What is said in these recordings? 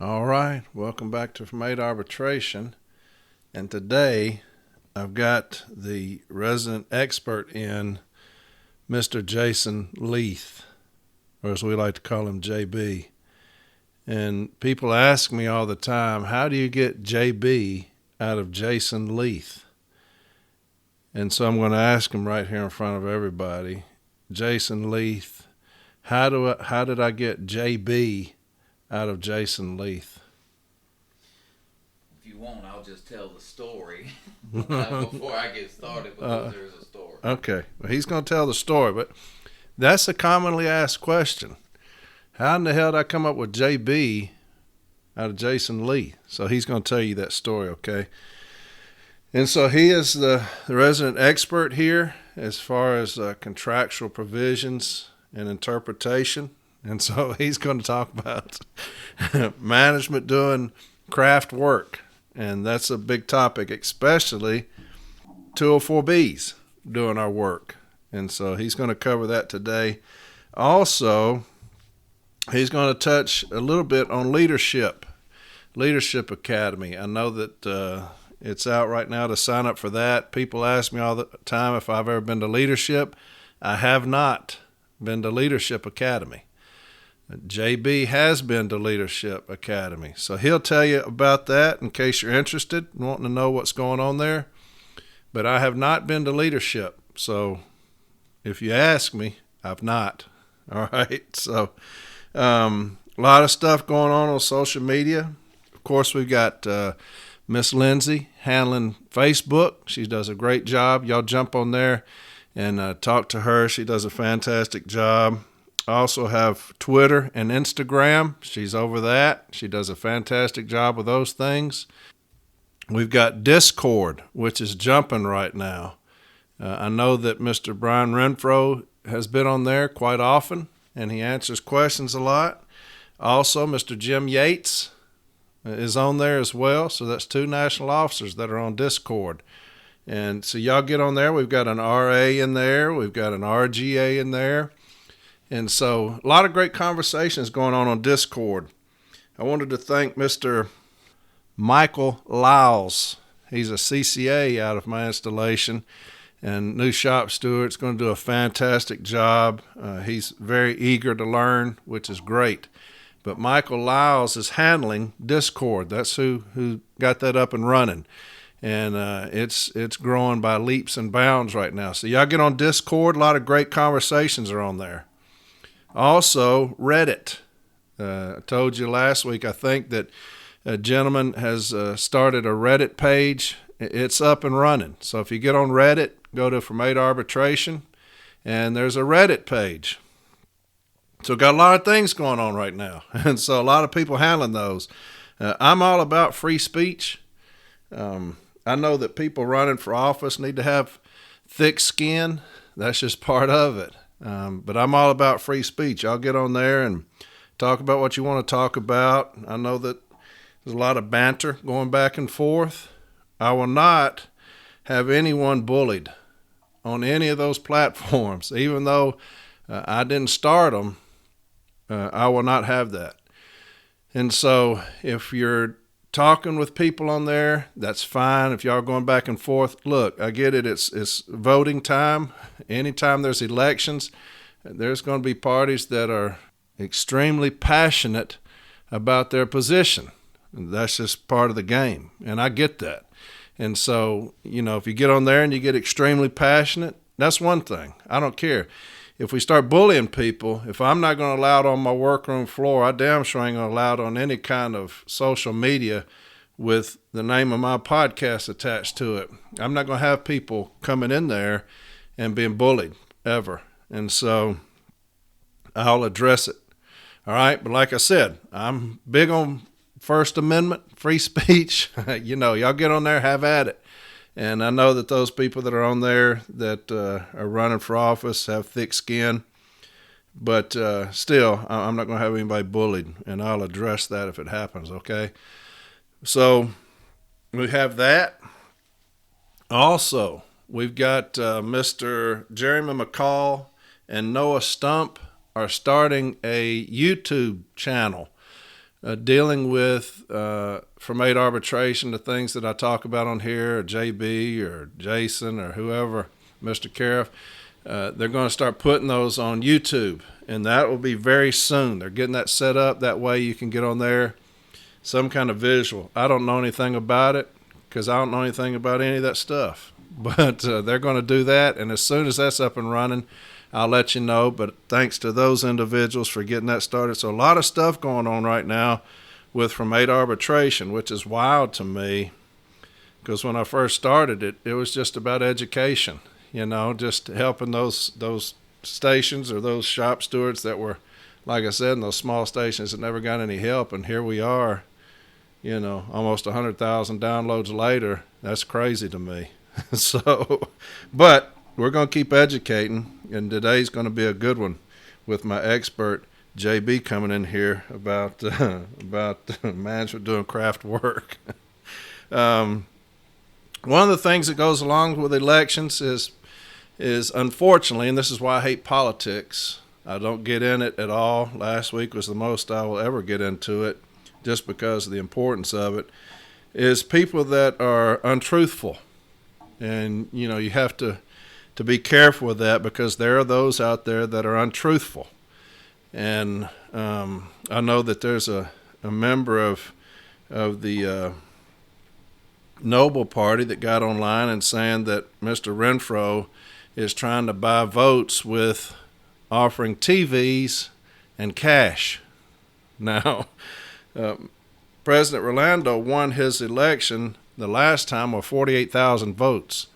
All right, welcome back to From 8 Arbitration. And today I've got the resident expert in, Mr. Jason Leith, or as we like to call him, JB. And people ask me all the time, how do you get JB out of Jason Leith? And so I'm going to ask him right here in front of everybody, Jason Leith, how did I get JB out of Jason Leith? If you want, I'll just tell the story before I get started because there's a story. Okay, well, he's going to tell the story, but that's a commonly asked question. How in the hell did I come up with JB out of Jason Leith? So he's going to tell you that story, okay? And so he is the resident expert here as far as contractual provisions and interpretation. And so he's going to talk about management doing craft work. And that's a big topic, especially 204Bs doing our work. And so he's going to cover that today. Also, he's going to touch a little bit on Leadership Academy. I know that it's out right now to sign up for that. People ask me all the time if I've ever been to Leadership. I have not been to Leadership Academy. JB has been to Leadership Academy. So he'll tell you about that in case you're interested, wanting to know what's going on there. But I have not been to Leadership. So if you ask me, I've not. All right. So a lot of stuff going on social media. Of course, we've got Miss Lindsay handling Facebook. She does a great job. Y'all jump on there and talk to her. She does a fantastic job. I also have Twitter and Instagram. She's over that. She does a fantastic job with those things. We've got Discord, which is jumping right now. I know that Mr. Brian Renfro has been on there quite often, and he answers questions a lot. Also, Mr. Jim Yates is on there as well. So that's two national officers that are on Discord. And so y'all get on there. We've got an RA in there. We've got an RGA in there. And so a lot of great conversations going on Discord. I wanted to thank Mr. Michael Lyles. He's a CCA out of my installation and new shop steward's going to do a fantastic job. He's very eager to learn, which is great. But Michael Lyles is handling Discord. That's who got that up and running. And it's growing by leaps and bounds right now. So y'all get on Discord. A lot of great conversations are on there. Also, Reddit. I told you last week, I think, that a gentleman has started a Reddit page. It's up and running. So if you get on Reddit, go to From 8 Arbitration, and there's a Reddit page. So got a lot of things going on right now. And so a lot of people handling those. I'm all about free speech. I know that people running for office need to have thick skin. That's just part of it. But I'm all about free speech. I'll get on there and talk about what you want to talk about. I know that there's a lot of banter going back and forth. I will not have anyone bullied on any of those platforms, even though I didn't start them. I will not have that. And so if you're talking with people on there, that's fine. If y'all are going back and forth, look, I get it. It's voting time. Anytime there's elections, there's going to be parties that are extremely passionate about their position. And that's just part of the game. And I get that. And so, if you get on there and you get extremely passionate, that's one thing. I don't care. If we start bullying people, if I'm not going to allow it on my workroom floor, I damn sure ain't going to allow it on any kind of social media with the name of my podcast attached to it. I'm not going to have people coming in there and being bullied ever. And so I'll address it. All right. But like I said, I'm big on First Amendment, free speech. Y'all get on there, have at it. And I know that those people that are on there that are running for office have thick skin. But still, I'm not going to have anybody bullied, and I'll address that if it happens, okay? So we have that. Also, we've got Mr. Jeremy McCall and Noah Stump are starting a YouTube channel. dealing with from 8 arbitration, the things that I talk about on here, or JB or Jason or whoever, Mr. Cariff, they're going to start putting those on YouTube, and that will be very soon. They're getting that set up. That way you can get on there, some kind of visual. I don't know anything about it because I don't know anything about any of that stuff. But they're going to do that, and as soon as that's up and running, I'll let you know. But thanks to those individuals for getting that started. So a lot of stuff going on right now with From 8 arbitration, which is wild to me, because when I first started it, it was just about education, just helping those stations or those shop stewards that were, like I said, in those small stations that never got any help. And here we are, almost 100,000 downloads later. That's crazy to me. But we're going to keep educating, and today's going to be a good one with my expert JB coming in here about management doing craft work. One of the things that goes along with elections is unfortunately, and this is why I hate politics, I don't get in it at all. Last week was the most I will ever get into it, just because of the importance of it, is people that are untruthful. And, you have to be careful with that, because there are those out there that are untruthful. And I know that there's a member of the Noble Party that got online and saying that Mr. Renfro is trying to buy votes with offering TVs and cash. Now, President Rolando won his election the last time with 48,000 votes.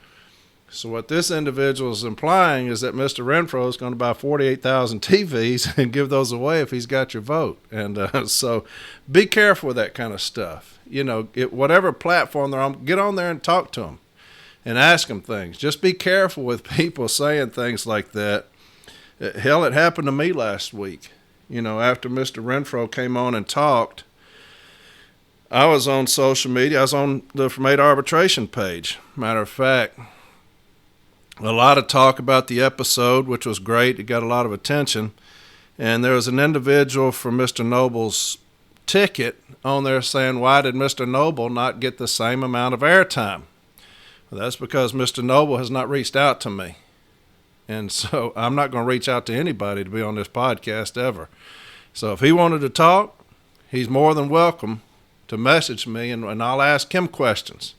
So what this individual is implying is that Mr. Renfro is going to buy 48,000 TVs and give those away if he's got your vote. And so be careful with that kind of stuff. Whatever platform they're on, get on there and talk to them and ask them things. Just be careful with people saying things like that. Hell, it happened to me last week. After Mr. Renfro came on and talked, I was on social media. I was on the From 8 arbitration page. Matter of fact, a lot of talk about the episode, which was great. It got a lot of attention. And there was an individual from Mr. Noble's ticket on there saying, why did Mr. Noble not get the same amount of airtime? Well, that's because Mr. Noble has not reached out to me. And so I'm not going to reach out to anybody to be on this podcast ever. So if he wanted to talk, he's more than welcome to message me, and I'll ask him questions.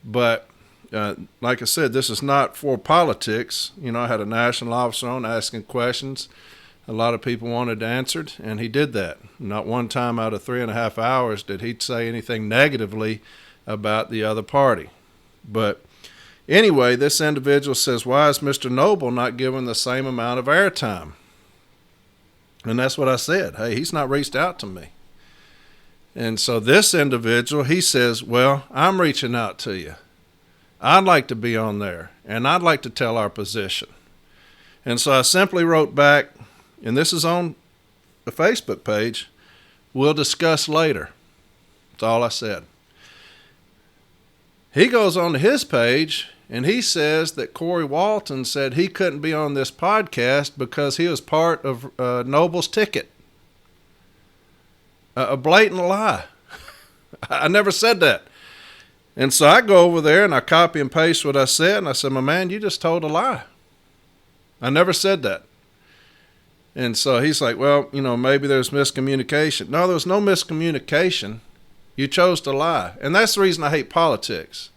But like I said, this is not for politics. I had a national officer on asking questions. A lot of people wanted answered, and he did that. Not one time out of 3.5 hours did he say anything negatively about the other party. But anyway, this individual says, why is Mr. Noble not given the same amount of airtime? And that's what I said. Hey, he's not reached out to me. And so this individual, he says, well, I'm reaching out to you. I'd like to be on there, and I'd like to tell our position. And so I simply wrote back, and this is on the Facebook page, we'll discuss later. That's all I said. He goes on to his page, and he says that Corey Walton said he couldn't be on this podcast because he was part of Noble's ticket. A blatant lie. I never said that. And so I go over there and I copy and paste what I said, and I said, my man, you just told a lie. I never said that. And so he's like, well, maybe there's miscommunication. No, there's no miscommunication. You chose to lie. And that's the reason I hate politics,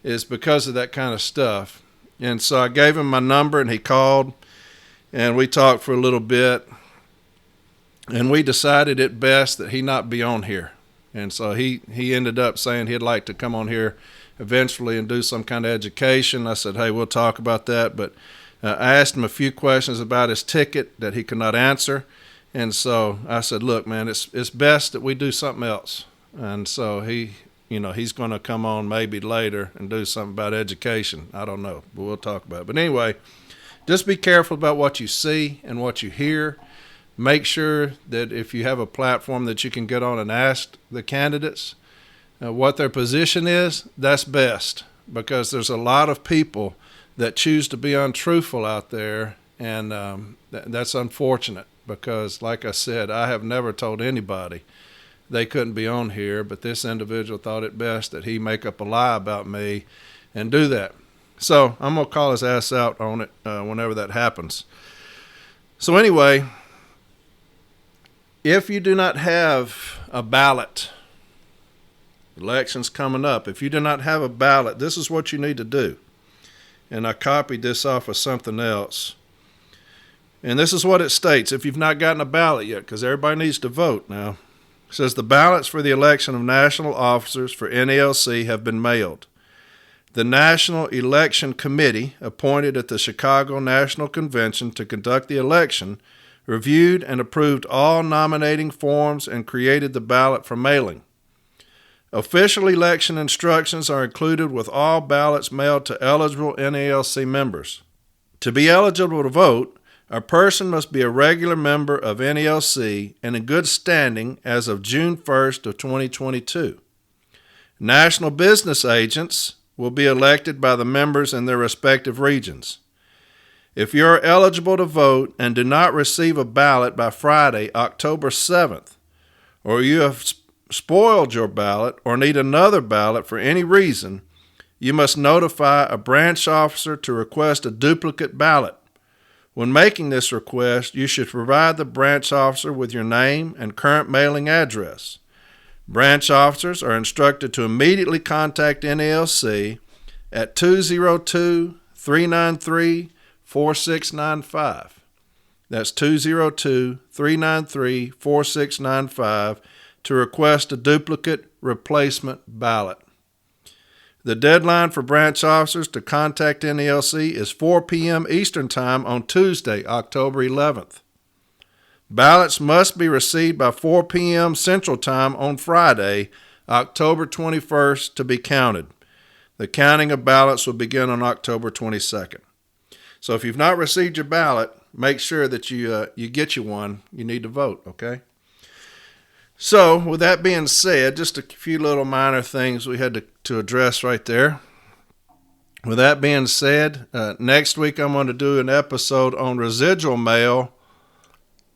is because of that kind of stuff. And so I gave him my number, and he called, and we talked for a little bit. And we decided it best that he not be on here. And so he ended up saying he'd like to come on here eventually and do some kind of education. I said, hey, we'll talk about that. But I asked him a few questions about his ticket that he could not answer. And so I said, look, man, it's best that we do something else. And so he's going to come on maybe later and do something about education. I don't know, but we'll talk about it. But anyway, just be careful about what you see and what you hear. Make sure that if you have a platform that you can get on and ask the candidates what their position is, that's best, because there's a lot of people that choose to be untruthful out there, and that's unfortunate because, like I said, I have never told anybody they couldn't be on here, but this individual thought it best that he make up a lie about me and do that. So I'm going to call his ass out on it whenever that happens. So anyway, if you do not have a ballot, elections coming up, if you do not have a ballot, this is what you need to do. And I copied this off of something else. And this is what it states, if you've not gotten a ballot yet, because everybody needs to vote now. It says the ballots for the election of national officers for NALC have been mailed. The National Election Committee, appointed at the Chicago National Convention to conduct the election, reviewed and approved all nominating forms and created the ballot for mailing. Official election instructions are included with all ballots mailed to eligible NALC members. To be eligible to vote, a person must be a regular member of NALC and in good standing as of June 1st of 2022. National business agents will be elected by the members in their respective regions. If you are eligible to vote and do not receive a ballot by Friday, October 7th, or you have spoiled your ballot or need another ballot for any reason, you must notify a branch officer to request a duplicate ballot. When making this request, you should provide the branch officer with your name and current mailing address. Branch officers are instructed to immediately contact NALC at 202-393-4695. That's 202-393-4695 to request a duplicate replacement ballot. The deadline for branch officers to contact NALC is 4 p.m. Eastern Time on Tuesday, October 11th. Ballots must be received by 4 p.m. Central Time on Friday, October 21st, to be counted. The counting of ballots will begin on October 22nd. So if you've not received your ballot, make sure that you get you one. You need to vote, okay? So, with that being said, just a few little minor things we had to address right there. With that being said, next week I'm going to do an episode on residual mail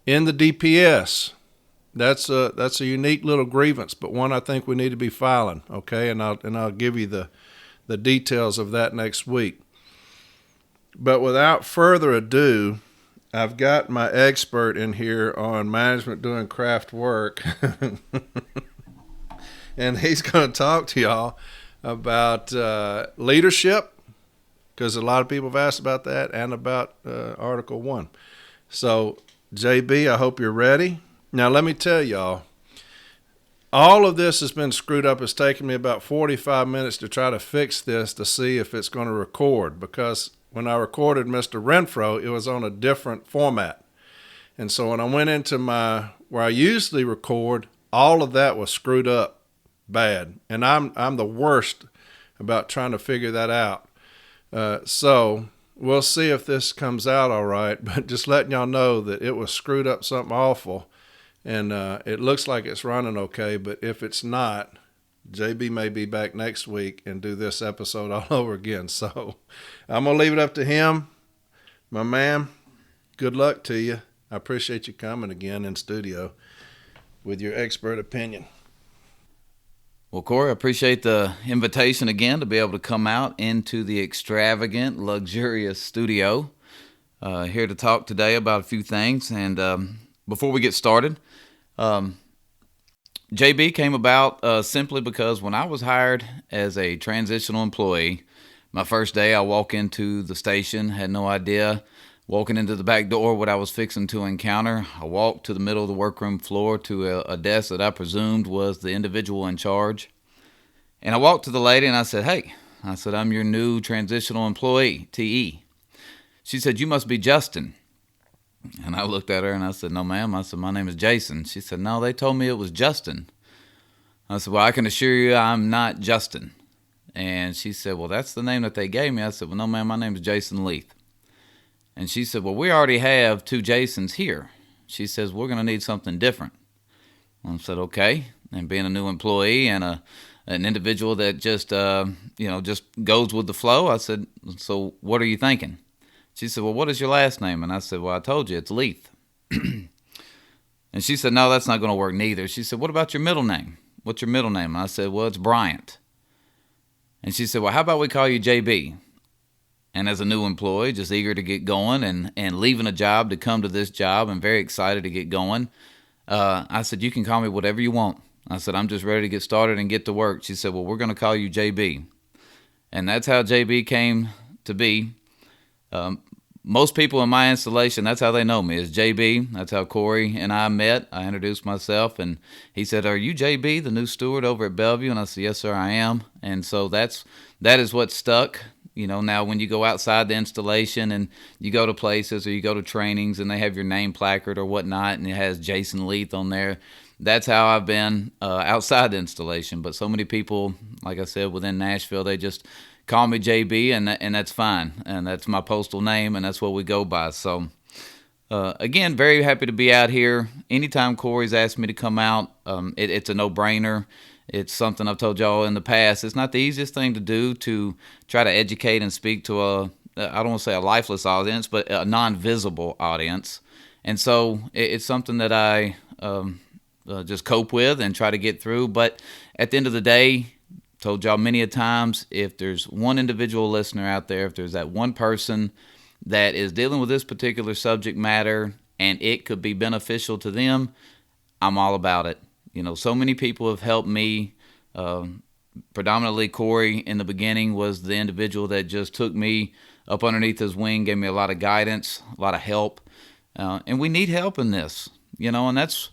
in the DPS. That's a unique little grievance, but one I think we need to be filing, okay? And I'll give you the details of that next week. But without further ado, I've got my expert in here on management doing craft work, and he's going to talk to y'all about leadership, because a lot of people have asked about that, and about Article 1. So, JB, I hope you're ready. Now, let me tell y'all, all of this has been screwed up. It's taken me about 45 minutes to try to fix this to see if it's going to record, because when I recorded Mr. Renfro, it was on a different format. And so when I went into where I usually record, all of that was screwed up bad. And I'm the worst about trying to figure that out. So we'll see if this comes out all right, but just letting y'all know that it was screwed up something awful. And it looks like it's running okay, but if it's not, JB may be back next week and do this episode all over again. So I'm going to leave it up to him. My man, good luck to you. I appreciate you coming again in studio with your expert opinion. Well, Corey, I appreciate the invitation again to be able to come out into the extravagant, luxurious studio. Here to talk today about a few things. And before we get started, JB came about simply because when I was hired as a transitional employee, my first day I walk into the station, had no idea walking into the back door what I was fixing to encounter. I walked to the middle of the workroom floor to a desk that I presumed was the individual in charge. And I walked to the lady and I said, "Hey," I said, "I'm your new transitional employee, TE." She said, "You must be Justin." And I looked at her and I said, "No, ma'am." I said, "My name is Jason." She said, "No, they told me it was Justin." I said, "Well, I can assure you I'm not Justin." And she said, "Well, that's the name that they gave me." I said, "Well, no, ma'am, my name is Jason Leith." And she said, "Well, we already have two Jasons here." She says, "We're going to need something different." I said, "Okay." And being a new employee and an individual that just goes with the flow, I said, "So what are you thinking?" She said, "Well, what is your last name?" And I said, "Well, I told you, it's Leith." And she said, no, that's not going to work neither. She said, what about your middle name? What's your middle name? And I said, well, it's Bryant. And she said, well, how about we call you JB? And as a new employee, just eager to get going and leaving a job to come to this job and very excited to get going, I said, you can call me whatever you want. I said, I'm just ready to get started and get to work. She said, well, we're going to call you JB. And that's how JB came to be. Most people in my installation, that's how they know me, is JB. That's how Corey and I met. I introduced myself, and he said, are you JB, the new steward over at Bellevue? And I said, yes, sir, I am. And so that is what stuck. You know, now when you go outside the installation and you go to places or you go to trainings and they have your name placard or whatnot and it has Jason Leith on there, that's how I've been outside the installation. But so many people, like I said, within Nashville, they just call me JB, and that's fine. And that's my postal name, and that's what we go by. So, again, very happy to be out here. Anytime Corey's asked me to come out, it's a no-brainer. It's something I've told y'all in the past. It's not the easiest thing to do to try to educate and speak to I don't want to say a lifeless audience, but a non-visible audience. And so it's something that I just cope with and try to get through. But at the end of the day, told y'all many a times, if there's one individual listener out there, if there's that one person that is dealing with this particular subject matter and it could be beneficial to them, I'm all about it. You know, so many people have helped me. Predominantly Corey in the beginning was the individual that just took me up underneath his wing, gave me a lot of guidance, a lot of help. And we need help in this, you know, and that's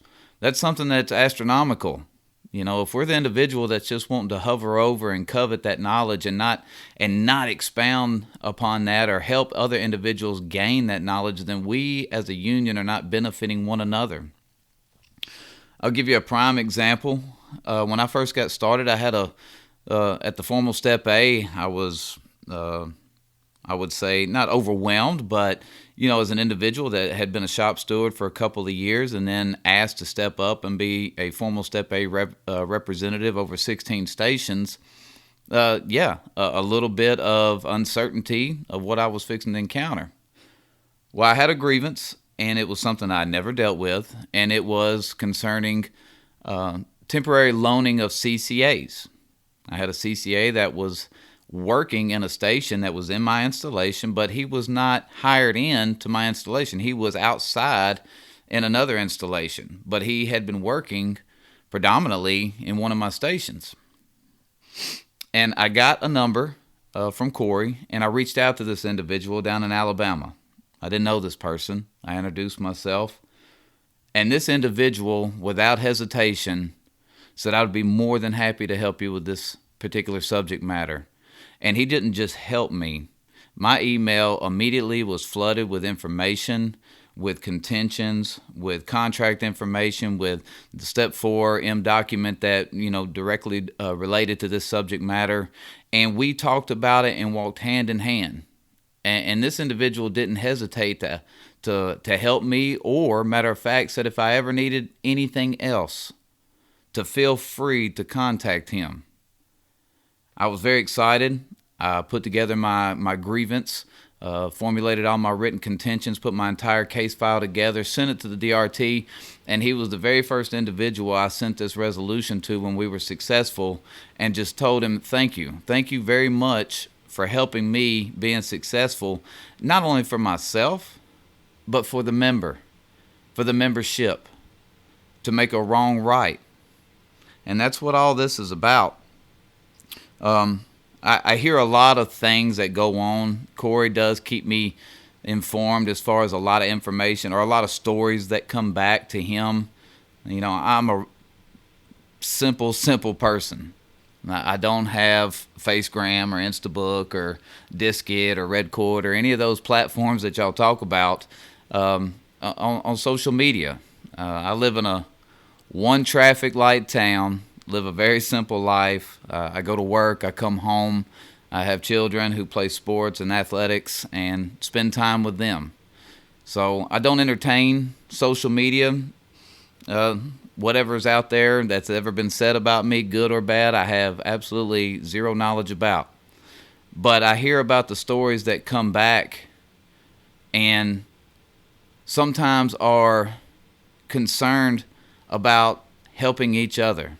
something that's astronomical. You know, if we're the individual that's just wanting to hover over and covet that knowledge and not expound upon that or help other individuals gain that knowledge, then we as a union are not benefiting one another. I'll give you a prime example. When I first got started, I had at the formal step A, I was, I would say, not overwhelmed, but, you know, as an individual that had been a shop steward for a couple of years and then asked to step up and be a formal step A representative over 16 stations, a little bit of uncertainty of what I was fixing to encounter. Well, I had a grievance, and it was something I never dealt with, and it was concerning temporary loaning of CCAs. I had a CCA that was working in a station that was in my installation, but he was not hired in to my installation. He was outside in another installation, but he had been working predominantly in one of my stations. And I got a number from Corey, and I reached out to this individual down in Alabama. I didn't know this person. I introduced myself. And this individual, without hesitation, said, I would be more than happy to help you with this particular subject matter. And he didn't just help me. My email immediately was flooded with information, with contentions, with contract information, with the Step 4M document that, you know, directly related to this subject matter. And we talked about it and walked hand in hand. And this individual didn't hesitate to help me, or, matter of fact, said if I ever needed anything else, to feel free to contact him. I was very excited. I put together my grievance, formulated all my written contentions, put my entire case file together, sent it to the DRT, and he was the very first individual I sent this resolution to when we were successful, and just told him, thank you. Thank you very much for helping me being successful, not only for myself, but for the member, for the membership, to make a wrong right. And that's what all this is about. I hear a lot of things that go on. Corey does keep me informed as far as a lot of information or a lot of stories that come back to him. You know, I'm a simple person. I don't have FaceGram or Instabook or Diskit or Redcord or any of those platforms that y'all talk about on social media. I live in a one traffic light town, live a very simple life. I go to work, I come home, I have children who play sports and athletics and spend time with them. So I don't entertain social media. Whatever's out there that's ever been said about me, good or bad, I have absolutely zero knowledge about. But I hear about the stories that come back and sometimes are concerned about helping each other.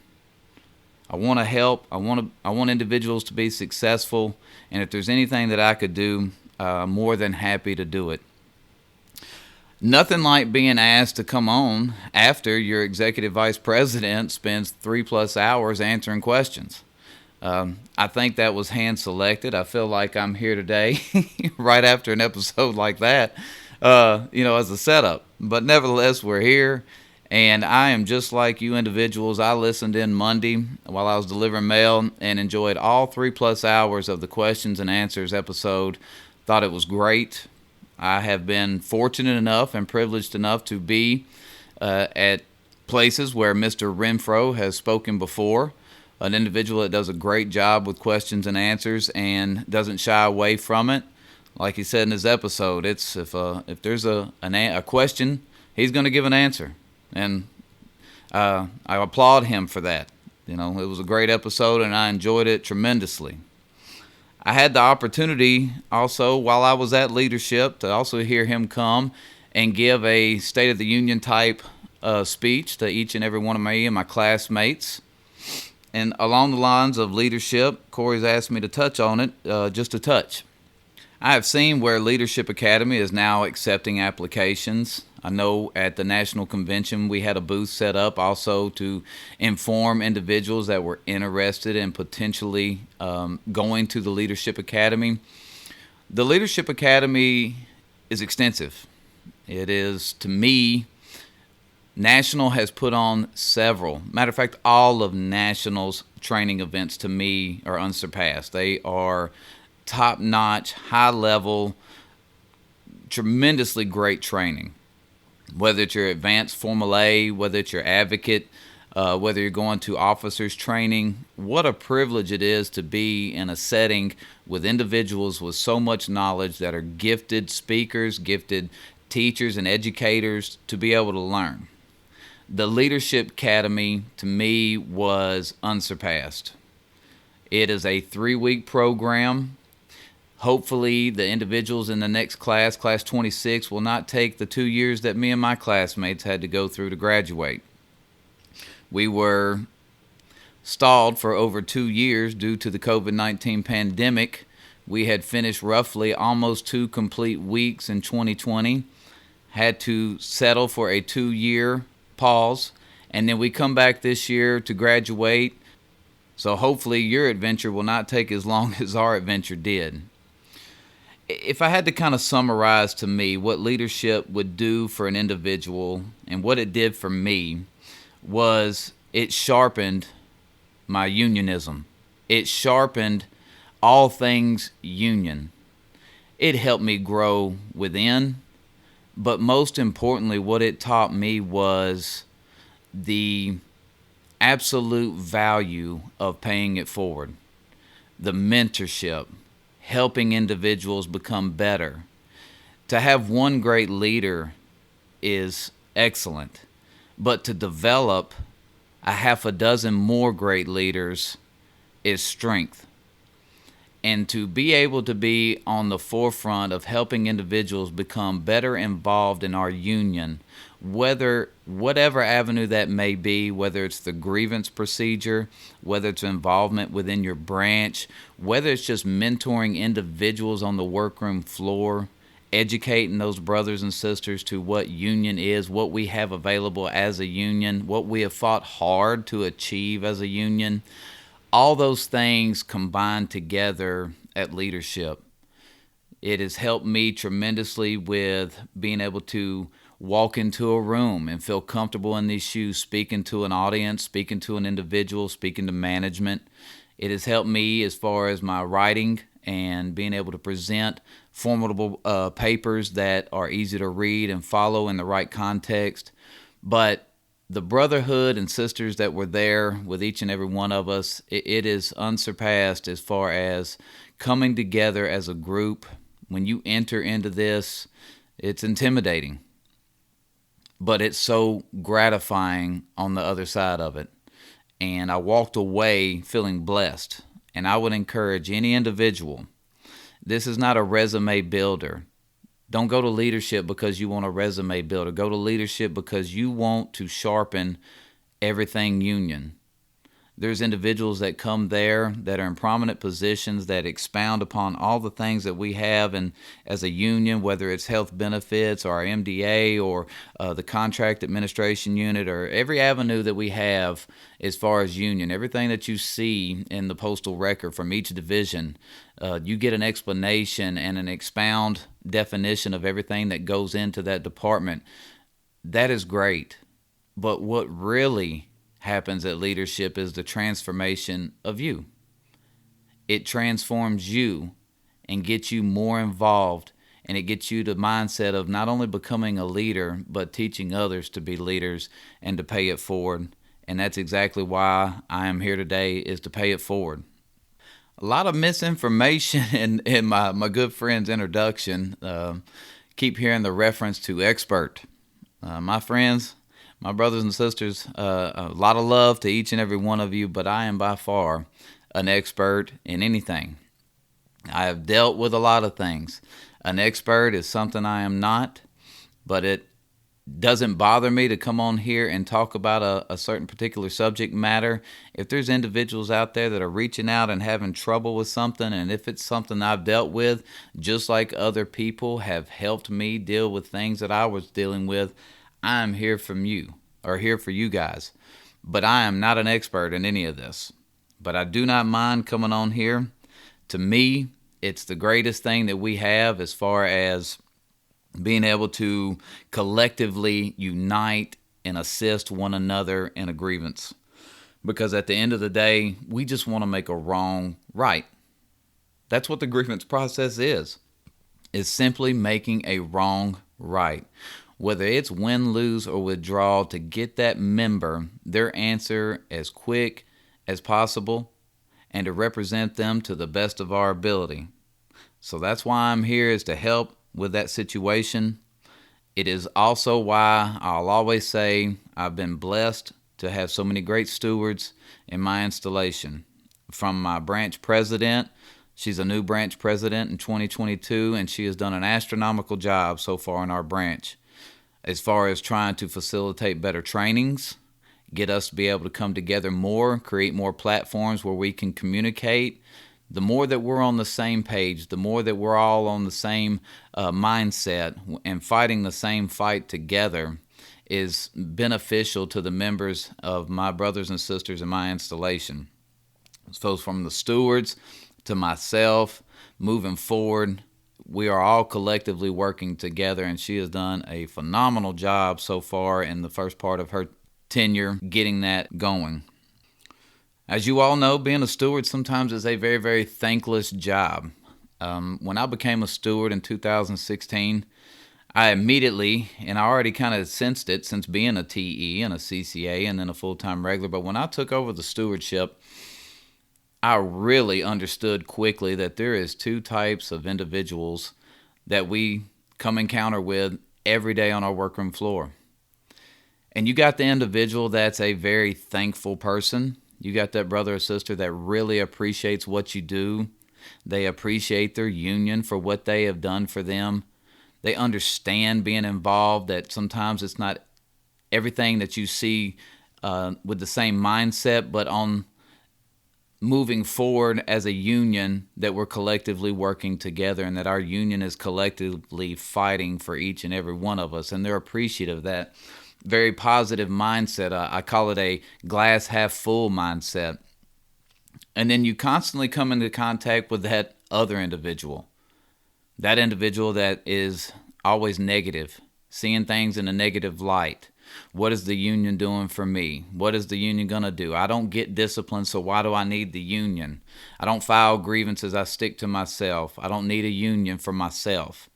I want to help. I want individuals to be successful, and if there's anything that I could do, I'm more than happy to do it. Nothing like being asked to come on after your executive vice president spends 3+ hours answering questions. I think that was hand selected. I feel like I'm here today right after an episode like that, as a setup. But nevertheless, we're here. And I am just like you individuals. I listened in Monday while I was delivering mail and enjoyed all 3+ hours of the questions and answers episode. Thought it was great. I have been fortunate enough and privileged enough to be at places where Mr. Renfro has spoken before. An individual that does a great job with questions and answers and doesn't shy away from it. Like he said in his episode, it's if there's a question, he's going to give an answer. And I applaud him for that. It was a great episode, and I enjoyed it tremendously. I had the opportunity also, while I was at leadership, to also hear him come and give a State of the Union type speech to each and every one of me and my classmates. And along the lines of leadership, Corey's asked me to touch on it, just a touch. I have seen where Leadership Academy is now accepting applications. I know at the National Convention we had a booth set up also to inform individuals that were interested in potentially going to the Leadership Academy. The Leadership Academy is extensive. It is, to me, National has put on several. Matter of fact, all of National's training events to me are unsurpassed. They are top-notch, high-level, tremendously great training. Whether it's your advanced Formal A, whether it's your advocate, whether you're going to officers training, what a privilege it is to be in a setting with individuals with so much knowledge that are gifted speakers, gifted teachers and educators to be able to learn. The Leadership Academy, to me, was unsurpassed. It is a 3-week program. Hopefully, the individuals in the next class, Class 26, will not take the 2 years that me and my classmates had to go through to graduate. We were stalled for over 2 years due to the COVID-19 pandemic. We had finished roughly almost 2 complete weeks in 2020, had to settle for a 2-year pause, and then we come back this year to graduate. So hopefully your adventure will not take as long as our adventure did. If I had to kind of summarize to me what leadership would do for an individual and what it did for me, was it sharpened my unionism. It sharpened all things union. It helped me grow within, but most importantly, what it taught me was the absolute value of paying it forward, the mentorship, helping individuals become better. To have one great leader is excellent, but to develop a half a dozen more great leaders is strength. And to be able to be on the forefront of helping individuals become better involved in our union, whatever avenue that may be, whether it's the grievance procedure, whether it's involvement within your branch, whether it's just mentoring individuals on the workroom floor, educating those brothers and sisters to what union is, what we have available as a union, what we have fought hard to achieve as a union. All those things combined together at leadership. It has helped me tremendously with being able to walk into a room and feel comfortable in these shoes, speaking to an audience, speaking to an individual, speaking to management. It has helped me as far as my writing and being able to present formidable papers that are easy to read and follow in the right context. But the brotherhood and sisters that were there with each and every one of us, it is unsurpassed as far as coming together as a group. When you enter into this, it's intimidating, but it's so gratifying on the other side of it. And I walked away feeling blessed. And I would encourage any individual, this is not a resume builder. Don't go to leadership because you want a resume builder. Go to leadership because you want to sharpen everything union. There's individuals that come there that are in prominent positions that expound upon all the things that we have and as a union, whether it's health benefits or our MDA or the contract administration unit or every avenue that we have as far as union. Everything that you see in the postal record from each division, you get an explanation and an expound definition of everything that goes into that department. That is great. But what really happens at leadership is the transformation of you. It transforms you and gets you more involved, and it gets you the mindset of not only becoming a leader, but teaching others to be leaders and to pay it forward. And that's exactly why I am here today, is to pay it forward. A lot of misinformation in my good friend's introduction. Keep hearing the reference to expert. My friends, my brothers and sisters, a lot of love to each and every one of you, but I am by far an expert in anything. I have dealt with a lot of things. An expert is something I am not, but it doesn't bother me to come on here and talk about a certain particular subject matter. If there's individuals out there that are reaching out and having trouble with something, and if it's something I've dealt with, just like other people have helped me deal with things that I was dealing with, I'm here for you guys. But I am not an expert in any of this. But I do not mind coming on here. To me, it's the greatest thing that we have as far as being able to collectively unite and assist one another in a grievance. Because at the end of the day, we just want to make a wrong right. That's what the grievance process is simply making a wrong right. Whether it's win, lose, or withdrawal, to get that member their answer as quick as possible and to represent them to the best of our ability. So that's why I'm here, is to help with that situation. It is also why I'll always say I've been blessed to have so many great stewards in my installation. From my branch president, she's a new branch president in 2022, and she has done an astronomical job so far in our branch, as far as trying to facilitate better trainings, get us to be able to come together more, create more platforms where we can communicate. The more that we're on the same page, the more that we're all on the same mindset and fighting the same fight together is beneficial to the members of my brothers and sisters in my installation. So from the stewards to myself, moving forward, we are all collectively working together, and she has done a phenomenal job so far in the first part of her tenure getting that going. As you all know, being a steward sometimes is a very, very thankless job. When I became a steward in 2016, I immediately, and I already kind of sensed it since being a TE and a CCA and then a full-time regular, but when I took over the stewardship, I really understood quickly that there is two types of individuals that we come encounter with every day on our workroom floor. And you got the individual that's a very thankful person. You got that brother or sister that really appreciates what you do. They appreciate their union for what they have done for them. They understand being involved, that sometimes it's not everything that you see with the same mindset, but on moving forward as a union, that we're collectively working together and that our union is collectively fighting for each and every one of us. And they're appreciative of that very positive mindset. I call it a glass half full mindset. And then you constantly come into contact with that other individual. That individual that is always negative, seeing things in a negative light. What is the union doing for me? What is the union going to do? I don't get discipline, so why do I need the union? I don't file grievances, I stick to myself. I don't need a union for myself.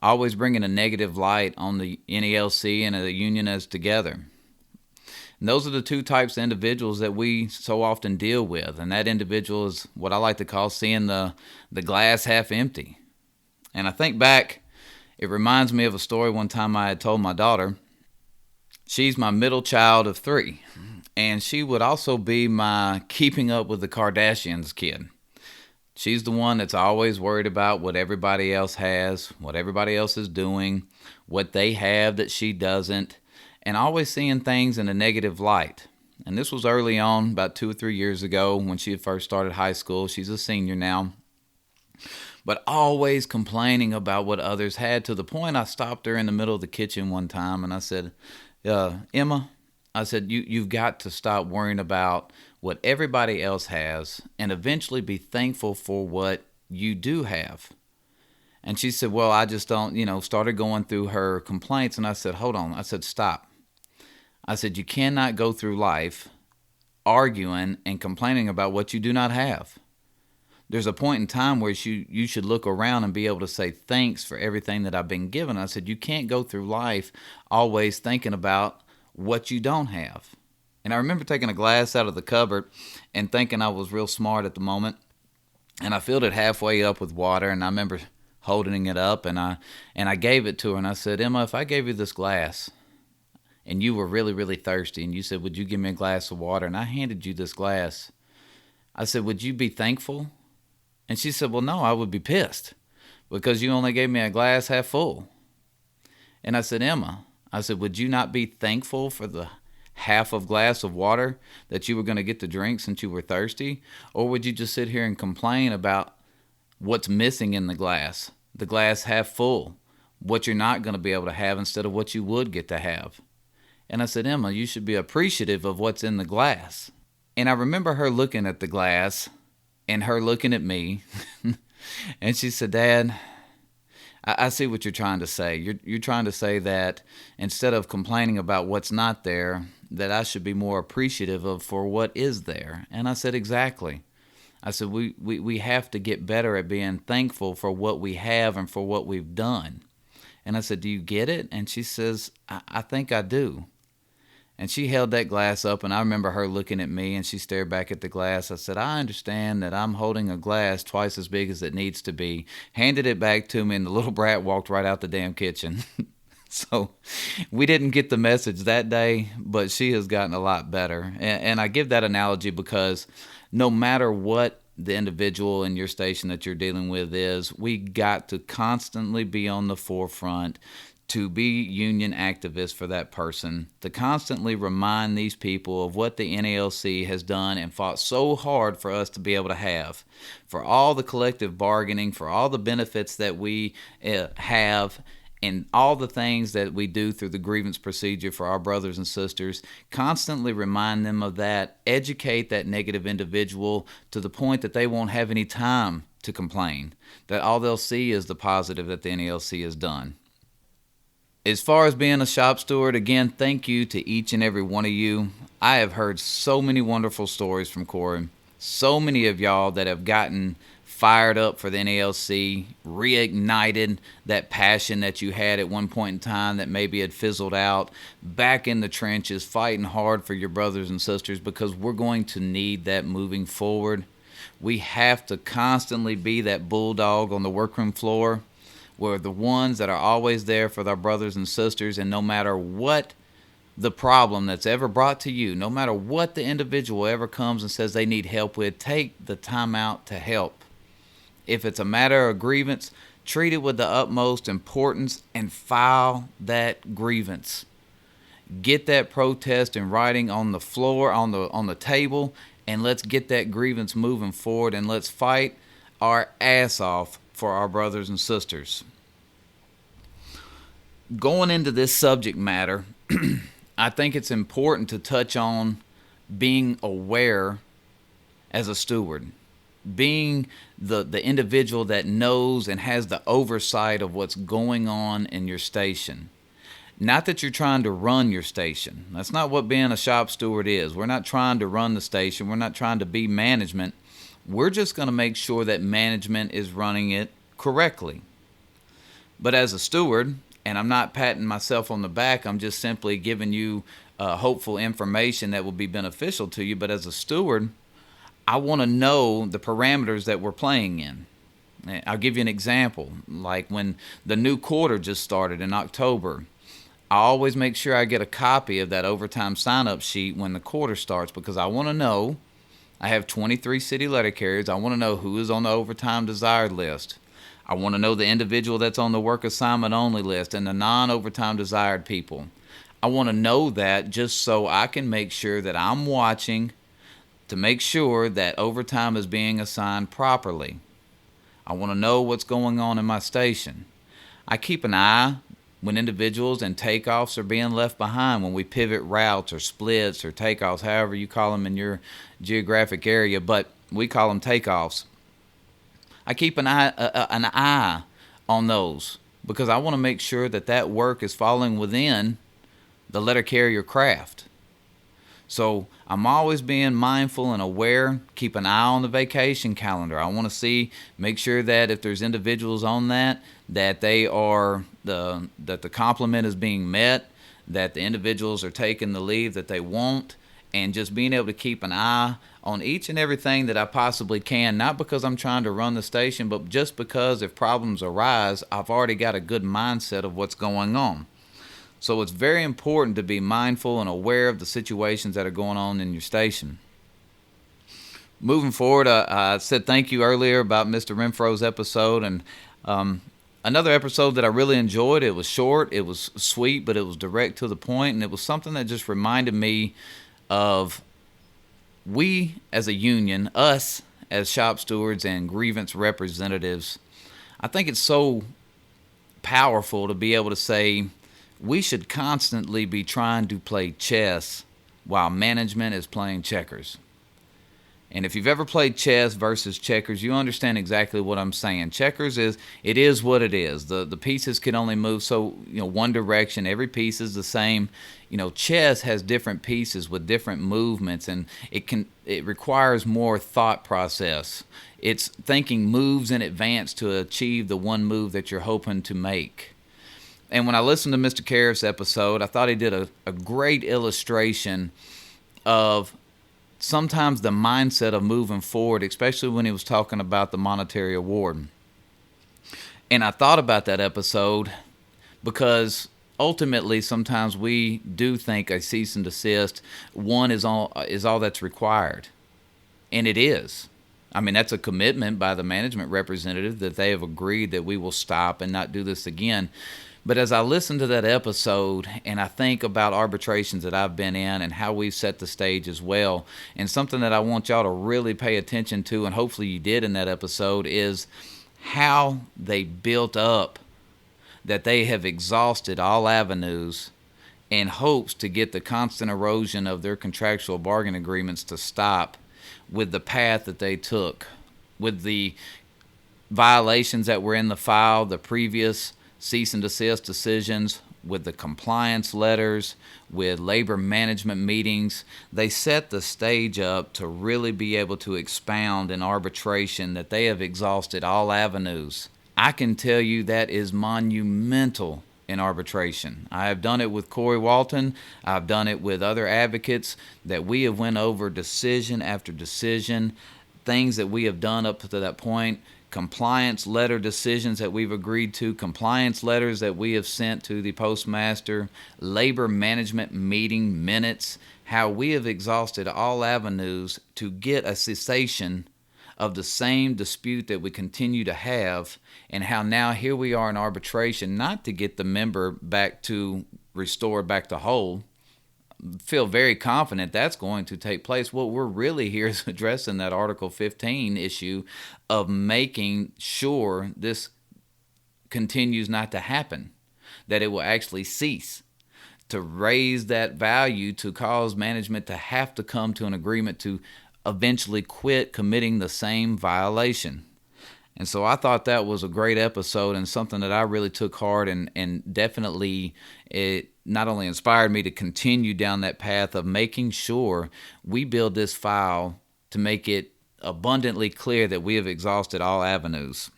Always bringing a negative light on the NELC and the union as together. And those are the two types of individuals that we so often deal with. And that individual is what I like to call seeing the glass half empty. And I think back, it reminds me of a story one time I had told my daughter. She's my middle child of 3, and she would also be my keeping up with the Kardashians kid. She's the one that's always worried about what everybody else has, what everybody else is doing, what they have that she doesn't, and always seeing things in a negative light. And this was early on, about 2 or 3 years ago when she had first started high school. She's a senior now. But always complaining about what others had, to the point I stopped her in the middle of the kitchen one time and I said, Emma, I said, you've got to stop worrying about what everybody else has and eventually be thankful for what you do have. And she said, well, I just don't, started going through her complaints. And I said, hold on. I said, stop. I said, you cannot go through life arguing and complaining about what you do not have. There's a point in time where you should look around and be able to say thanks for everything that I've been given. I said, you can't go through life always thinking about what you don't have. And I remember taking a glass out of the cupboard and thinking I was real smart at the moment. And I filled it halfway up with water, and I remember holding it up, and I gave it to her, and I said, Emma, if I gave you this glass and you were really, really thirsty, and you said, would you give me a glass of water? And I handed you this glass. I said, would you be thankful? And she said, well, no, I would be pissed because you only gave me a glass half full. And I said, Emma, I said, would you not be thankful for the half of glass of water that you were going to get to drink since you were thirsty? Or would you just sit here and complain about what's missing in the glass half full, what you're not going to be able to have instead of what you would get to have? And I said, Emma, you should be appreciative of what's in the glass. And I remember her looking at the glass and her looking at me. And she said, Dad, I see what you're trying to say. You're trying to say that instead of complaining about what's not there, that I should be more appreciative of for what is there. And I said, exactly. I said, we have to get better at being thankful for what we have and for what we've done. And I said, do you get it? And she says, I think I do. And she held that glass up, and I remember her looking at me, and she stared back at the glass. I said, I understand that I'm holding a glass twice as big as it needs to be. Handed it back to me, and the little brat walked right out the damn kitchen. So we didn't get the message that day, but she has gotten a lot better. And I give that analogy because no matter what the individual in your station that you're dealing with is, we got to constantly be on the forefront to be union activists for that person, to constantly remind these people of what the NALC has done and fought so hard for us to be able to have, for all the collective bargaining, for all the benefits that we have, and all the things that we do through the grievance procedure for our brothers and sisters. Constantly remind them of that, educate that negative individual to the point that they won't have any time to complain, that all they'll see is the positive that the NALC has done. As far as being a shop steward, again, thank you to each and every one of you. I have heard so many wonderful stories from Corey. So many of y'all that have gotten fired up for the NALC, reignited that passion that you had at one point in time that maybe had fizzled out, back in the trenches, fighting hard for your brothers and sisters, because we're going to need that moving forward. We have to constantly be that bulldog on the workroom floor. We're the ones that are always there for our brothers and sisters, and no matter what the problem that's ever brought to you, no matter what the individual ever comes and says they need help with, take the time out to help. If it's a matter of grievance, treat it with the utmost importance and file that grievance. Get that protest in writing on the floor, on the table, and let's get that grievance moving forward, and let's fight our ass off for our brothers and sisters. Going into this subject matter, I think it's important to touch on being aware as a steward, being the individual that knows and has the oversight of what's going on in your station. Not that you're trying to run your station. That's not what being a shop steward is. We're not trying to run the station. We're not trying to be management. We're just going to make sure that management is running it correctly. But as a steward, and I'm not patting myself on the back, I'm just simply giving you hopeful information that will be beneficial to you. But as a steward, I want to know the parameters that we're playing in. I'll give you an example. Like when the new quarter just started in October, I always make sure I get a copy of that overtime sign-up sheet when the quarter starts, because I want to know I have 23 city letter carriers. I want to know who is on the overtime desired list. I want to know the individual that's on the work assignment only list and the non-overtime desired people. I want to know that just so I can make sure that I'm watching to make sure that overtime is being assigned properly. I want to know what's going on in my station. I keep an eye when individuals and takeoffs are being left behind, when we pivot routes or splits or takeoffs, however you call them in your geographic area, but we call them takeoffs. I keep an eye on those because I want to make sure that that work is falling within the letter carrier craft. So I'm always being mindful and aware. Keep an eye on the vacation calendar. I want to make sure that if there's individuals on that they are that the complement is being met, that the individuals are taking the leave that they want, and just being able to keep an eye on each and everything that I possibly can, not because I'm trying to run the station, but just because if problems arise, I've already got a good mindset of what's going on. So it's very important to be mindful and aware of the situations that are going on in your station. Moving forward, I said thank you earlier about Mr. Renfro's episode, and another episode that I really enjoyed. It was short, it was sweet, but it was direct to the point, and it was something that just reminded me of we as a union, us as shop stewards and grievance representatives. I think it's so powerful to be able to say we should constantly be trying to play chess while management is playing checkers. And if you've ever played chess versus checkers, you understand exactly what I'm saying. Checkers is what it is. The pieces can only move so one direction. Every piece is the same. Chess has different pieces with different movements, and it requires more thought process. It's thinking moves in advance to achieve the one move that you're hoping to make. And when I listened to Mr. Cariff's episode, I thought he did a great illustration of sometimes the mindset of moving forward, especially when he was talking about the monetary award. And I thought about that episode because ultimately sometimes we do think a cease and desist is all that's required. And it is. I mean, that's a commitment by the management representative that they have agreed that we will stop and not do this again. But as I listen to that episode and I think about arbitrations that I've been in and how we've set the stage as well, and something that I want y'all to really pay attention to, and hopefully you did in that episode, is how they built up that they have exhausted all avenues in hopes to get the constant erosion of their contractual bargain agreements to stop with the path that they took, with the violations that were in the file, the previous cease and desist decisions, with the compliance letters, with labor management meetings. They set the stage up to really be able to expound in arbitration that they have exhausted all avenues. I can tell you that is monumental in arbitration. I have done it with Corey Walton. I've done it with other advocates that we have went over decision after decision, things that we have done up to that point, compliance letter decisions that we've agreed to, compliance letters that we have sent to the postmaster, labor management meeting minutes, how we have exhausted all avenues to get a cessation of the same dispute that we continue to have, and how now here we are in arbitration, not to get the member restored back to whole. Feel very confident that's going to take place. What we're really here is addressing that Article 15 issue of making sure this continues not to happen, that it will actually cease, to raise that value to cause management to have to come to an agreement to eventually quit committing the same violation. And so I thought that was a great episode and something that I really took heart and definitely it not only inspired me to continue down that path of making sure we build this file to make it abundantly clear that we have exhausted all avenues.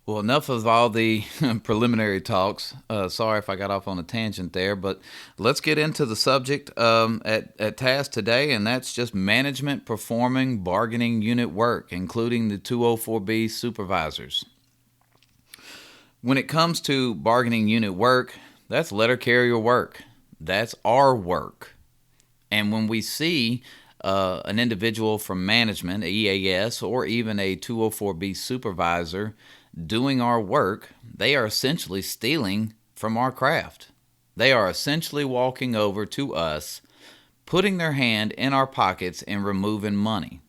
Well, enough of all the preliminary talks. Sorry if I got off on a tangent there, but let's get into the subject at task today, and that's just management performing bargaining unit work, including the 204B supervisors. When it comes to bargaining unit work, that's letter carrier work. That's our work. And when we see an individual from management, a EAS, or even a 204B supervisor doing our work, they are essentially stealing from our craft. They are essentially walking over to us, putting their hand in our pockets and removing money.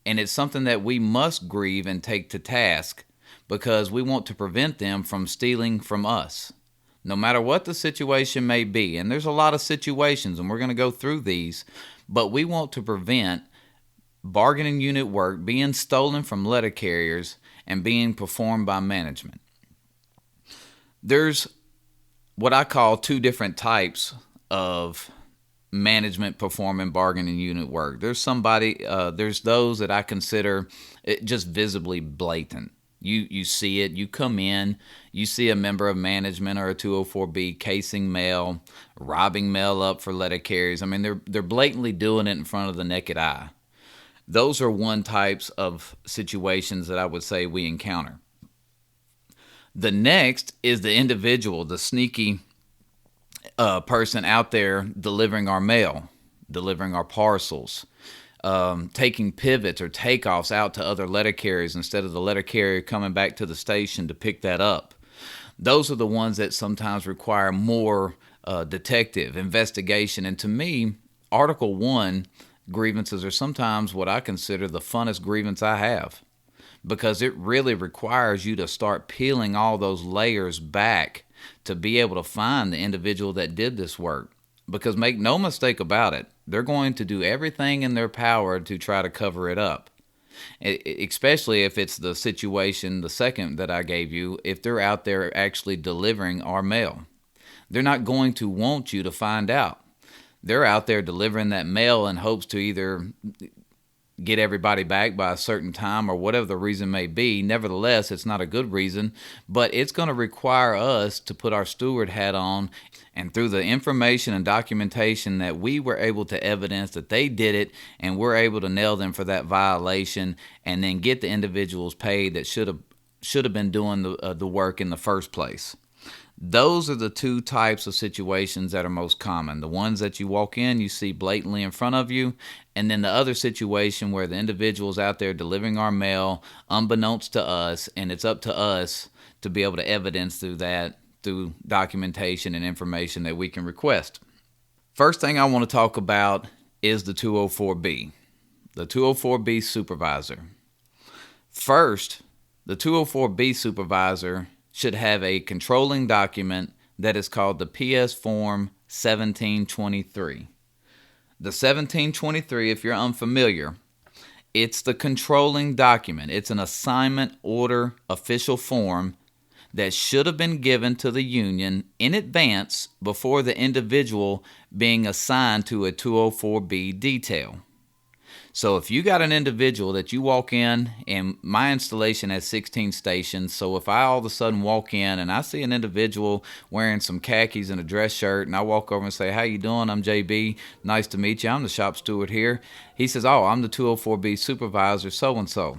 And it's something that we must grieve and take to task because we want to prevent them from stealing from us. No matter what the situation may be, and there's a lot of situations, and we're going to go through these, but we want to prevent bargaining unit work being stolen from letter carriers and being performed by management. There's what I call two different types of management performing bargaining unit work. There's those that I consider it just visibly blatant. You see it, you come in, you see a member of management or a 204B casing mail, robbing mail up for letter carriers. I mean, they're blatantly doing it in front of the naked eye. Those are one types of situations that I would say we encounter. The next is the individual, the sneaky person out there delivering our mail, delivering our parcels, taking pivots or takeoffs out to other letter carriers instead of the letter carrier coming back to the station to pick that up. Those are the ones that sometimes require more detective investigation. And to me, Article 1 grievances are sometimes what I consider the funnest grievance I have, because it really requires you to start peeling all those layers back to be able to find the individual that did this work. Because make no mistake about it, they're going to do everything in their power to try to cover it up. Especially if it's the situation, the second that I gave you, if they're out there actually delivering our mail. They're not going to want you to find out. They're out there delivering that mail in hopes to either get everybody back by a certain time or whatever the reason may be. Nevertheless, it's not a good reason, but it's going to require us to put our steward hat on, and through the information and documentation that we were able to evidence that they did it, and we're able to nail them for that violation, and then get the individuals paid that should have been doing the work in the first place. Those are the two types of situations that are most common. The ones that you walk in, you see blatantly in front of you, and then the other situation where the individual's out there delivering our mail unbeknownst to us, and it's up to us to be able to evidence through documentation and information that we can request. First thing I want to talk about is the 204B, the 204B supervisor. First, the 204B supervisor should have a controlling document that is called the PS Form 1723. The 1723, if you're unfamiliar, it's the controlling document. It's an assignment order official form that should have been given to the union in advance before the individual being assigned to a 204B detail. So if you got an individual that you walk in, and my installation has 16 stations, so if I all of a sudden walk in and I see an individual wearing some khakis and a dress shirt, and I walk over and say, "How you doing? I'm JB. Nice to meet you. I'm the shop steward here." He says, "Oh, I'm the 204B supervisor, so-and-so."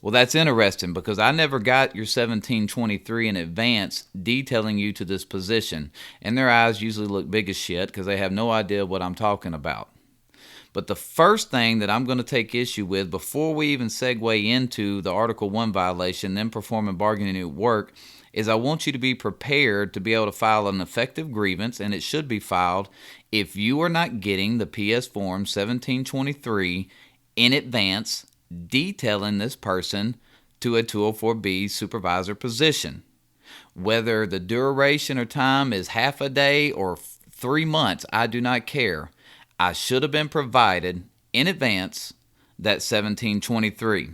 Well, that's interesting because I never got your 1723 in advance detailing you to this position, and their eyes usually look big as shit because they have no idea what I'm talking about. But the first thing that I'm going to take issue with before we even segue into the Article 1 violation, then performing bargaining unit work, is I want you to be prepared to be able to file an effective grievance, and it should be filed if you are not getting the PS Form 1723 in advance detailing this person to a 204B supervisor position. Whether the duration or time is half a day or 3 months, I do not care. I should have been provided in advance that 1723.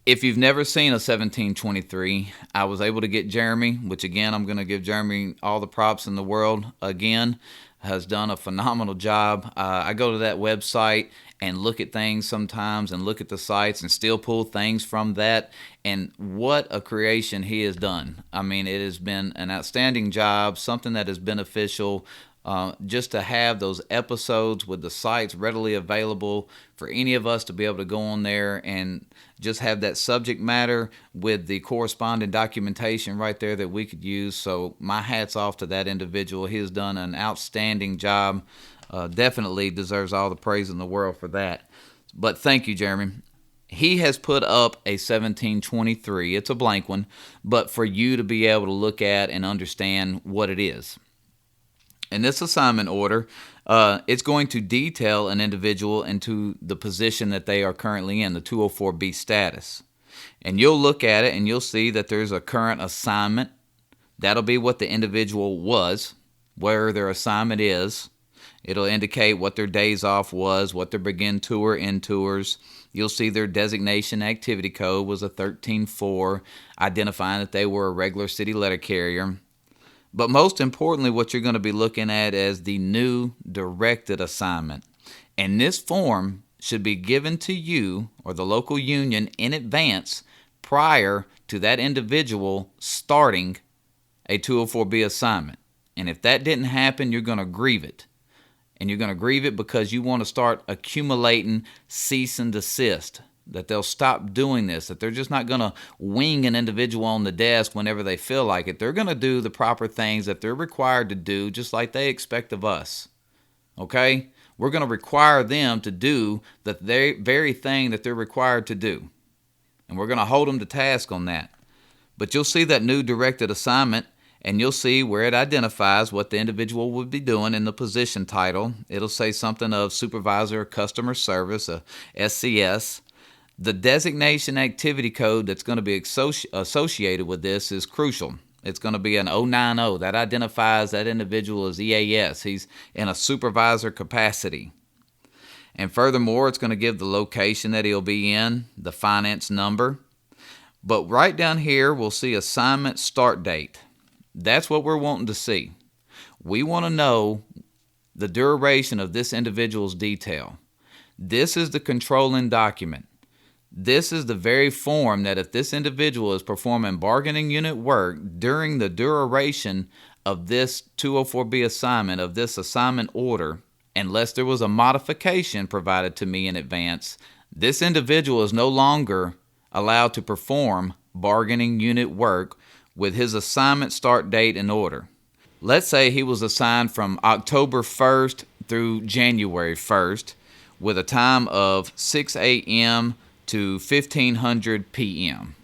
If you've never seen a 1723, I was able to get Jeremy, which again, I'm going to give Jeremy all the props in the world again, has done a phenomenal job. I go to that website and look at things sometimes and look at the sites and still pull things from that. And what a creation he has done. I mean, it has been an outstanding job, something that is beneficial just to have those episodes with the sites readily available for any of us to be able to go on there and just have that subject matter with the corresponding documentation right there that we could use. So my hat's off to that individual. He has done an outstanding job. Definitely deserves all the praise in the world for that. But thank you, Jeremy. He has put up a 1723. It's a blank one, but for you to be able to look at and understand what it is. In this assignment order, it's going to detail an individual into the position that they are currently in, the 204B status. And you'll look at it and you'll see that there's a current assignment. That'll be what the individual was, where their assignment is. It'll indicate what their days off was, what their begin tour, end tours. You'll see their designation activity code was a 13-4, identifying that they were a regular city letter carrier. But most importantly, what you're going to be looking at is the new directed assignment. And this form should be given to you or the local union in advance prior to that individual starting a 204B assignment. And if that didn't happen, you're going to grieve it. And you're going to grieve it because you want to start accumulating cease and desist, that they'll stop doing this, that they're just not going to wing an individual on the desk whenever they feel like it. They're going to do the proper things that they're required to do, just like they expect of us. Okay? We're going to require them to do the very thing that they're required to do. And we're going to hold them to task on that. But you'll see that new directed assignment, and you'll see where it identifies what the individual would be doing in the position title. It'll say something of supervisor of customer service, a SCS. The designation activity code that's going to be associated with this is crucial. It's going to be an 090. That identifies that individual as EAS. He's in a supervisor capacity. And furthermore, it's going to give the location that he'll be in, the finance number. But right down here, we'll see assignment start date. That's what we're wanting to see. We want to know the duration of this individual's detail. This is the controlling document. This is the very form that if this individual is performing bargaining unit work during the duration of this 204B assignment, of this assignment order, unless there was a modification provided to me in advance, this individual is no longer allowed to perform bargaining unit work with his assignment start date in order. Let's say he was assigned from October 1st through January 1st with a time of 6 a.m. to 1500 p.m.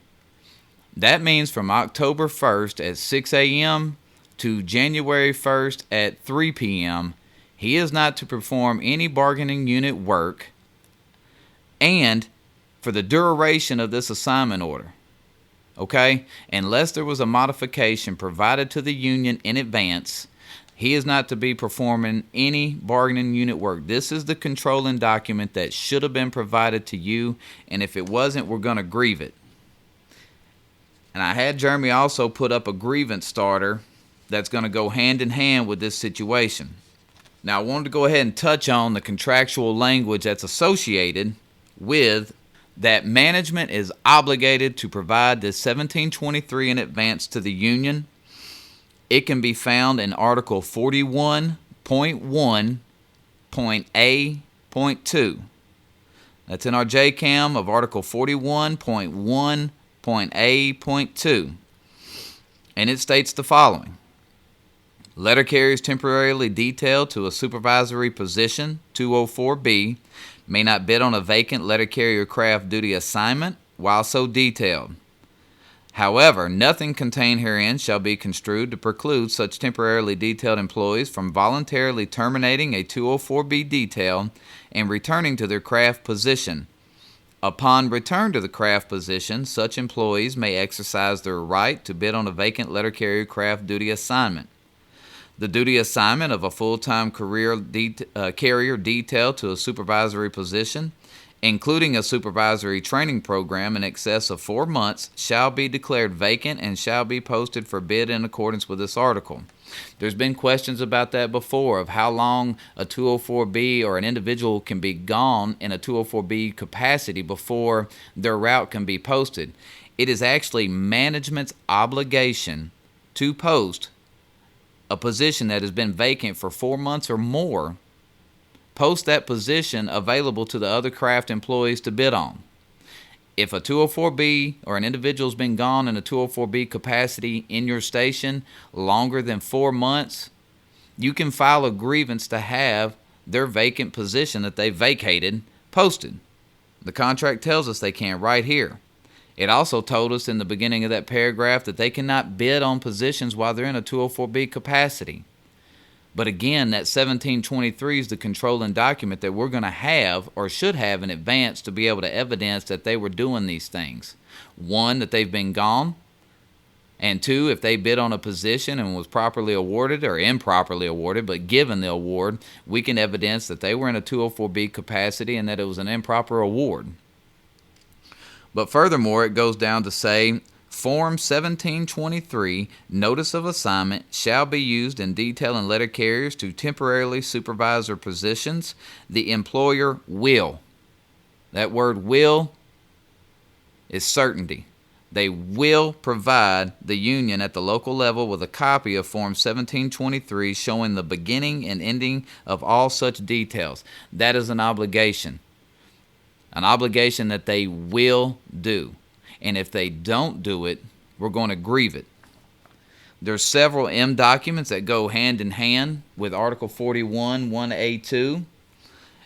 That means from October 1st at 6 a.m. to January 1st at 3 p.m., he is not to perform any bargaining unit work and for the duration of this assignment order. Okay? Unless there was a modification provided to the union in advance, he is not to be performing any bargaining unit work. This is the controlling document that should have been provided to you, and if it wasn't, we're going to grieve it. And I had Jeremy also put up a grievance starter that's going to go hand in hand with this situation. Now, I wanted to go ahead and touch on the contractual language that's associated with that management is obligated to provide this 1723 in advance to the union. It can be found in Article 41.1.A.2. That's in our JCAM of Article 41.1.A.2. And it states the following. Letter carriers temporarily detailed to a supervisory position, 204B, may not bid on a vacant letter carrier craft duty assignment while so detailed. However, nothing contained herein shall be construed to preclude such temporarily detailed employees from voluntarily terminating a 204B detail and returning to their craft position. Upon return to the craft position, such employees may exercise their right to bid on a vacant letter carrier craft duty assignment. The duty assignment of a full-time carrier detail to a supervisory position, including a supervisory training program in excess of 4 months, shall be declared vacant and shall be posted for bid in accordance with this article. There's been questions about that before of how long a 204B or an individual can be gone in a 204B capacity before their route can be posted. It is actually management's obligation to post a position that has been vacant for 4 months or more, post that position available to the other craft employees to bid on. If a 204B or an individual's been gone in a 204B capacity in your station longer than 4 months, you can file a grievance to have their vacant position that they vacated posted. The contract tells us they can right here. It also told us in the beginning of that paragraph that they cannot bid on positions while they're in a 204B capacity. But again, that 1723 is the controlling document that we're going to have or should have in advance to be able to evidence that they were doing these things. One, that they've been gone. And two, if they bid on a position and was properly awarded or improperly awarded, but given the award, we can evidence that they were in a 204B capacity and that it was an improper award. But furthermore, it goes down to say, Form 1723, Notice of Assignment, shall be used in detail in letter carriers to temporarily supervisor positions. The employer will. That word will is certainty. They will provide the union at the local level with a copy of Form 1723 showing the beginning and ending of all such details. That is an obligation that they will do. And if they don't do it, we're going to grieve it. There's several M documents that go hand in hand with Article 41, 1A2.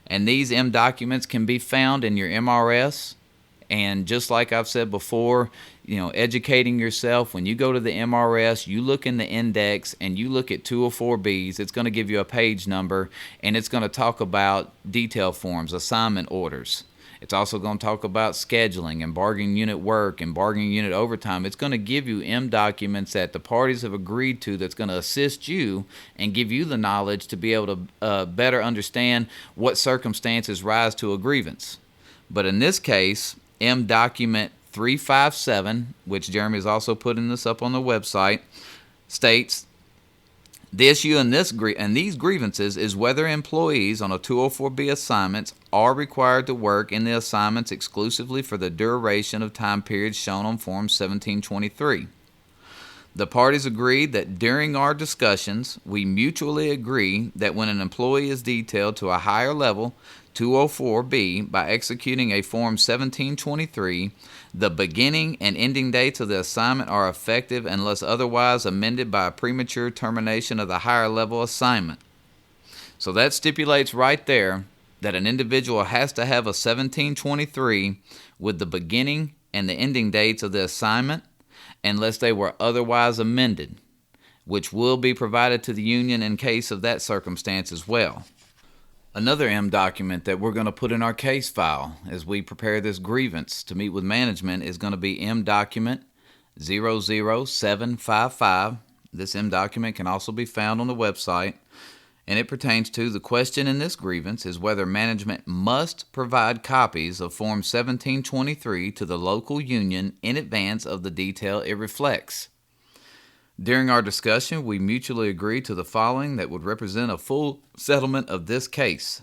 And these M documents can be found in your MRS. And just like I've said before, educating yourself, when you go to the MRS, you look in the index and you look at 204Bs, it's going to give you a page number, and it's going to talk about detail forms, assignment orders. It's also going to talk about scheduling and bargaining unit work and bargaining unit overtime. It's going to give you M documents that the parties have agreed to that's going to assist you and give you the knowledge to be able to better understand what circumstances rise to a grievance. But in this case, M document 357, which Jeremy has also putting this up on the website, states, the issue in these grievances is whether employees on a 204B assignments are required to work in the assignments exclusively for the duration of time periods shown on Form 1723. The parties agreed that during our discussions, we mutually agree that when an employee is detailed to a higher level, 204B, by executing a Form 1723, the beginning and ending dates of the assignment are effective unless otherwise amended by a premature termination of the higher level assignment. So that stipulates right there that an individual has to have a 1723 with the beginning and the ending dates of the assignment unless they were otherwise amended, which will be provided to the union in case of that circumstance as well. Another M document that we're going to put in our case file as we prepare this grievance to meet with management is going to be M document 00755. This M document can also be found on the website, and it pertains to the question in this grievance is whether management must provide copies of Form 1723 to the local union in advance of the detail it reflects. During our discussion, we mutually agreed to the following that would represent a full settlement of this case.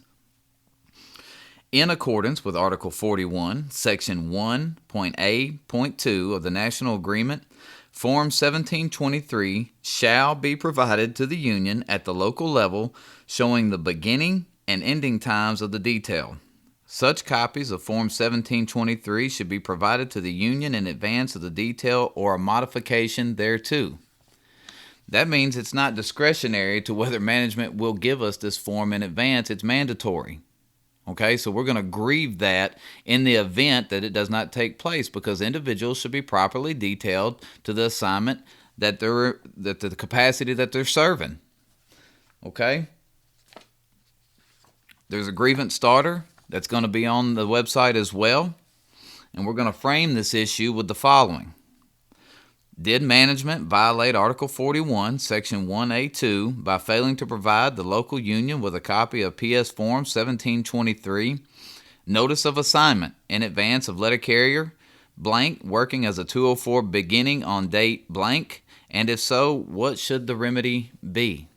In accordance with Article 41, Section 1.A.2 of the National Agreement, Form 1723 shall be provided to the union at the local level showing the beginning and ending times of the detail. Such copies of Form 1723 should be provided to the union in advance of the detail or a modification thereto. That means it's not discretionary to whether management will give us this form in advance. It's mandatory. Okay, so we're going to grieve that in the event that it does not take place because individuals should be properly detailed to the assignment that the capacity that they're serving. Okay? There's a grievance starter that's going to be on the website as well, and we're going to frame this issue with the following. Did management violate Article 41, Section 1A2 by failing to provide the local union with a copy of PS Form 1723, Notice of Assignment in advance of letter carrier, blank, working as a 204 beginning on date blank, and if so, what should the remedy be?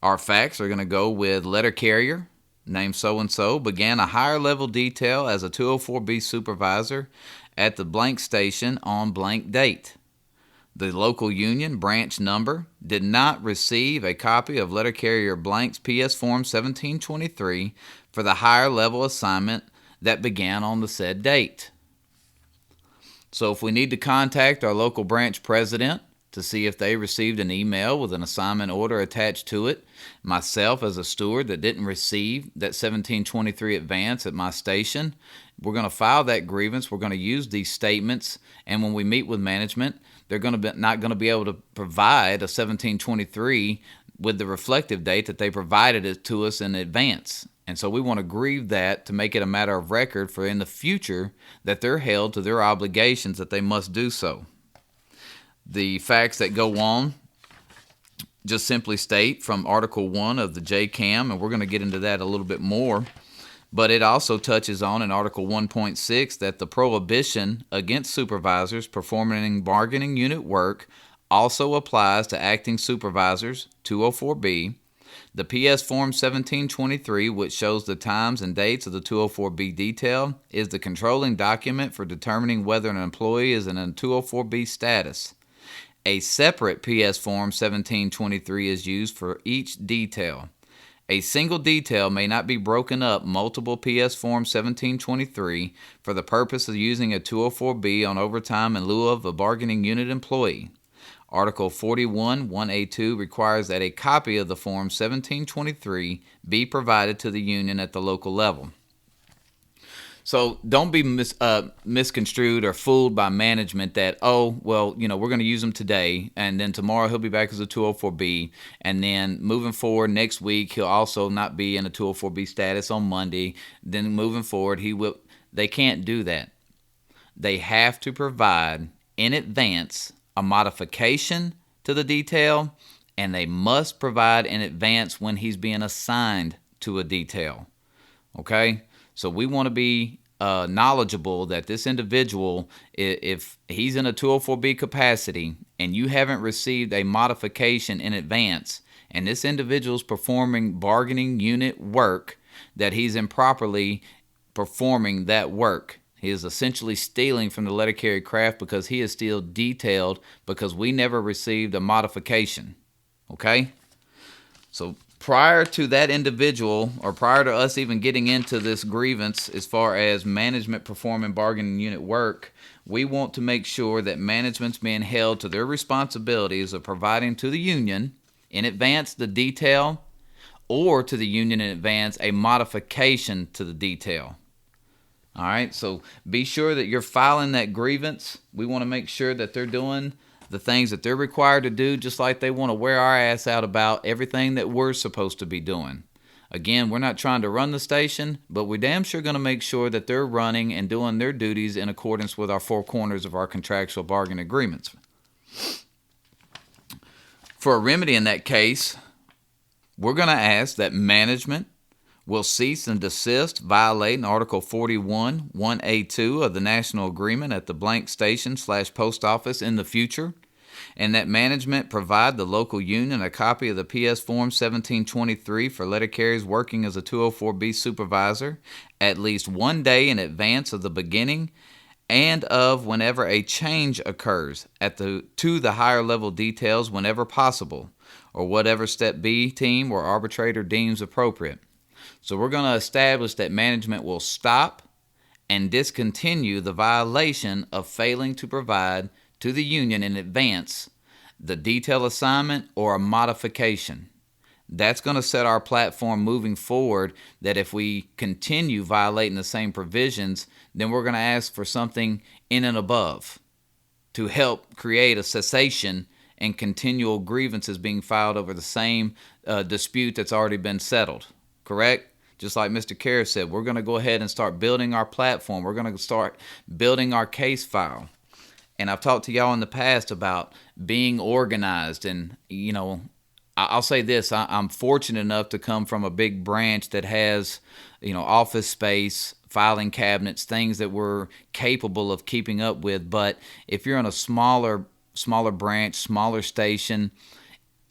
Our facts are going to go with letter carrier, name so-and-so, began a higher level detail as a 204B supervisor at the blank station on blank date. the local union branch number did not receive a copy of letter carrier blank's PS Form 1723 for the higher level assignment that began on the said date. So if we need to contact our local branch president to see if they received an email with an assignment order attached to it, myself as a steward that didn't receive that 1723 advance at my station, we're going to file that grievance. We're going to use these statements, and when we meet with management, they're not going to be able to provide a 1723 with the reflective date that they provided it to us in advance. And so we want to grieve that to make it a matter of record for in the future that they're held to their obligations that they must do so. The facts that go on just simply state from Article 1 of the JCAM, and we're going to get into that a little bit more, but it also touches on in Article 1.6 that the prohibition against supervisors performing bargaining unit work also applies to acting supervisors, 204B. The PS Form 1723, which shows the times and dates of the 204B detail, is the controlling document for determining whether an employee is in a 204B status. A separate PS Form 1723 is used for each detail. A single detail may not be broken up multiple PS Form 1723 for the purpose of using a 204B on overtime in lieu of a bargaining unit employee. Article 41, 1A2 requires that a copy of the Form 1723 be provided to the union at the local level. So don't be misconstrued or fooled by management that, we're going to use him today, and then tomorrow he'll be back as a 204B, and then moving forward next week he'll also not be in a 204B status on Monday. Then moving forward they can't do that. They have to provide in advance a modification to the detail, and they must provide in advance when he's being assigned to a detail. Okay? So we want to be knowledgeable that this individual, if he's in a 204B capacity and you haven't received a modification in advance, and this individual's performing bargaining unit work, that he's improperly performing that work. He is essentially stealing from the letter carrier craft because he is still detailed because we never received a modification. Okay? So prior to that individual, or prior to us even getting into this grievance as far as management performing bargaining unit work, we want to make sure that management's being held to their responsibilities of providing to the union in advance the detail, or to the union in advance a modification to the detail. All right, so be sure that you're filing that grievance. We want to make sure that they're doing the things that they're required to do, just like they want to wear our ass out about everything that we're supposed to be doing. Again, we're not trying to run the station, but we're damn sure going to make sure that they're running and doing their duties in accordance with our four corners of our contractual bargaining agreements. For a remedy in that case, we're going to ask that management will cease and desist violating Article 41, 1A2 of the National Agreement at the blank station/post office in the future, and that management provide the local union a copy of the PS Form 1723 for letter carriers working as a 204B supervisor at least 1 day in advance of the beginning and of whenever a change occurs to the higher level details whenever possible, or whatever Step B team or arbitrator deems appropriate. So we're going to establish that management will stop and discontinue the violation of failing to provide to the union in advance the detail assignment or a modification. That's going to set our platform moving forward that if we continue violating the same provisions, then we're going to ask for something in and above to help create a cessation and continual grievances being filed over the same dispute that's already been settled. Correct? Just like Mr. Karras said, we're going to go ahead and start building our platform. We're going to start building our case file. And I've talked to y'all in the past about being organized. And, I'll say this. I'm fortunate enough to come from a big branch that has, office space, filing cabinets, things that we're capable of keeping up with. But if you're in a smaller branch, smaller station,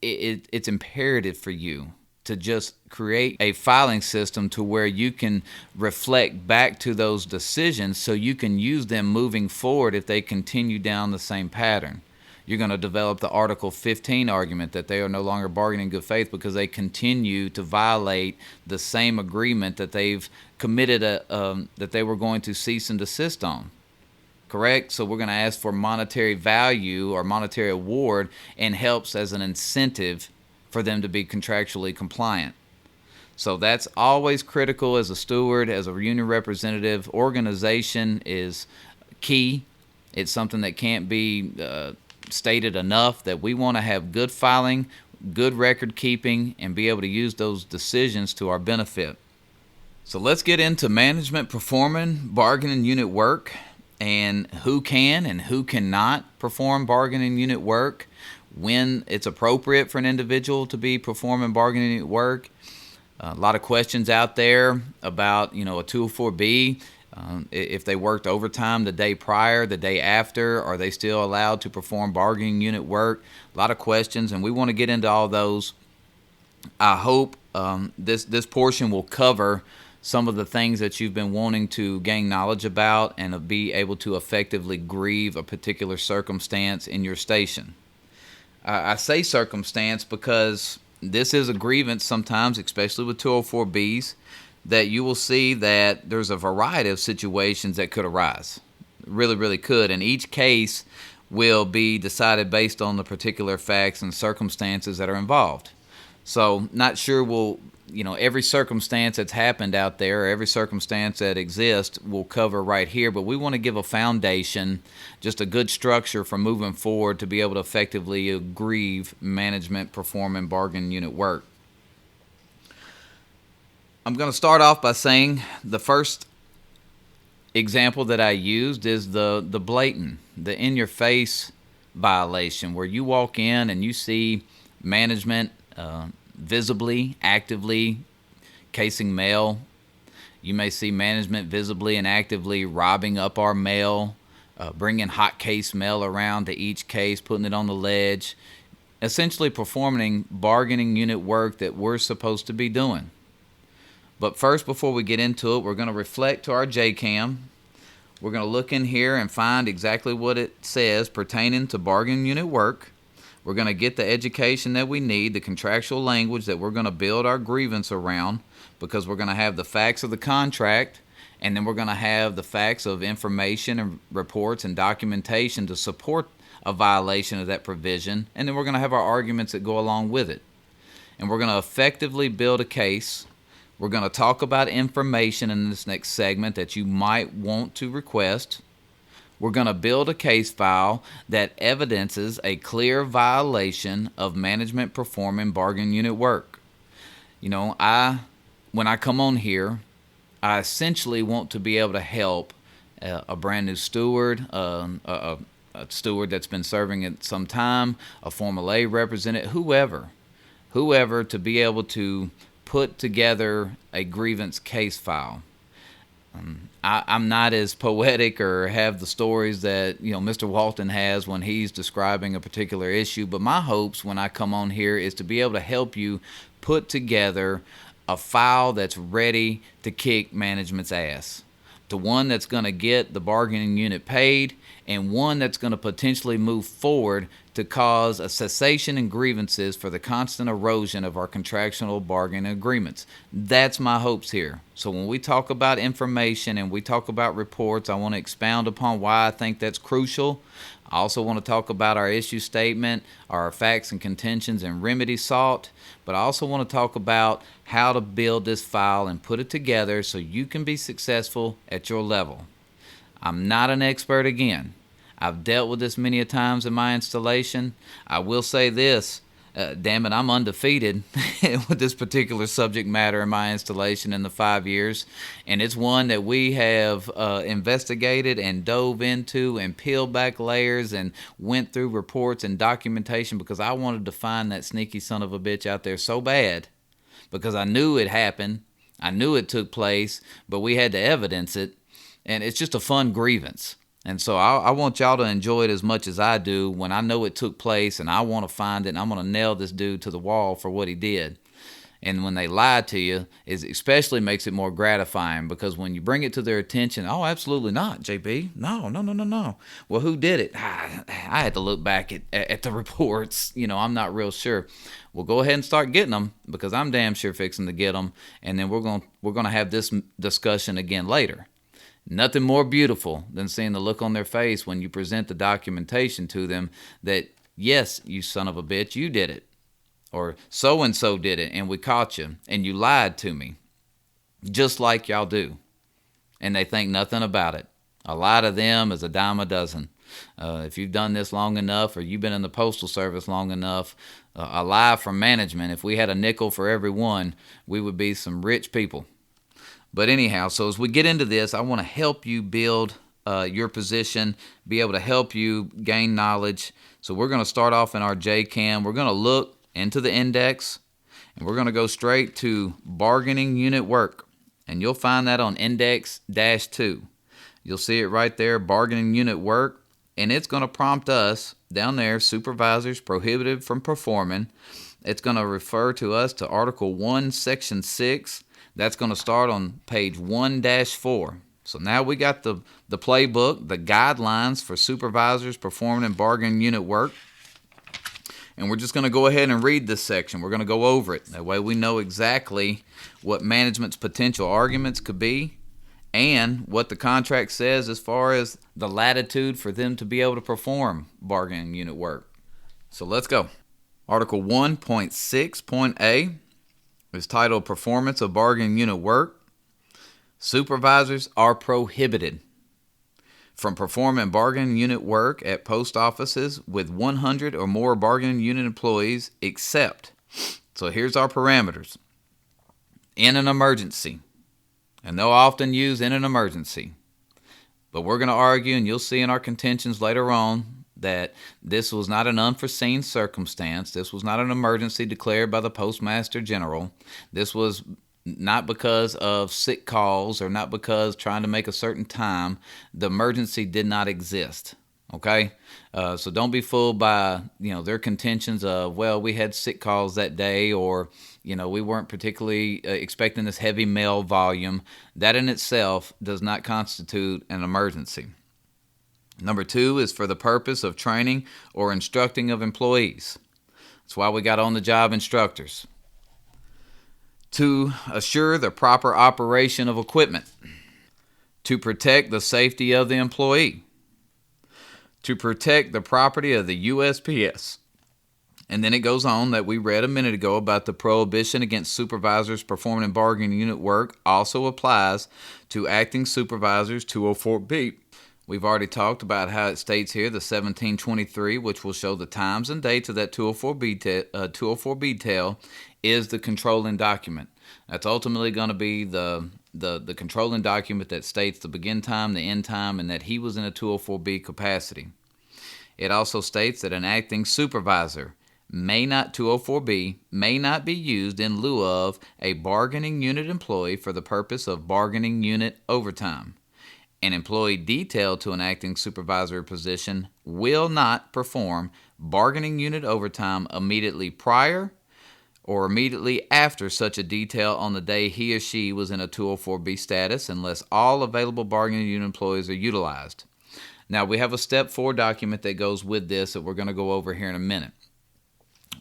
it's imperative for you to just create a filing system to where you can reflect back to those decisions so you can use them moving forward if they continue down the same pattern. You're going to develop the Article 15 argument that they are no longer bargaining in good faith because they continue to violate the same agreement that they've committed that they were going to cease and desist on. Correct? So we're going to ask for monetary value or monetary award, and helps as an incentive for them to be contractually compliant. So that's always critical as a steward, as a union representative. Organization is key. It's something that can't be stated enough, that we want to have good filing, good record keeping, and be able to use those decisions to our benefit. So let's get into management performing bargaining unit work, and who can and who cannot perform bargaining unit work, when it's appropriate for an individual to be performing bargaining unit work. A lot of questions out there about, a 204B. If they worked overtime the day prior, the day after, are they still allowed to perform bargaining unit work? A lot of questions, and we want to get into all those. I hope this portion will cover some of the things that you've been wanting to gain knowledge about and be able to effectively grieve a particular circumstance in your station. I say circumstance because this is a grievance sometimes, especially with 204Bs, that you will see that there's a variety of situations that could arise. Really, really could. And each case will be decided based on the particular facts and circumstances that are involved. So not sure every circumstance that's happened out there, or every circumstance that exists, we'll cover right here, but we want to give a foundation, just a good structure for moving forward to be able to effectively grieve management, perform, and bargain unit work. I'm going to start off by saying the first example that I used is the blatant, the in-your-face violation, where you walk in and you see management visibly, actively casing mail. You may see management visibly and actively robbing up our mail, bringing hot case mail around to each case, putting it on the ledge, essentially performing bargaining unit work that we're supposed to be doing. But first, before we get into it, we're going to reflect to our JCAM. We're going to look in here and find exactly what it says pertaining to bargaining unit work. We're going to get the education that we need, the contractual language that we're going to build our grievance around, because we're going to have the facts of the contract, and then we're going to have the facts of information and reports and documentation to support a violation of that provision, and then we're going to have our arguments that go along with it. And we're going to effectively build a case. We're going to talk about information in this next segment that you might want to request. We're going to build a case file that evidences a clear violation of management performing bargaining unit work. When I come on here, I essentially want to be able to help a brand new steward, a steward that's been serving it some time, a formal A representative, whoever, to be able to put together a grievance case file. I'm not as poetic or have the stories that Mr. Walton has when he's describing a particular issue, but my hopes when I come on here is to be able to help you put together a file that's ready to kick management's ass, to one that's going to get the bargaining unit paid, and one that's going to potentially move forward to cause a cessation in grievances for the constant erosion of our contractual bargaining agreements. That's my hopes here. So when we talk about information and we talk about reports, I want to expound upon why I think that's crucial. I also want to talk about our issue statement, our facts and contentions and remedies sought, but I also want to talk about how to build this file and put it together so you can be successful at your level. I'm not an expert again. I've dealt with this many a times in my installation. I will say this, damn it, I'm undefeated with this particular subject matter in my installation in the 5 years. And it's one that we have investigated and dove into and peeled back layers and went through reports and documentation because I wanted to find that sneaky son of a bitch out there so bad, because I knew it happened. I knew it took place, but we had to evidence it. And it's just a fun grievance. And so I want y'all to enjoy it as much as I do when I know it took place and I want to find it and I'm going to nail this dude to the wall for what he did. And when they lie to you, it especially makes it more gratifying, because when you bring it to their attention, oh, absolutely not, JB. No. Well, who did it? I had to look back at the reports. I'm not real sure. Well, go ahead and start getting them, because I'm damn sure fixing to get them. And then we're gonna have this discussion again later. Nothing more beautiful than seeing the look on their face when you present the documentation to them that, yes, you son of a bitch, you did it. Or so-and-so did it, and we caught you, and you lied to me, just like y'all do. And they think nothing about it. A lie to them is a dime a dozen. If you've done this long enough, or you've been in the Postal Service long enough, a lie from management, if we had a nickel for every one, we would be some rich people. But anyhow, so as we get into this, I want to help you build your position, be able to help you gain knowledge. So we're going to start off in our JCAM. We're going to look into the index, and we're going to go straight to bargaining unit work, and you'll find that on index-2. You'll see it right there, bargaining unit work, and it's going to prompt us down there, supervisors prohibited from performing. It's going to refer to us to Article 1, Section 6. That's going to start on page 1-4. So now we got the playbook, the guidelines for supervisors performing in bargaining unit work. And we're just going to go ahead and read this section. We're going to go over it. That way we know exactly what management's potential arguments could be, and what the contract says as far as the latitude for them to be able to perform bargaining unit work. So let's go. Article 1.6.A is titled Performance of Bargaining Unit Work. Supervisors are prohibited from performing bargaining unit work at post offices with 100 or more bargaining unit employees, except, so here's our parameters, in an emergency. And they'll often use in an emergency. But we're going to argue, and you'll see in our contentions later on, that this was not an unforeseen circumstance. This was not an emergency declared by the Postmaster General. This was not because of sick calls, or not because trying to make a certain time. The emergency did not exist. Okay? So don't be fooled by, their contentions of, well, we had sick calls that day, or, we weren't particularly expecting this heavy mail volume. That in itself does not constitute an emergency. Number 2 is for the purpose of training or instructing of employees. That's why we got on-the-job instructors. To assure the proper operation of equipment. To protect the safety of the employee. To protect the property of the USPS. And then it goes on that we read a minute ago about the prohibition against supervisors performing bargaining unit work also applies to acting supervisors 204B. We've already talked about how it states here the 1723, which will show the times and dates of that 204B tale, is the controlling document. That's ultimately going to be the controlling document that states the begin time, the end time, and that he was in a 204B capacity. It also states that an acting supervisor 204B may not be used in lieu of a bargaining unit employee for the purpose of bargaining unit overtime. An employee detailed to an acting supervisor position will not perform bargaining unit overtime immediately prior or immediately after such a detail on the day he or she was in a 204B status, unless all available bargaining unit employees are utilized. Now, we have a Step 4 document that goes with this that we're going to go over here in a minute.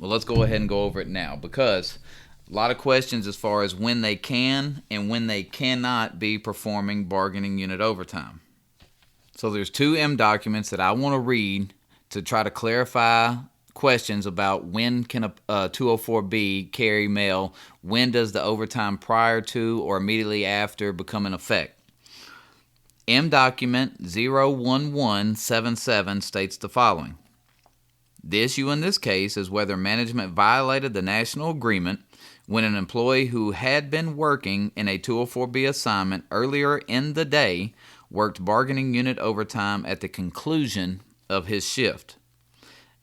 Well, let's go ahead and go over it now, because a lot of questions as far as when they can and when they cannot be performing bargaining unit overtime. So there's 2 M documents that I want to read to try to clarify questions about when can a 204B carry mail, when does the overtime prior to or immediately after become in effect. M document 01177 states the following. The issue in this case is whether management violated the national agreement when an employee who had been working in a 204B assignment earlier in the day worked bargaining unit overtime at the conclusion of his shift.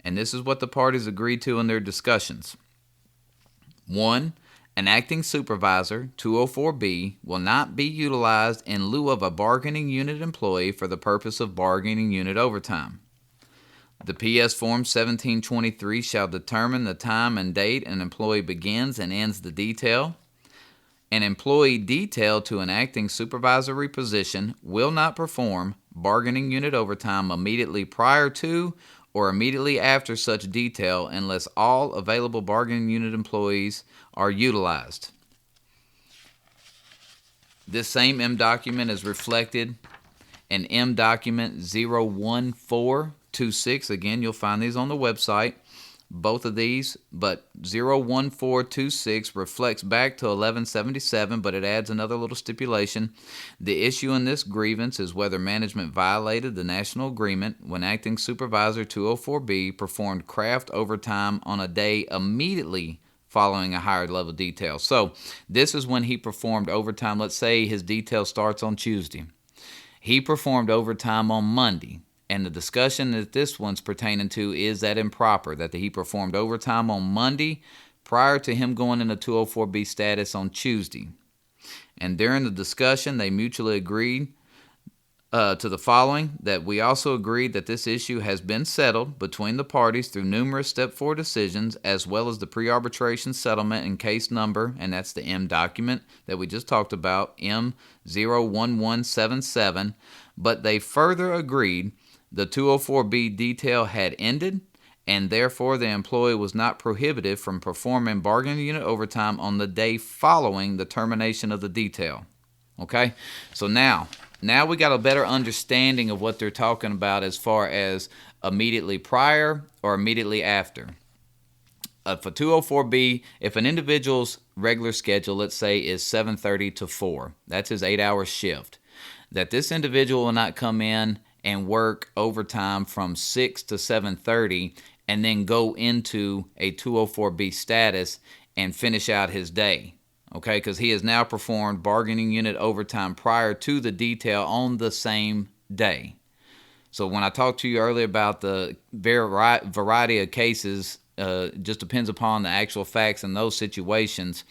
And this is what the parties agreed to in their discussions. 1. An acting supervisor, 204B, will not be utilized in lieu of a bargaining unit employee for the purpose of bargaining unit overtime. The PS Form 1723 shall determine the time and date an employee begins and ends the detail. An employee detailed to an acting supervisory position will not perform bargaining unit overtime immediately prior to or immediately after such detail unless all available bargaining unit employees are utilized. This same M document is reflected in M document 01426. Again, you'll find these on the website, both of these, but 01426 reflects back to 1177, but it adds another little stipulation. The issue in this grievance is whether management violated the national agreement when acting supervisor 204B performed craft overtime on a day immediately following a higher level detail. So this is when he performed overtime. Let's say his detail starts on Tuesday. He performed overtime on Monday. And the discussion that this one's pertaining to is that improper, that he performed overtime on Monday prior to him going into 204B status on Tuesday. And during the discussion, they mutually agreed to the following, that we also agreed that this issue has been settled between the parties through numerous Step 4 decisions, as well as the pre-arbitration settlement in case number, and that's the M document that we just talked about, M01177, but they further agreed the 204B detail had ended, and therefore the employee was not prohibited from performing bargaining unit overtime on the day following the termination of the detail. Okay? So now we got a better understanding of what they're talking about as far as immediately prior or immediately after. For 204B, if an individual's regular schedule, let's say, is 7:30 to 4, that's his 8-hour shift, that this individual will not come in and work overtime from 6 to 7:30 and then go into a 204B status and finish out his day. Okay, because he has now performed bargaining unit overtime prior to the detail on the same day. So when I talked to you earlier about the variety of cases, just depends upon the actual facts in those situations,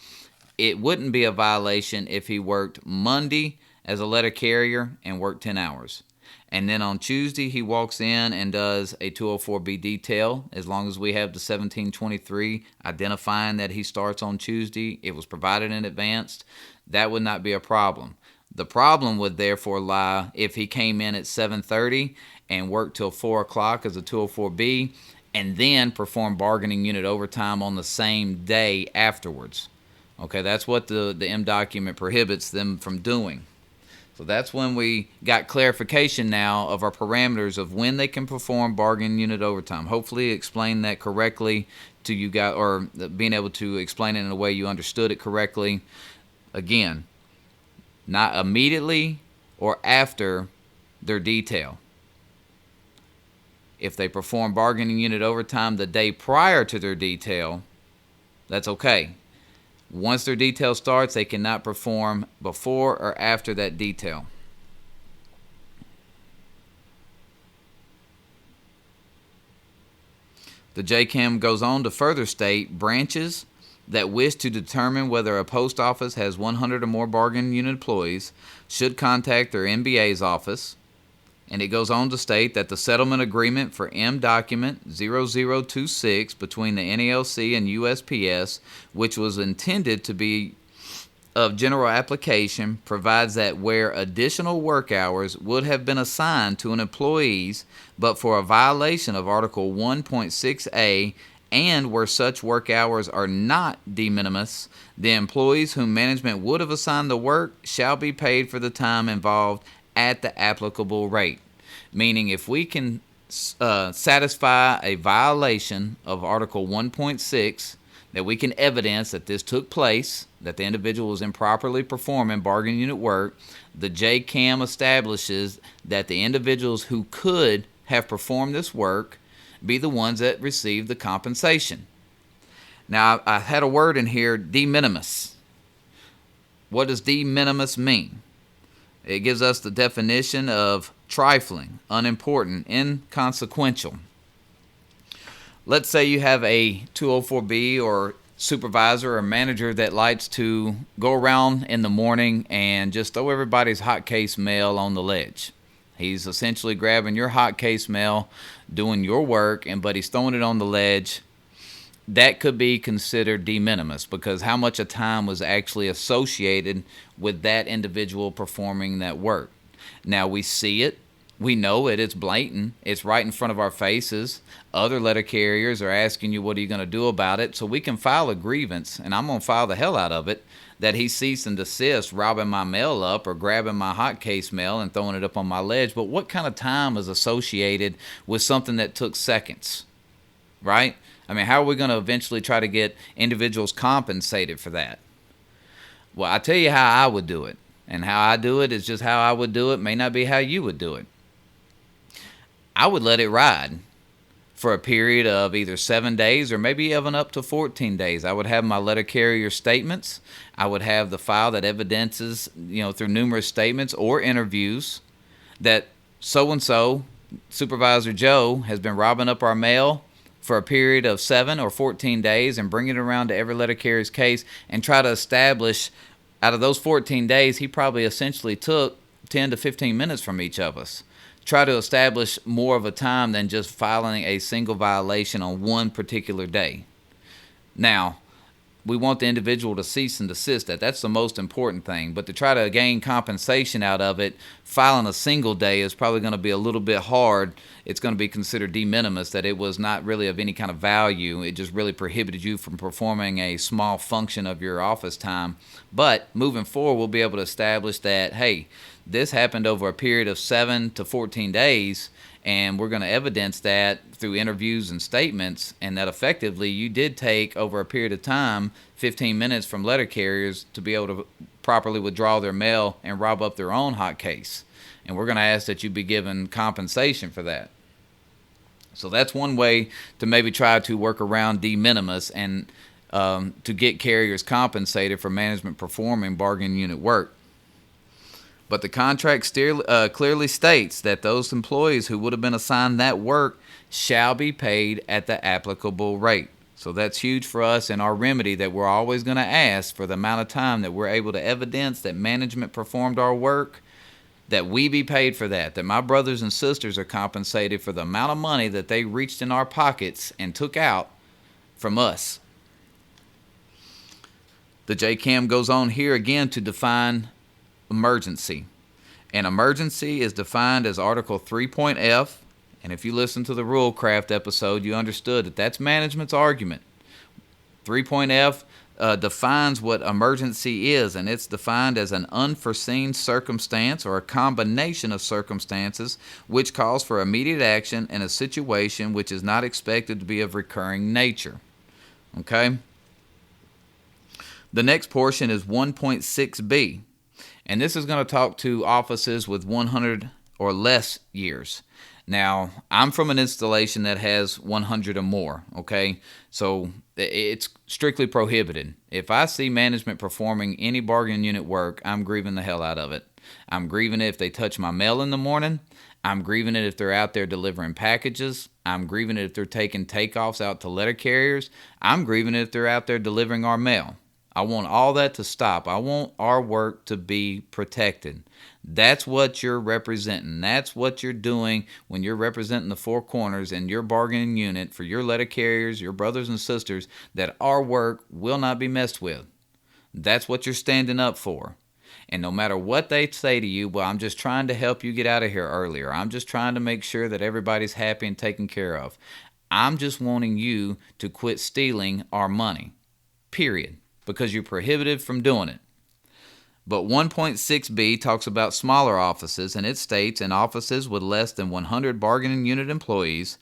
it wouldn't be a violation if he worked Monday as a letter carrier and worked 10 hours. And then on Tuesday, he walks in and does a 204B detail. As long as we have the 1723 identifying that he starts on Tuesday, it was provided in advance, that would not be a problem. The problem would therefore lie if he came in at 7:30 and worked till 4 o'clock as a 204B and then performed bargaining unit overtime on the same day afterwards. Okay, that's what the M document prohibits them from doing. So that's when we got clarification now of our parameters of when they can perform bargaining unit overtime. Hopefully explain that correctly to you guys, or being able to explain it in a way you understood it correctly. Again, not immediately or after their detail. If they perform bargaining unit overtime the day prior to their detail, that's okay. Once their detail starts, they cannot perform before or after that detail. The JCAM goes on to further state branches that wish to determine whether a post office has 100 or more bargaining unit employees should contact their MBA's office. And it goes on to state that the settlement agreement for M document 0026 between the NALC and USPS, which was intended to be of general application, provides that where additional work hours would have been assigned to an employee, but for a violation of Article 1.6a, and where such work hours are not de minimis, the employees whom management would have assigned the work shall be paid for the time involved at the applicable rate. Meaning, if we can satisfy a violation of Article 1.6, that we can evidence that this took place, that the individual was improperly performing bargaining unit work, the JCAM establishes that the individuals who could have performed this work be the ones that receive the compensation. Now, I had a word in here, de minimis. What does de minimis mean? It gives us the definition of trifling, unimportant, inconsequential. Let's say you have a 204B or supervisor or manager that likes to go around in the morning and just throw everybody's hot case mail on the ledge. He's essentially grabbing your hot case mail, doing your work, but he's throwing it on the ledge. That could be considered de minimis, because how much of time was actually associated with that individual performing that work. Now we see it, we know it, it's blatant, it's right in front of our faces. Other letter carriers are asking you, what are you going to do about it? So we can file a grievance, and I'm going to file the hell out of it, that he cease and desist robbing my mail up or grabbing my hot case mail and throwing it up on my ledge. But what kind of time is associated with something that took seconds, right? I mean, how are we going to eventually try to get individuals compensated for that? Well, I tell you how I would do it. And how I do it is just how I would do it. May not be how you would do it. I would let it ride for a period of either 7 days or maybe even up to 14 days. I would have my letter carrier statements. I would have the file that evidences, through numerous statements or interviews, that so-and-so, Supervisor Joe, has been robbing up our mail for a period of 7 or 14 days, and bring it around to every letter carrier's case and try to establish, out of those 14 days, he probably essentially took 10 to 15 minutes from each of us. Try to establish more of a time than just filing a single violation on one particular day. Now, we want the individual to cease and desist. That's the most important thing. But to try to gain compensation out of it, filing a single day is probably going to be a little bit hard. It's going to be considered de minimis, that it was not really of any kind of value. It just really prohibited you from performing a small function of your office time. But moving forward, we'll be able to establish that, hey, this happened over a period of 7 to 14 days, and we're going to evidence that through interviews and statements, and that effectively you did take, over a period of time, 15 minutes from letter carriers to be able to properly withdraw their mail and rob up their own hot case. And we're going to ask that you be given compensation for that. So that's one way to maybe try to work around de minimis and to get carriers compensated for management performing bargaining unit work. But the contract clearly states that those employees who would have been assigned that work shall be paid at the applicable rate. So that's huge for us in our remedy, that we're always going to ask for the amount of time that we're able to evidence that management performed our work, that we be paid for that my brothers and sisters are compensated for the amount of money that they reached in our pockets and took out from us. The JCAM goes on here again to define emergency. An emergency is defined as Article 3.F, and if you listen to the Rule Craft episode, you understood that that's management's argument. 3.F defines what emergency is, and it's defined as an unforeseen circumstance or a combination of circumstances which calls for immediate action in a situation which is not expected to be of recurring nature. Okay? The next portion is 1.6b. And this is going to talk to offices with 100 or less years. Now, I'm from an installation that has 100 or more, okay? So it's strictly prohibited. If I see management performing any bargaining unit work, I'm grieving the hell out of it. I'm grieving it if they touch my mail in the morning. I'm grieving it if they're out there delivering packages. I'm grieving it if they're taking takeoffs out to letter carriers. I'm grieving it if they're out there delivering our mail. I want all that to stop. I want our work to be protected. That's what you're representing. That's what you're doing when you're representing the four corners in your bargaining unit for your letter carriers, your brothers and sisters, that our work will not be messed with. That's what you're standing up for. And no matter what they say to you, well, I'm just trying to help you get out of here earlier. I'm just trying to make sure that everybody's happy and taken care of. I'm just wanting you to quit stealing our money, period. Because you're prohibited from doing it. But 1.6b talks about smaller offices, and it states, in offices with less than 100 bargaining unit employees,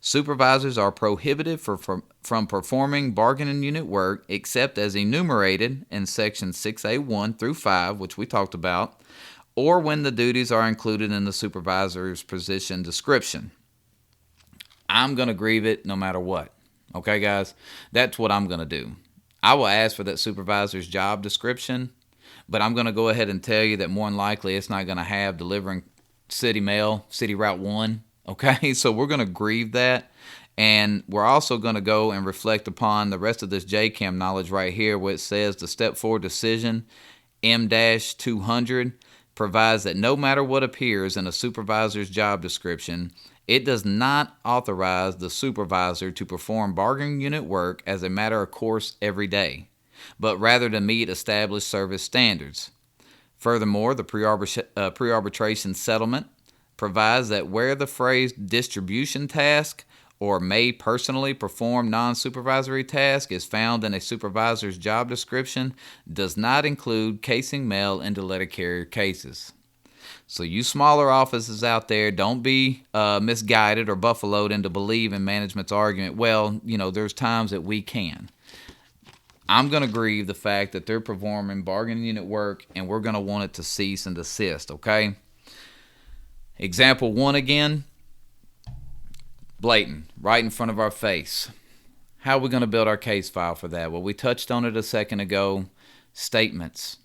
supervisors are prohibited from performing bargaining unit work except as enumerated in Section 6A1 through 5, which we talked about, or when the duties are included in the supervisor's position description. I'm going to grieve it no matter what. Okay, guys? That's what I'm going to do. I will ask for that supervisor's job description, but I'm going to go ahead and tell you that more than likely it's not going to have delivering city mail, city route 1, okay? So we're going to grieve that, and we're also going to go and reflect upon the rest of this JCAM knowledge right here where it says the step 4 decision, M-200, provides that no matter what appears in a supervisor's job description, it does not authorize the supervisor to perform bargaining unit work as a matter of course every day, but rather to meet established service standards. Furthermore, the pre-arbitration settlement provides that where the phrase distribution task or may personally perform non-supervisory task is found in a supervisor's job description does not include casing mail into letter carrier cases. So you smaller offices out there, don't be misguided or buffaloed into believing management's argument, well, there's times that we can. I'm going to grieve the fact that they're performing bargaining unit work, and we're going to want it to cease and desist, okay? Example 1 again, blatant, right in front of our face. How are we going to build our case file for that? Well, we touched on it a second ago. Statements,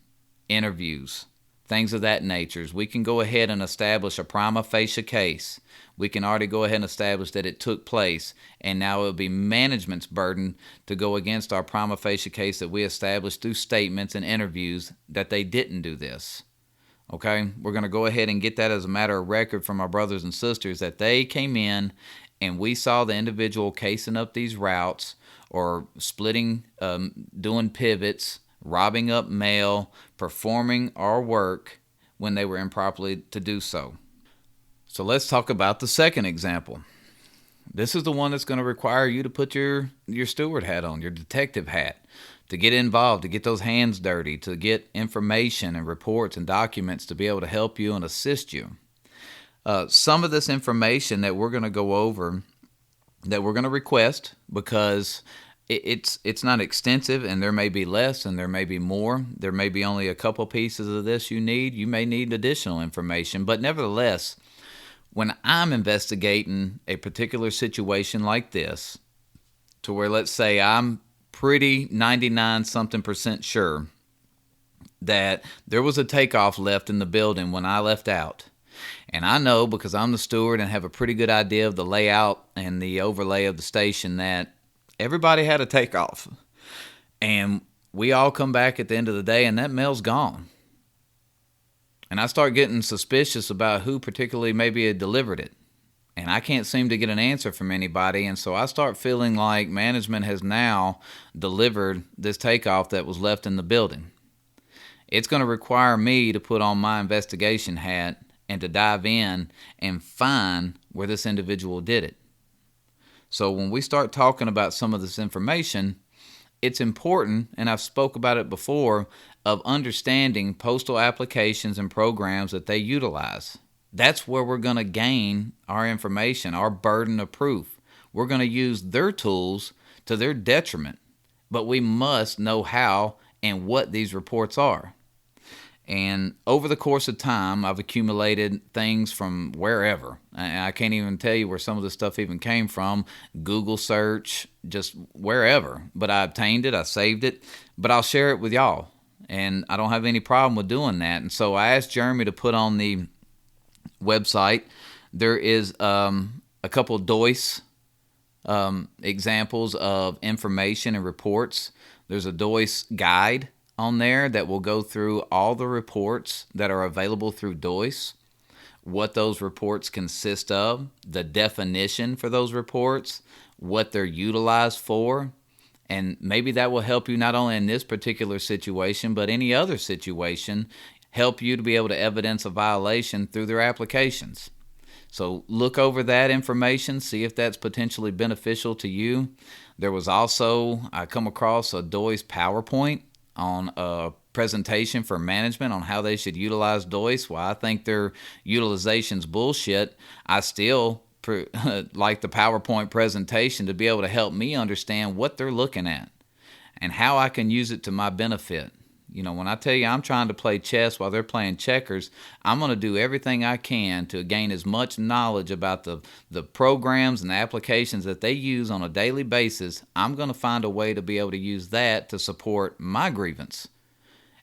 interviews, things of that nature. We can go ahead and establish a prima facie case. We can already go ahead and establish that it took place, and now it will be management's burden to go against our prima facie case that we established through statements and interviews that they didn't do this. Okay? We're going to go ahead and get that as a matter of record from our brothers and sisters that they came in and we saw the individual casing up these routes or splitting, doing pivots, robbing up mail, performing our work when they were improperly to do so. So let's talk about the second example. This is the one that's going to require you to put your steward hat on, your detective hat, to get involved, to get those hands dirty, to get information and reports and documents to be able to help you and assist you. Some of this information that we're going to go over, that we're going to request, because it's not extensive, and there may be less and there may be more. There may be only a couple pieces of this you need. You may need additional information, but nevertheless, when I'm investigating a particular situation like this, to where let's say I'm pretty 99-something% sure that there was a takeoff left in the building when I left out. And I know, because I'm the steward and have a pretty good idea of the layout and the overlay of the station, that everybody had a takeoff. And we all come back at the end of the day and that mail's gone. And I start getting suspicious about who particularly maybe had delivered it. And I can't seem to get an answer from anybody. And so I start feeling like management has now delivered this takeoff that was left in the building. It's going to require me to put on my investigation hat and to dive in and find where this individual did it. So when we start talking about some of this information, it's important, and I've spoke about it before, of understanding postal applications and programs that they utilize. That's where we're going to gain our information, our burden of proof. We're going to use their tools to their detriment, but we must know how and what these reports are. And over the course of time, I've accumulated things from wherever. I can't even tell you where some of this stuff even came from. Google search, just wherever. But I obtained it, I saved it, but I'll share it with y'all. And I don't have any problem with doing that. And so I asked Jeremy to put on the website. There is a couple of DOIS examples of information and reports. There's a DOIS guide on there that will go through all the reports that are available through DOIS, what those reports consist of, the definition for those reports, what they're utilized for, and maybe that will help you not only in this particular situation, but any other situation, help you to be able to evidence a violation through their applications. So look over that information, see if that's potentially beneficial to you. There was also, I come across a DOIS PowerPoint on a presentation for management on how they should utilize DOIS. Well, I think their utilization's bullshit. I still like the PowerPoint presentation to be able to help me understand what they're looking at and how I can use it to my benefit. When I tell you I'm trying to play chess while they're playing checkers, I'm going to do everything I can to gain as much knowledge about the programs and the applications that they use on a daily basis. I'm going to find a way to be able to use that to support my grievance.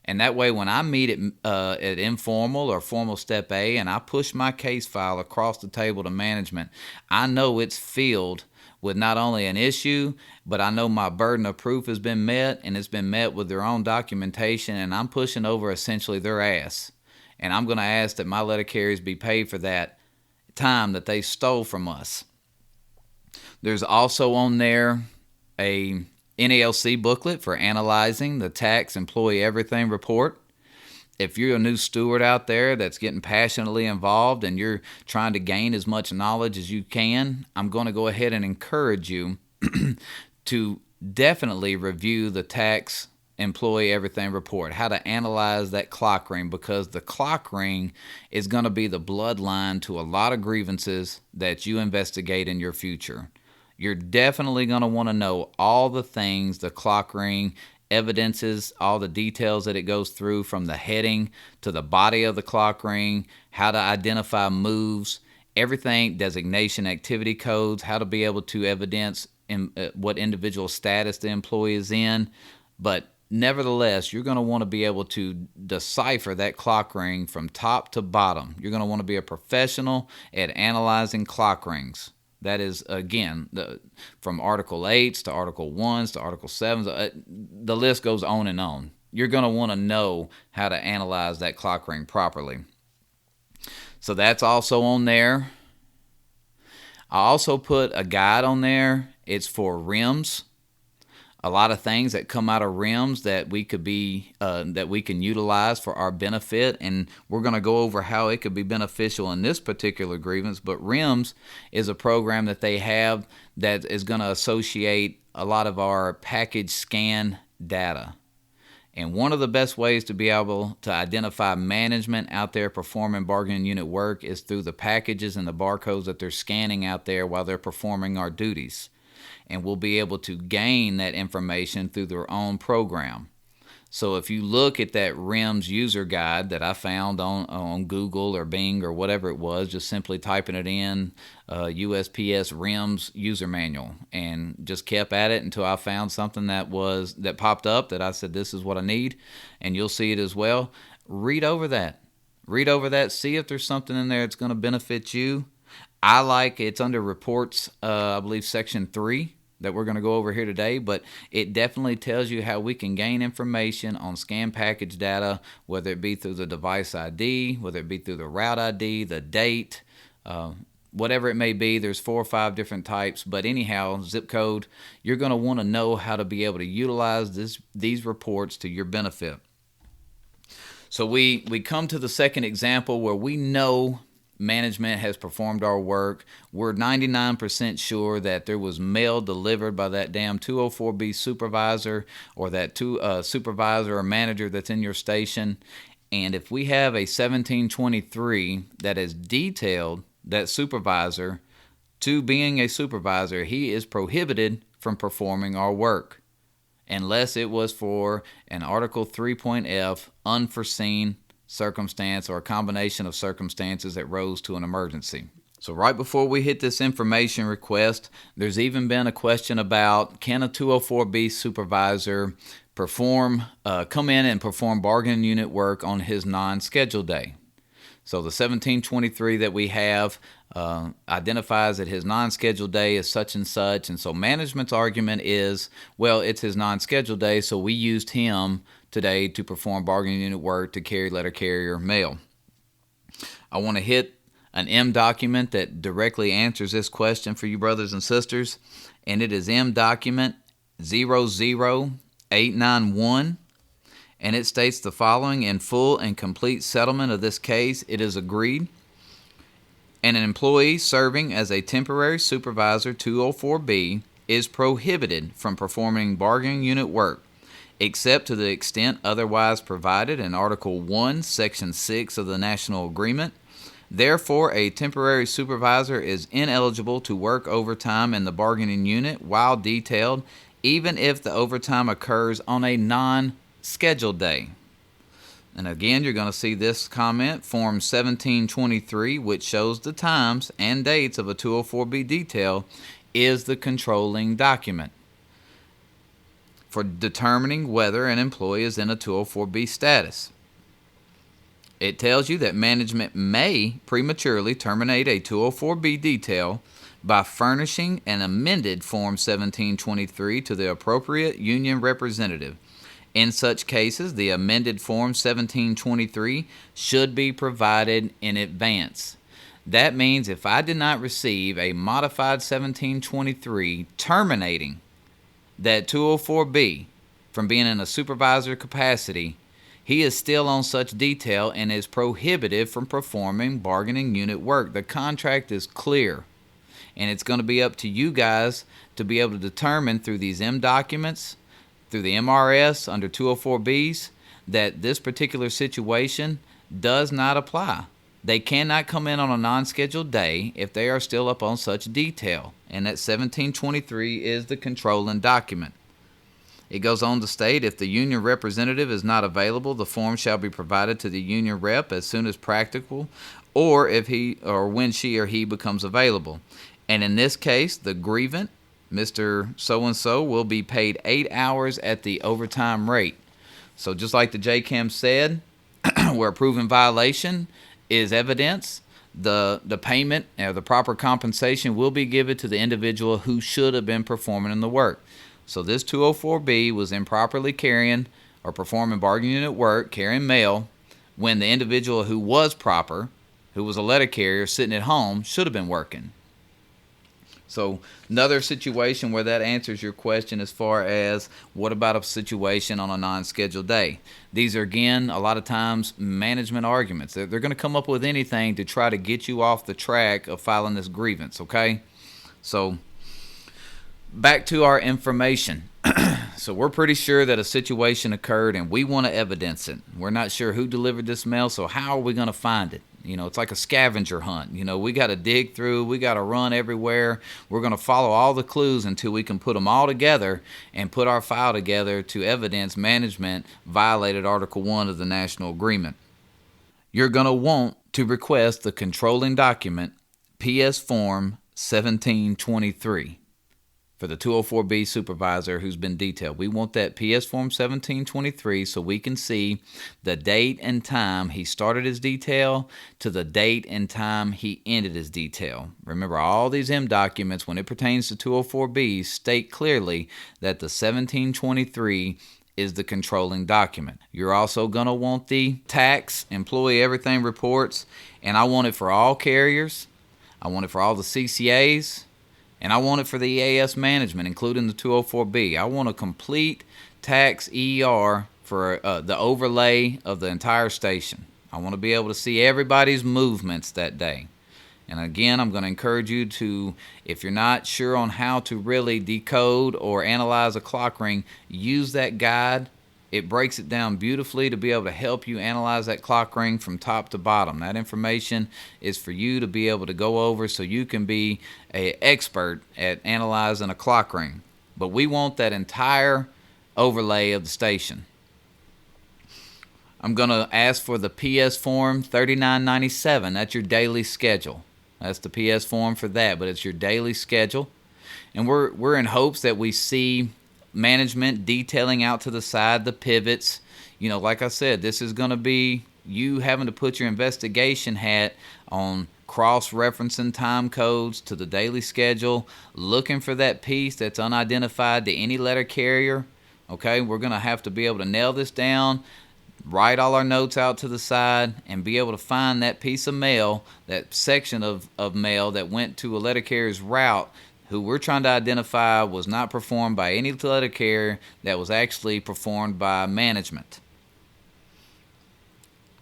And that way, when I meet at informal or formal step A and I push my case file across the table to management, I know it's filled with not only an issue, but I know my burden of proof has been met, and it's been met with their own documentation, and I'm pushing over essentially their ass. and I'm going to ask that my letter carriers be paid for that time that they stole from us. There's also on there a NALC booklet for analyzing the tax employee everything report. If you're a new steward out there that's getting passionately involved and you're trying to gain as much knowledge as you can, I'm going to go ahead and encourage you to definitely review the tax employee everything report, how to analyze that clock ring, because the clock ring is going to be the bloodline to a lot of grievances that you investigate in your future. You're definitely going to want to know all the things the clock ring evidences, all the details that it goes through, from the heading to the body of the clock ring, how to identify moves, everything, designation, activity codes, how to be able to evidence what individual status the employee is in. But nevertheless, you're going to want to be able to decipher that clock ring from top to bottom. You're going to want to be a professional at analyzing clock rings. That is, again, from Article 8s to Article 1s to Article 7s. The list goes on and on. You're going to want to know how to analyze that clock ring properly. So that's also on there. I also put a guide on there. It's for RIMs. A lot of things that come out of RIMs that we can utilize for our benefit, and we're going to go over how it could be beneficial in this particular grievance. But RIMs is a program that they have that is going to associate a lot of our package scan data. And one of the best ways to be able to identify management out there performing bargaining unit work is through the packages and the barcodes that they're scanning out there while they're performing our duties. And we'll be able to gain that information through their own program. So if you look at that RIMS user guide that I found on Google or Bing or whatever it was, just simply typing it in, USPS RIMS user manual, and just kept at it until I found something that popped up that I said, this is what I need, and you'll see it as well. Read over that. See if there's something in there that's going to benefit you. It's under reports, I believe section 3. That we're going to go over here today, but it definitely tells you how we can gain information on scan package data, whether it be through the device ID, whether it be through the route ID, the date, whatever it may be. There's 4 or 5 different types, but anyhow, zip code, you're going to want to know how to be able to utilize these reports to your benefit. So we come to the second example where we know management has performed our work. We're 99% sure that there was mail delivered by that damn 204B supervisor or that supervisor or manager that's in your station. And if we have a 1723 that has detailed that supervisor to being a supervisor, he is prohibited from performing our work unless it was for an Article 3.f unforeseen circumstance or a combination of circumstances that rose to an emergency. So right before we hit this information request, there's even been a question about, can a 204B supervisor come in and perform bargaining unit work on his non-scheduled day? So the 1723 that we have identifies that his non-scheduled day is such and such, and so management's argument is, well, it's his non-scheduled day, so we used him today to perform bargaining unit work to carry letter carrier mail. I want to hit an M document that directly answers this question for you brothers and sisters, and it is M document 00891, and it states the following: in full and complete settlement of this case, it is agreed, and an employee serving as a temporary supervisor 204B is prohibited from performing bargaining unit work except to the extent otherwise provided in Article 1, Section 6 of the National Agreement. Therefore, a temporary supervisor is ineligible to work overtime in the bargaining unit while detailed, even if the overtime occurs on a non-scheduled day. And again, you're going to see this comment, Form 1723, which shows the times and dates of a 204B detail, is the controlling document for determining whether an employee is in a 204B status. It tells you that management may prematurely terminate a 204B detail by furnishing an amended Form 1723 to the appropriate union representative. In such cases, the amended Form 1723 should be provided in advance. That means if I did not receive a modified 1723 terminating that 204B from being in a supervisor capacity, he is still on such detail and is prohibited from performing bargaining unit work. The contract is clear, and it's going to be up to you guys to be able to determine through these M documents, through the MRS under 204Bs, that this particular situation does not apply. They cannot come in on a non-scheduled day if they are still up on such detail, and that 1723 is the controlling document. It goes on to state, if the union representative is not available, the form shall be provided to the union rep as soon as practical, or if he or when she or he becomes available. And in this case, the grievant, Mr. So-and-so, will be paid 8 hours at the overtime rate. So just like the JCAM said, where a proven violation is evidence, the payment or the proper compensation will be given to the individual who should have been performing in the work. So this 204B was improperly carrying or performing bargaining unit work, carrying mail, when the individual who was proper, who was a letter carrier sitting at home, should have been working. So another situation where that answers your question as far as what about a situation on a non-scheduled day. These are, again, a lot of times management arguments. They're going to come up with anything to try to get you off the track of filing this grievance, okay? So back to our information. So we're pretty sure that a situation occurred and we want to evidence it. We're not sure who delivered this mail, so how are we going to find it? You know, it's like a scavenger hunt. You know, we got to dig through, we got to run everywhere. We're going to follow all the clues until we can put them all together and put our file together to evidence management violated Article 1 of the National Agreement. You're going to want to request the controlling document, PS Form 1723. For the 204B supervisor who's been detailed. We want that PS Form 1723 so we can see the date and time he started his detail to the date and time he ended his detail. Remember, all these M documents, when it pertains to 204B, state clearly that the 1723 is the controlling document. You're also going to want the tax, employee everything reports, and I want it for all carriers. I want it for all the CCAs. And I want it for the EAS management, including the 204B. I want a complete tax ER for the overlay of the entire station. I want to be able to see everybody's movements that day. And again, I'm going to encourage you to, if you're not sure on how to really decode or analyze a clock ring, use that guide. It breaks it down beautifully to be able to help you analyze that clock ring from top to bottom. That information is for you to be able to go over so you can be an expert at analyzing a clock ring. But we want that entire overlay of the station. I'm going to ask for the PS Form 3997. That's your daily schedule. That's the PS Form for that, but it's your daily schedule. And we're in hopes that we see management detailing out to the side the pivots. You know, like I said, this is going to be you having to put your investigation hat on, cross-referencing time codes to the daily schedule, looking for that piece that's unidentified to any letter carrier. Okay, we're going to have to be able to nail this down, write all our notes out to the side, and be able to find that piece of mail, that section of mail that went to a letter carrier's route who we're trying to identify was not performed by any letter carrier, that was actually performed by management.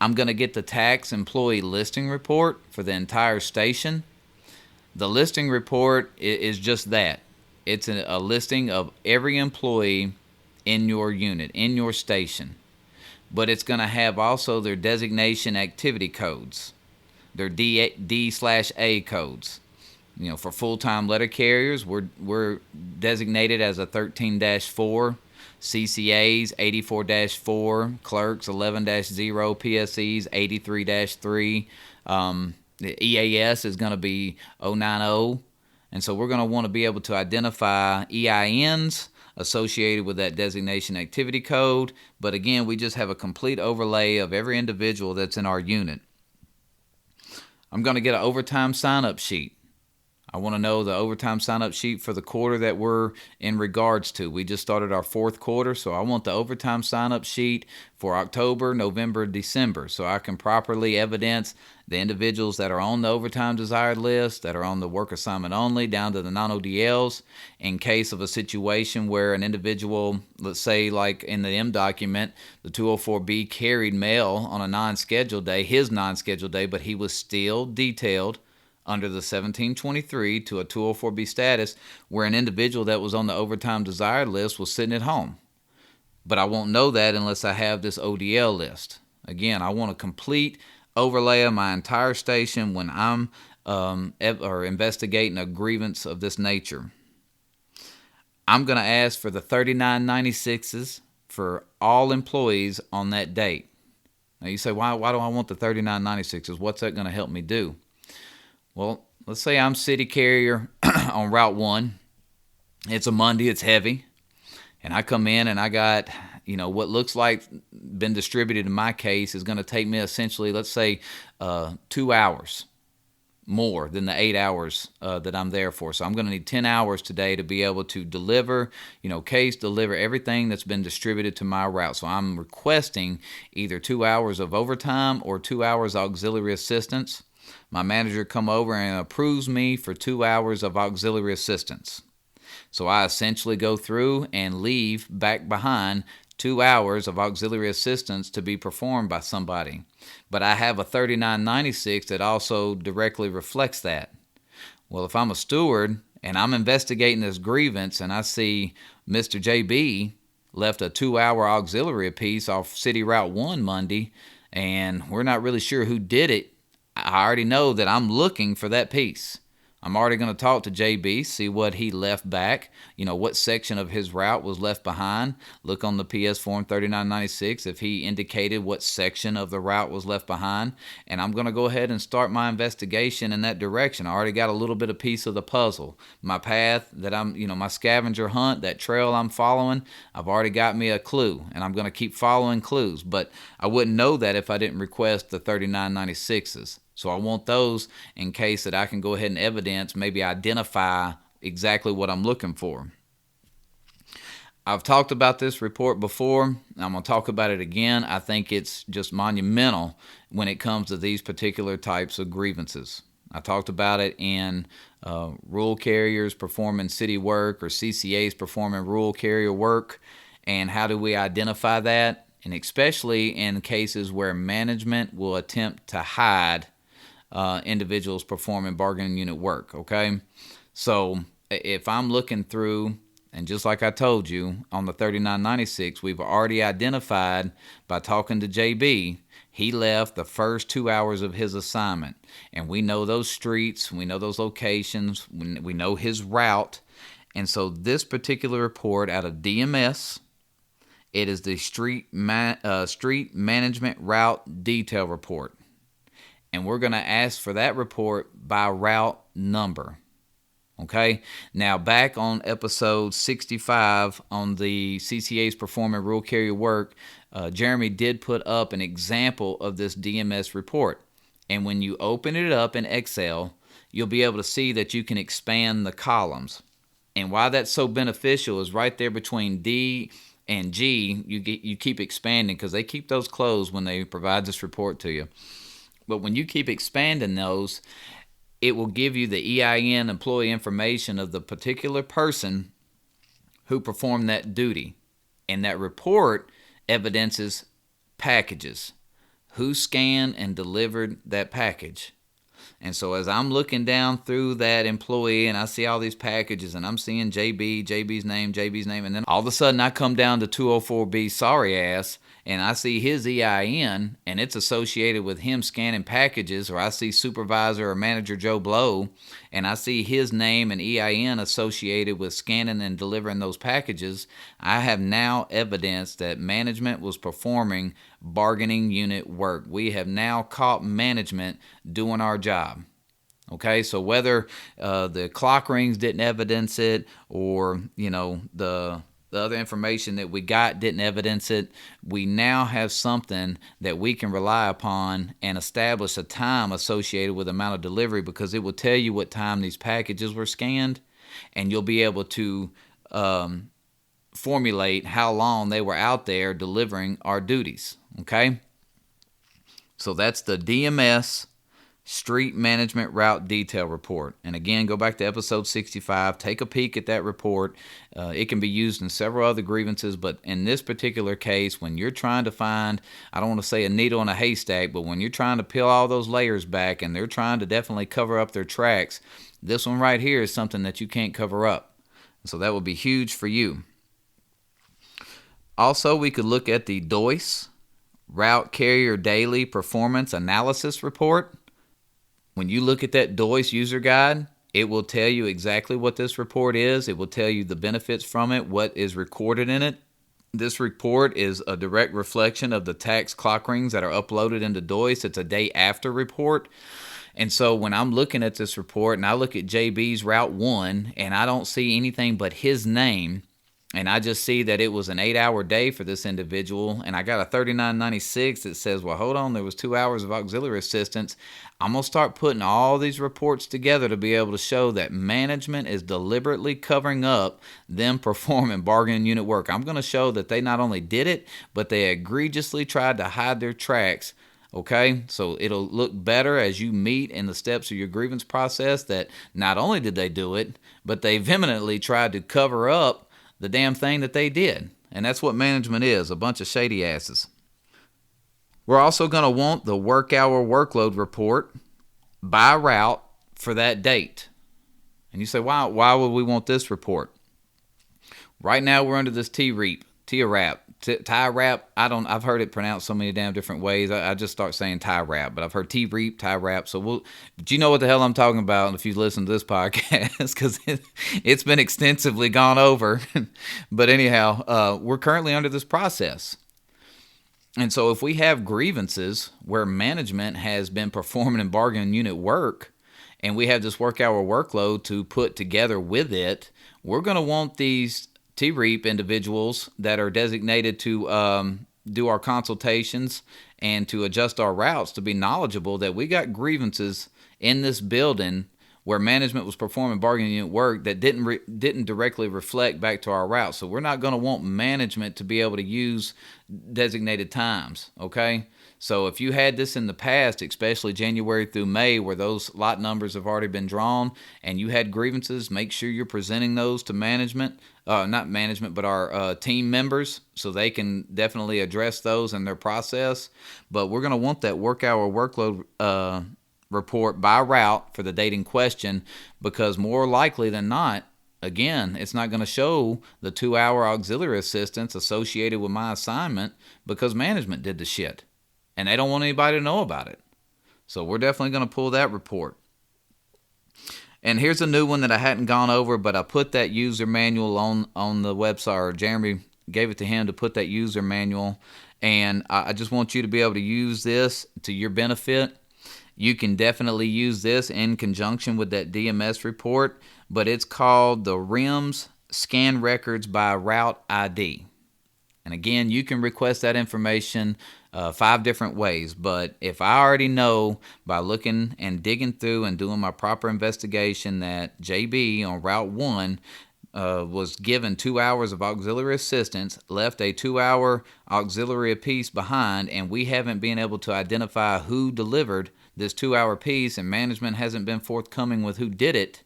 I'm going to get the tax employee listing report for the entire station. The listing report is just that. It's a listing of every employee in your unit, in your station. But it's going to have also their designation activity codes, their D/A codes. You know, for full-time letter carriers, we're designated as a 13-4, CCAs 84-4, clerks 11-0, PSEs 83-3. The EAS is going to be 090, and so we're going to want to be able to identify EINs associated with that designation activity code. But again, we just have a complete overlay of every individual that's in our unit. I'm going to get an overtime sign-up sheet. I want to know the overtime sign-up sheet for the quarter that we're in regards to. We just started our fourth quarter, so I want the overtime sign-up sheet for October, November, December, so I can properly evidence the individuals that are on the overtime desired list, that are on the work assignment only, down to the non-ODLs, in case of a situation where an individual, let's say like in the M document, the 204B carried mail on a non-scheduled day, his non-scheduled day, but he was still detailed under the 1723 to a 204B status, where an individual that was on the overtime desired list was sitting at home. But I won't know that unless I have this ODL list. Again, I want a complete overlay of my entire station when I'm investigating a grievance of this nature. I'm going to ask for the 3996s for all employees on that date. Now you say, why do I want the 3996s? What's that going to help me do? Well, let's say I'm city carrier on Route 1. It's a Monday, it's heavy, and I come in and I got, what looks like been distributed in my case is going to take me essentially, let's say, 2 hours more than the 8 hours that I'm there for. So I'm going to need 10 hours today to be able to deliver, deliver everything that's been distributed to my route. So I'm requesting either 2 hours of overtime or 2 hours auxiliary assistance. My manager come over and approves me for 2 hours of auxiliary assistance. So I essentially go through and leave back behind 2 hours of auxiliary assistance to be performed by somebody. But I have a 3996 that also directly reflects that. Well, if I'm a steward and I'm investigating this grievance and I see Mr. JB left a 2-hour auxiliary piece off City Route 1 Monday, and we're not really sure who did it, I already know that I'm looking for that piece. I'm already going to talk to JB, see what he left back, what section of his route was left behind. Look on the PS Form 3996 if he indicated what section of the route was left behind. And I'm going to go ahead and start my investigation in that direction. I already got a little bit of piece of the puzzle. My path that my scavenger hunt, that trail I'm following, I've already got me a clue. And I'm going to keep following clues. But I wouldn't know that if I didn't request the 3996s. So I want those in case that I can go ahead and evidence, maybe identify exactly what I'm looking for. I've talked about this report before. I'm going to talk about it again. I think it's just monumental when it comes to these particular types of grievances. I talked about it in rural carriers performing city work or CCAs performing rural carrier work, and how do we identify that? And especially in cases where management will attempt to hide individuals performing bargaining unit work, okay? So if I'm looking through, and just like I told you, on the 3996, we've already identified by talking to JB, he left the first 2 hours of his assignment. And we know those streets, we know those locations, we know his route. And so this particular report out of DMS, it is the Street Management Route Detail Report. And we're going to ask for that report by route number. Okay? Now, back on episode 65 on the CCA's Performing Rural Carrier Work, Jeremy did put up an example of this DMS report. And when you open it up in Excel, you'll be able to see that you can expand the columns. And why that's so beneficial is right there between D and G, you keep expanding because they keep those closed when they provide this report to you. But when you keep expanding those, it will give you the EIN employee information of the particular person who performed that duty. And that report evidences packages. Who scanned and delivered that package. And so as I'm looking down through that employee and I see all these packages and I'm seeing JB's name, and then all of a sudden I come down to 204B sorry ass and I see his EIN and it's associated with him scanning packages, or I see supervisor or manager Joe Blow and I see his name and EIN associated with scanning and delivering those packages, I have now evidence that management was performing bargaining unit work. We have now caught management doing our job. Okay, so whether the clock rings didn't evidence it, or the the other information that we got didn't evidence it, we now have something that we can rely upon and establish a time associated with the amount of delivery, because it will tell you what time these packages were scanned, and you'll be able to formulate how long they were out there delivering our duties. Okay? So that's the DMS Street Management Route Detail Report. And again, go back to episode 65. Take a peek at that report. It can be used in several other grievances, but in this particular case, when you're trying to find, I don't want to say a needle in a haystack, but when you're trying to peel all those layers back and they're trying to definitely cover up their tracks, this one right here is something that you can't cover up. So that would be huge for you. Also, we could look at the DOIS, Route Carrier Daily Performance Analysis Report. When you look at that DOIS user guide, it will tell you exactly what this report is. It will tell you the benefits from it, what is recorded in it. This report is a direct reflection of the tax clock rings that are uploaded into DOIS. It's a day after report. And so when I'm looking at this report and I look at JB's Route 1 and I don't see anything but his name, and I just see that it was an 8-hour day for this individual, and I got a 39.96 that says, well, hold on, there was 2 hours of auxiliary assistance. I'm going to start putting all these reports together to be able to show that management is deliberately covering up them performing bargaining unit work. I'm going to show that they not only did it, but they egregiously tried to hide their tracks. Okay, so it'll look better as you meet in the steps of your grievance process that not only did they do it, but they vehemently tried to cover up the damn thing that they did. And that's what management is, a bunch of shady asses. We're also going to want the work hour workload report by route for that date. And you say, why would we want this report? Right now we're under this TREAP, tie wrap. I've heard it pronounced so many damn different ways. I just start saying tie wrap, but I've heard TREAP, tie wrap. So do you know what the hell I'm talking about if you listen to this podcast? Because it's been extensively gone over. But anyhow, we're currently under this process. And so if we have grievances where management has been performing in bargaining unit work, and we have this work hour workload to put together with it, we're going to want these TREAP individuals that are designated to do our consultations and to adjust our routes to be knowledgeable that we got grievances in this building where management was performing bargaining unit work that didn't directly reflect back to our route. So we're not going to want management to be able to use designated times, okay? So if you had this in the past, especially January through May, where those lot numbers have already been drawn, and you had grievances, make sure you're presenting those to management, not management, but our team members, so they can definitely address those in their process. But we're going to want that work hour workload report by route for the date in question, because more likely than not, again, it's not going to show the 2-hour auxiliary assistance associated with my assignment because management did the shit. And they don't want anybody to know about it. So we're definitely going to pull that report. And here's a new one that I hadn't gone over, but I put that user manual on the website, or Jeremy gave it to him to put that user manual. And I just want you to be able to use this to your benefit. You can definitely use this in conjunction with that DMS report, but it's called the RIMS Scan Records by Route ID. And again, you can request that information 5 different ways. But if I already know by looking and digging through and doing my proper investigation that JB on Route 1 was given 2 hours of auxiliary assistance, left a 2-hour auxiliary piece behind, and we haven't been able to identify who delivered this 2-hour piece, and management hasn't been forthcoming with who did it,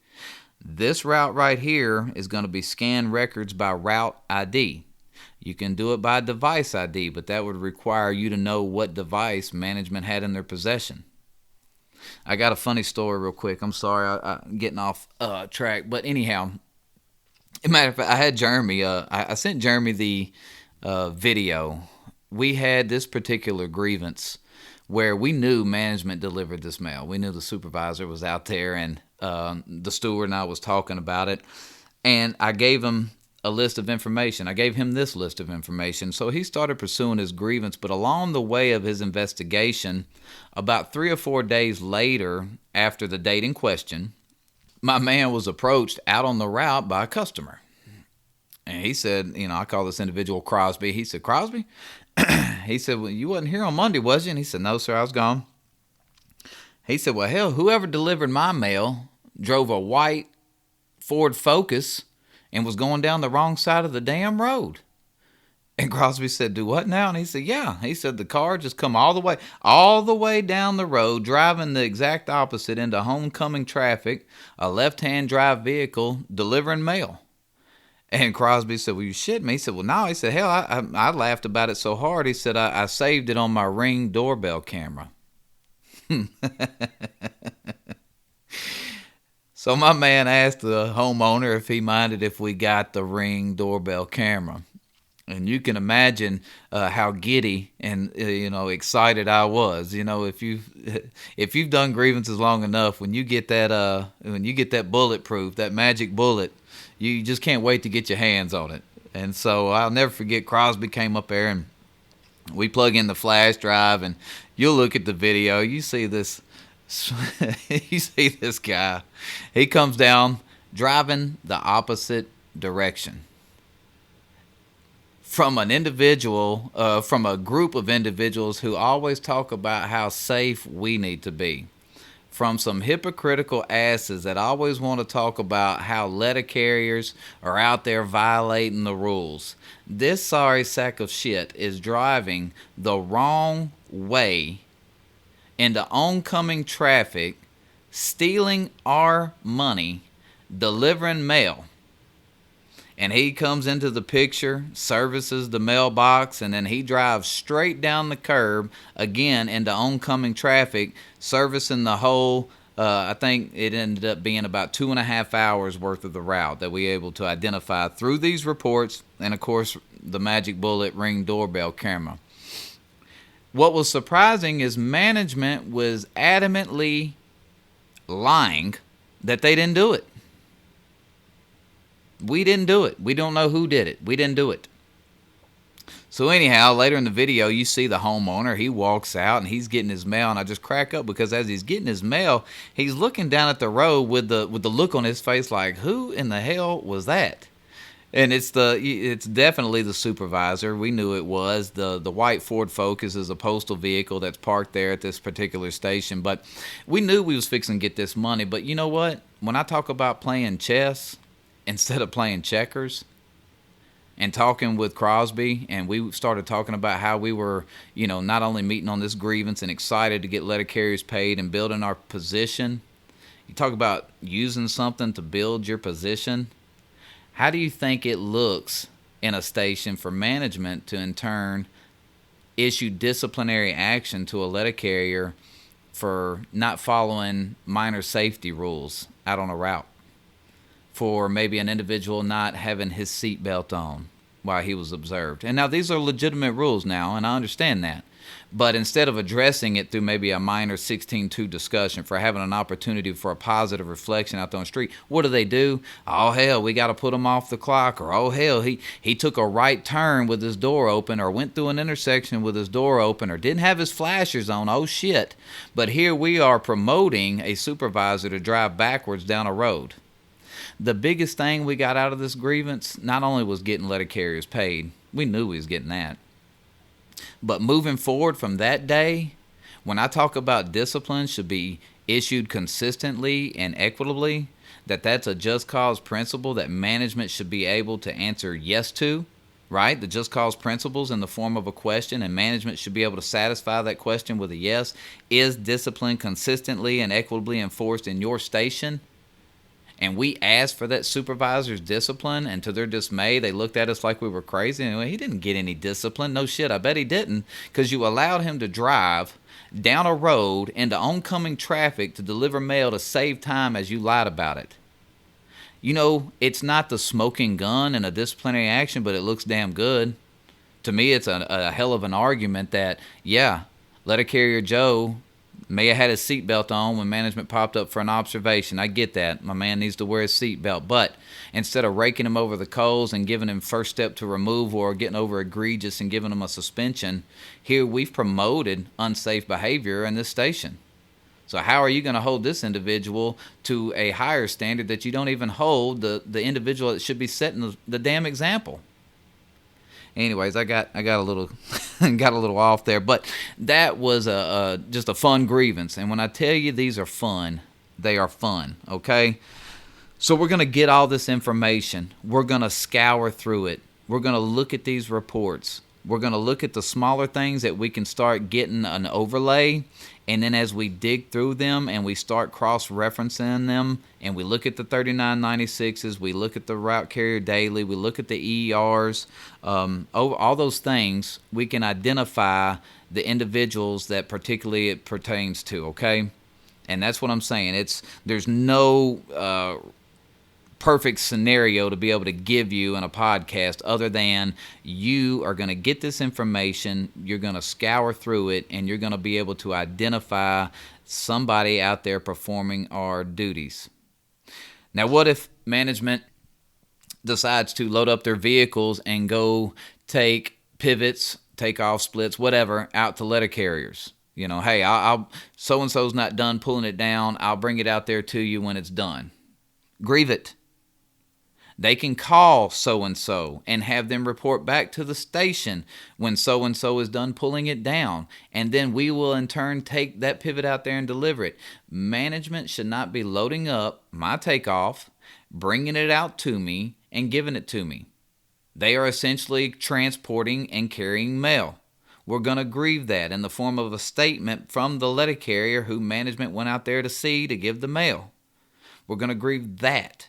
this route right here is going to be Scan Records by Route ID. You can do it by device ID, but that would require you to know what device management had in their possession. I got a funny story real quick. I'm sorry, I'm getting off track. But anyhow, as a matter of fact, I had Jeremy, I sent Jeremy the video. We had this particular grievance where we knew management delivered this mail. We knew the supervisor was out there, and the steward and I was talking about it. And I gave him a list of information. I gave him this list of information. So he started pursuing his grievance, but along the way of his investigation, about 3 or 4 days later, after the date in question, my man was approached out on the route by a customer. And he said, I call this individual Crosby. He said, Crosby? He said, well, you wasn't here on Monday, was you? And he said, no, sir, I was gone. He said, well, hell, whoever delivered my mail drove a white Ford Focus and was going down the wrong side of the damn road. And Crosby said, do what now? And he said, yeah. He said, the car just come all the way down the road, driving the exact opposite into homecoming traffic, a left-hand drive vehicle delivering mail. And Crosby said, well, you shit me. He said, well, no. He said, hell, I laughed about it so hard. He said, I saved it on my Ring doorbell camera. So my man asked the homeowner if he minded if we got the Ring doorbell camera. And you can imagine how giddy and excited I was. If you've done grievances long enough, when you get that bulletproof, that magic bullet, you just can't wait to get your hands on it. And so I'll never forget, Crosby came up there and we plug in the flash drive, and you'll look at the video. You see this guy. He comes down driving the opposite direction from an individual, from a group of individuals who always talk about how safe we need to be. From some hypocritical asses that always want to talk about how letter carriers are out there violating the rules. This sorry sack of shit is driving the wrong way into oncoming traffic, stealing our money, delivering mail. And he comes into the picture, services the mailbox, and then he drives straight down the curb again into oncoming traffic, servicing the whole, I think it ended up being about 2.5 hours worth of the route that we were able to identify through these reports and, of course, the magic bullet Ring doorbell camera. What was surprising is management was adamantly lying that they didn't do it. We didn't do it. We don't know who did it. We didn't do it. So anyhow, later in the video, you see the homeowner. He walks out and he's getting his mail, and I just crack up because as he's getting his mail, he's looking down at the road with the look on his face like, who in the hell was that? And it's definitely the supervisor. We knew it was. The white Ford Focus is a postal vehicle that's parked there at this particular station. But we knew we was fixing to get this money. But you know what? When I talk about playing chess instead of playing checkers, and talking with Crosby, and we started talking about how we were, not only meeting on this grievance and excited to get letter carriers paid and building our position. You talk about using something to build your position. How do you think it looks in a station for management to, in turn, issue disciplinary action to a letter carrier for not following minor safety rules out on a route? For maybe an individual not having his seatbelt on while he was observed. And now these are legitimate rules now, and I understand that. But instead of addressing it through maybe a minor 16-2 discussion for having an opportunity for a positive reflection out there on the street, what do? Oh, hell, we got to put him off the clock. Or, oh, hell, he took a right turn with his door open, or went through an intersection with his door open, or didn't have his flashers on. Oh, shit. But here we are promoting a supervisor to drive backwards down a road. The biggest thing we got out of this grievance not only was getting letter carriers paid, we knew we was getting that. But moving forward from that day, when I talk about discipline should be issued consistently and equitably, that's a just cause principle that management should be able to answer yes to, right? The just cause principles in the form of a question, and management should be able to satisfy that question with a yes. Is discipline consistently and equitably enforced in your station? And we asked for that supervisor's discipline, and to their dismay, they looked at us like we were crazy. And he didn't get any discipline. No shit, I bet he didn't, because you allowed him to drive down a road into oncoming traffic to deliver mail to save time as you lied about it. It's not the smoking gun in a disciplinary action, but it looks damn good. To me, it's a hell of an argument that, yeah, letter carrier Joe may have had his seatbelt on when management popped up for an observation. I get that. My man needs to wear his seatbelt. But instead of raking him over the coals and giving him first step to remove or getting over egregious and giving him a suspension, here we've promoted unsafe behavior in this station. So how are you going to hold this individual to a higher standard that you don't even hold the individual that should be setting the damn example? Anyways, I got a little got a little off there, but that was just a fun grievance. And when I tell you these are fun, they are fun, okay? So we're going to get all this information. We're going to scour through it. We're going to look at these reports. We're going to look at the smaller things that we can start getting an overlay. And then as we dig through them and we start cross-referencing them, and we look at the 3996s, we look at the route carrier daily, we look at the ERs, all those things, we can identify the individuals that particularly it pertains to, okay? And that's what I'm saying. There's no perfect scenario to be able to give you in a podcast other than you are going to get this information, you're going to scour through it, and you're going to be able to identify somebody out there performing our duties. Now, what if management decides to load up their vehicles and go take pivots, take off splits, whatever, out to letter carriers? You know, hey, I'll so-and-so's not done pulling it down. I'll bring it out there to you when it's done. Grieve it. They can call so-and-so and have them report back to the station when so-and-so is done pulling it down. And then we will in turn take that pivot out there and deliver it. Management should not be loading up my takeoff, bringing it out to me, and giving it to me. They are essentially transporting and carrying mail. We're going to grieve that in the form of a statement from the letter carrier who management went out there to see to give the mail. We're going to grieve that.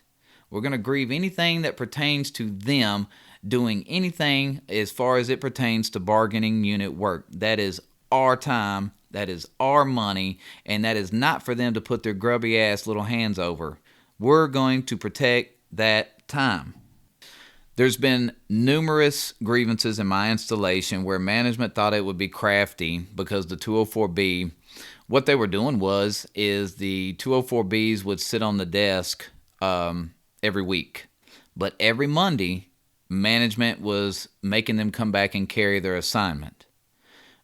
We're going to grieve anything that pertains to them doing anything as far as it pertains to bargaining unit work. That is our time, that is our money, and that is not for them to put their grubby ass little hands over. We're going to protect that time. There's been numerous grievances in my installation where management thought it would be crafty because the 204B, what they were doing is the 204Bs would sit on the desk every week. But every Monday, management was making them come back and carry their assignment.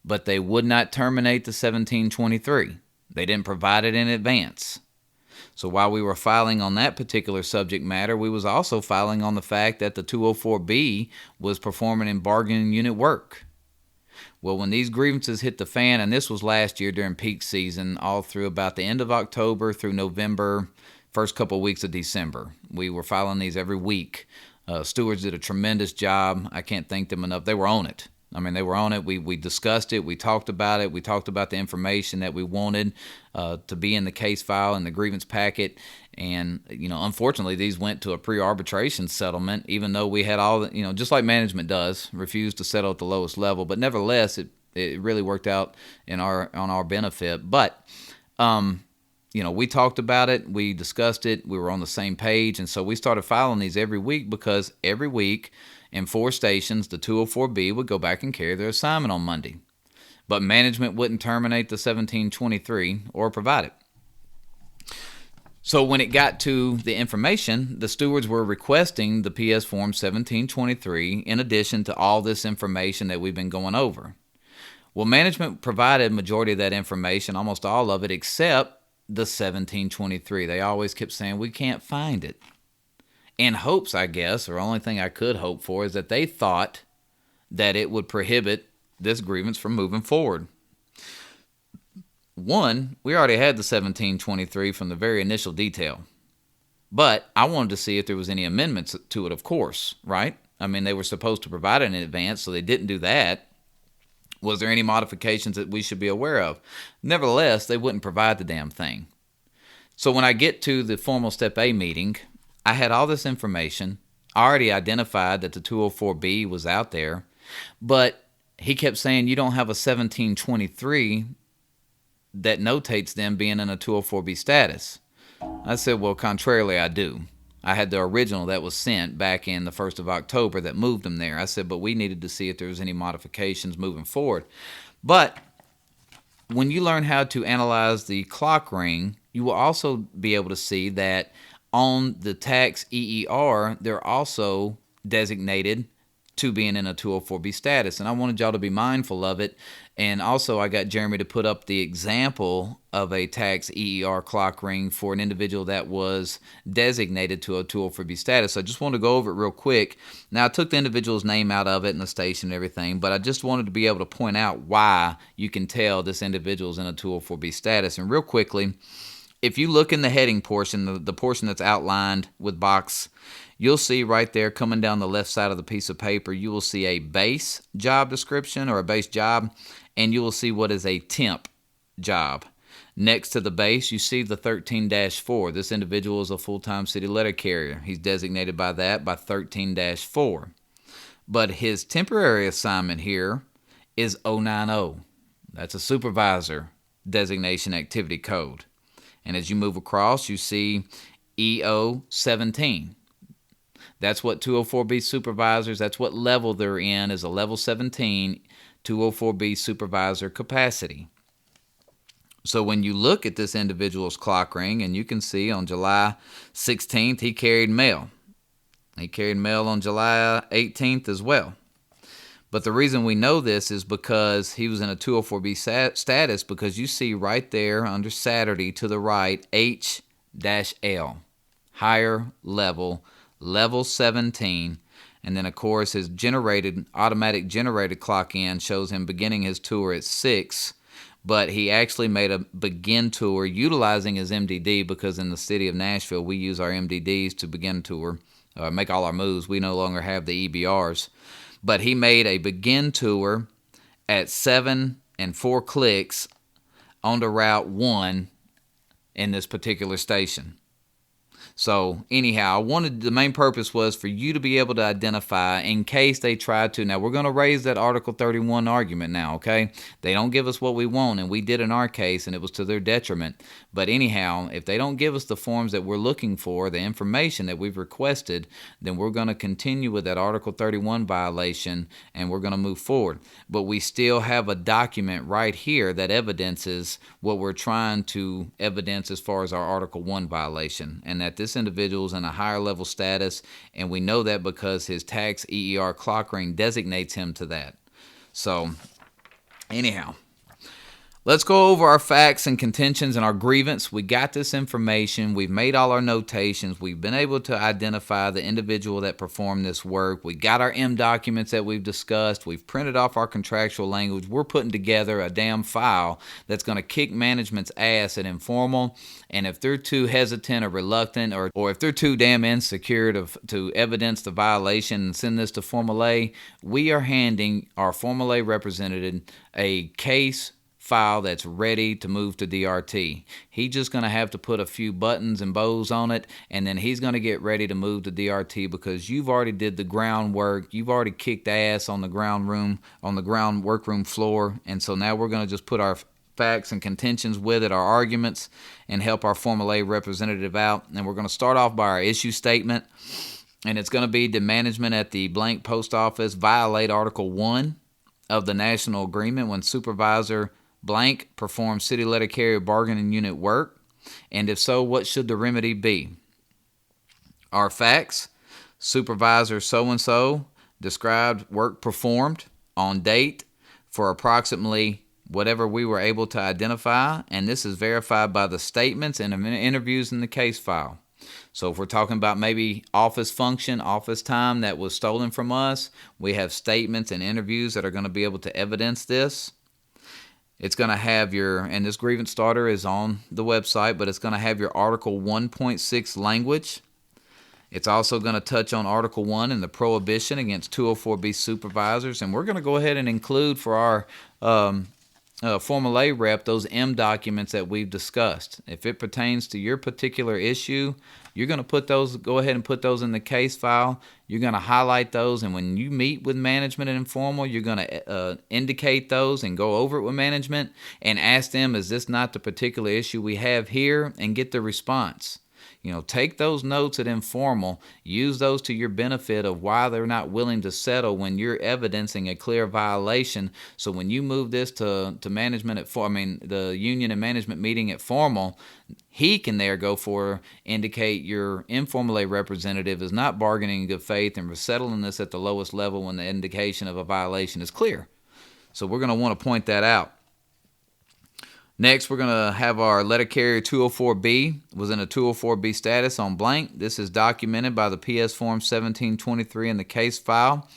But they would not terminate the 1723. They didn't provide it in advance. So while we were filing on that particular subject matter, we was also filing on the fact that the 204B was performing in bargaining unit work. Well, when these grievances hit the fan, and this was last year during peak season, all through about the end of October through November, first couple of weeks of December. We were filing these every week. Stewards did a tremendous job. I can't thank them enough. They were on it. I mean, they were on it. We discussed it. We talked about it. We talked about the information that we wanted to be in the case file and the grievance packet. And, you know, unfortunately, these went to a pre-arbitration settlement, even though we had all, you know, just like management does, refused to settle at the lowest level. But nevertheless, it really worked out on our benefit. But, you know, we talked about it, we discussed it, we were on the same page, and so we started filing these every week because every week in 4 stations, the 204B would go back and carry their assignment on Monday. But management wouldn't terminate the 1723 or provide it. So when it got to the information, the stewards were requesting the PS Form 1723 in addition to all this information that we've been going over. Well, management provided majority of that information, almost all of it, except the 1723. They always kept saying, we can't find it. In hopes, I guess, or the only thing I could hope for is that they thought that it would prohibit this grievance from moving forward. One, we already had the 1723 from the very initial detail. But I wanted to see if there was any amendments to it, of course, right? I mean, they were supposed to provide it in advance, so they didn't do that. Was there any modifications that we should be aware of? Nevertheless, they wouldn't provide the damn thing. So when I get to the formal Step A meeting, I had all this information. I already identified that the 204B was out there, but he kept saying you don't have a 1723 that notates them being in a 204B status. I said, well, contrarily, I do. I had the original that was sent back in the 1st of October that moved them there. I said, but we needed to see if there was any modifications moving forward. But when you learn how to analyze the clock ring, you will also be able to see that on the tax EER, they're also designated to being in a 204B status. And I wanted y'all to be mindful of it. And also I got Jeremy to put up the example of a tax EER clock ring for an individual that was designated to a 204B status. So I just wanted to go over it real quick. Now I took the individual's name out of it and the station and everything, but I just wanted to be able to point out why you can tell this individual's in a 204B status. And real quickly, if you look in the heading portion, the portion that's outlined with box, you'll see right there coming down the left side of the piece of paper, you will see a base job description or a base job, and you will see what is a temp job. Next to the base, you see the 13-4. This individual is a full-time city letter carrier. He's designated by that by 13-4. But his temporary assignment here is 090. That's a supervisor designation activity code. And as you move across, you see EO 17. That's what 204B supervisors, that's what level they're in, is a level 17 204B supervisor capacity. So when you look at this individual's clock ring, and you can see on July 16th, he carried mail. He carried mail on July 18th as well. But the reason we know this is because he was in a 204B status, because you see right there under Saturday to the right, H-L, higher level, level 17. And then, of course, his automatic generated clock in shows him beginning his tour at 6. But he actually made a begin tour utilizing his MDD, because in the city of Nashville, we use our MDDs to begin tour, make all our moves. We no longer have the EBRs. But he made a begin tour at 7 and 4 clicks on to Route 1 in this particular station. So anyhow, the main purpose was for you to be able to identify in case they tried to. Now, we're going to raise that Article 31 argument now, okay? They don't give us what we want, and we did in our case, and it was to their detriment. But anyhow, if they don't give us the forms that we're looking for, the information that we've requested, then we're going to continue with that Article 31 violation, and we're going to move forward. But we still have a document right here that evidences what we're trying to evidence as far as our Article 1 violation, and that this individual is in a higher level status, and we know that because his tax EER clock ring designates him to that. So anyhow, let's go over our facts and contentions and our grievance. We got this information. We've made all our notations. We've been able to identify the individual that performed this work. We got our M documents that we've discussed. We've printed off our contractual language. We're putting together a damn file that's going to kick management's ass at informal. And if they're too hesitant or reluctant, or if they're too damn insecure to evidence the violation and send this to Formal A, we are handing our Formal A representative a case file that's ready to move to DRT. He's just going to have to put a few buttons and bows on it, and then he's going to get ready to move to DRT, because you've already did the groundwork. You've already kicked ass on the ground workroom floor, and so now we're going to just put our facts and contentions with it, our arguments, and help our Formal A representative out. And we're going to start off by our issue statement, and it's going to be: did management at the blank post office violate Article 1 of the National Agreement when Supervisor blank performed city letter carrier bargaining unit work? And if so, what should the remedy be? Our facts: Supervisor so-and-so described work performed on date for approximately whatever we were able to identify, and this is verified by the statements and interviews in the case file. So if we're talking about maybe office function, office time that was stolen from us, we have statements and interviews that are going to be able to evidence this. It's going to have and this grievance starter is on the website, but it's going to have your Article 1.6 language. It's also going to touch on Article 1 and the prohibition against 204B supervisors, and we're going to go ahead and include for our Formal A rep those M documents that we've discussed. If it pertains to your particular issue, you're going to go ahead and put those in the case file. You're going to highlight those, and when you meet with management and informal, you're going to indicate those and go over it with management and ask them, is this not the particular issue we have here, and get the response. Take those notes at informal, use those to your benefit of why they're not willing to settle when you're evidencing a clear violation. So when you move this to management the union and management meeting at formal, he can indicate your informal representative is not bargaining in good faith and we're settling this at the lowest level when the indication of a violation is clear. So we're going to want to point that out. Next, we're going to have our letter carrier 204B was in a 204B status on blank. This is documented by the PS Form 1723 in the case file,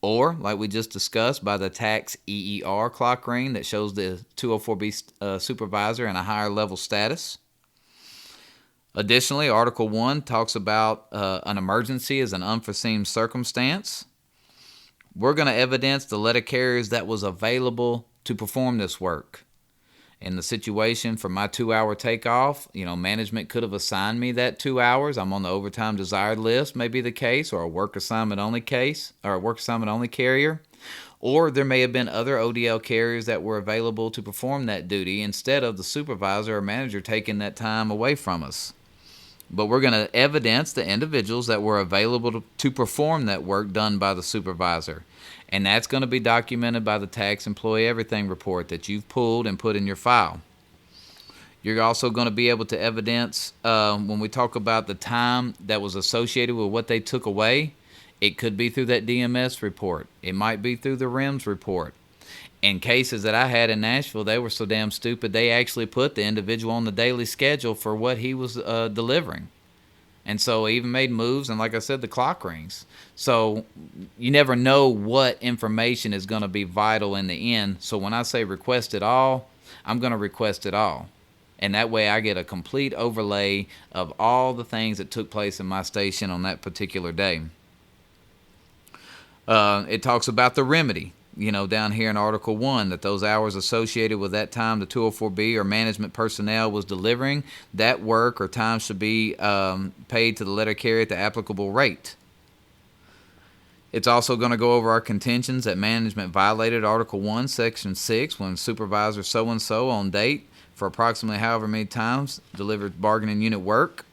or, like we just discussed, by the tax EER clock ring that shows the 204B supervisor in a higher level status. Additionally, Article 1 talks about an emergency as an unforeseen circumstance. We're going to evidence the letter carriers that was available to perform this work. In the situation for my 2-hour takeoff, management could have assigned me that 2 hours. I'm on the overtime desired list, may be the case, or a work assignment only case, or a work assignment only carrier. Or there may have been other ODL carriers that were available to perform that duty instead of the supervisor or manager taking that time away from us. But we're going to evidence the individuals that were available to perform that work done by the supervisor. And that's going to be documented by the tax employee everything report that you've pulled and put in your file. You're also going to be able to evidence when we talk about the time that was associated with what they took away. It could be through that DMS report. It might be through the RIMS report. In cases that I had in Nashville, they were so damn stupid, they actually put the individual on the daily schedule for what he was delivering. And so he even made moves, and like I said, the clock rings. So you never know what information is going to be vital in the end. So when I say request it all, I'm going to request it all. And that way I get a complete overlay of all the things that took place in my station on that particular day. It talks about the remedy. Down here in Article 1, that those hours associated with that time the 204B or management personnel was delivering, that work or time should be paid to the letter carrier at the applicable rate. It's also going to go over our contentions that management violated Article 1, Section 6, when supervisor so-and-so on date for approximately however many times delivered bargaining unit work.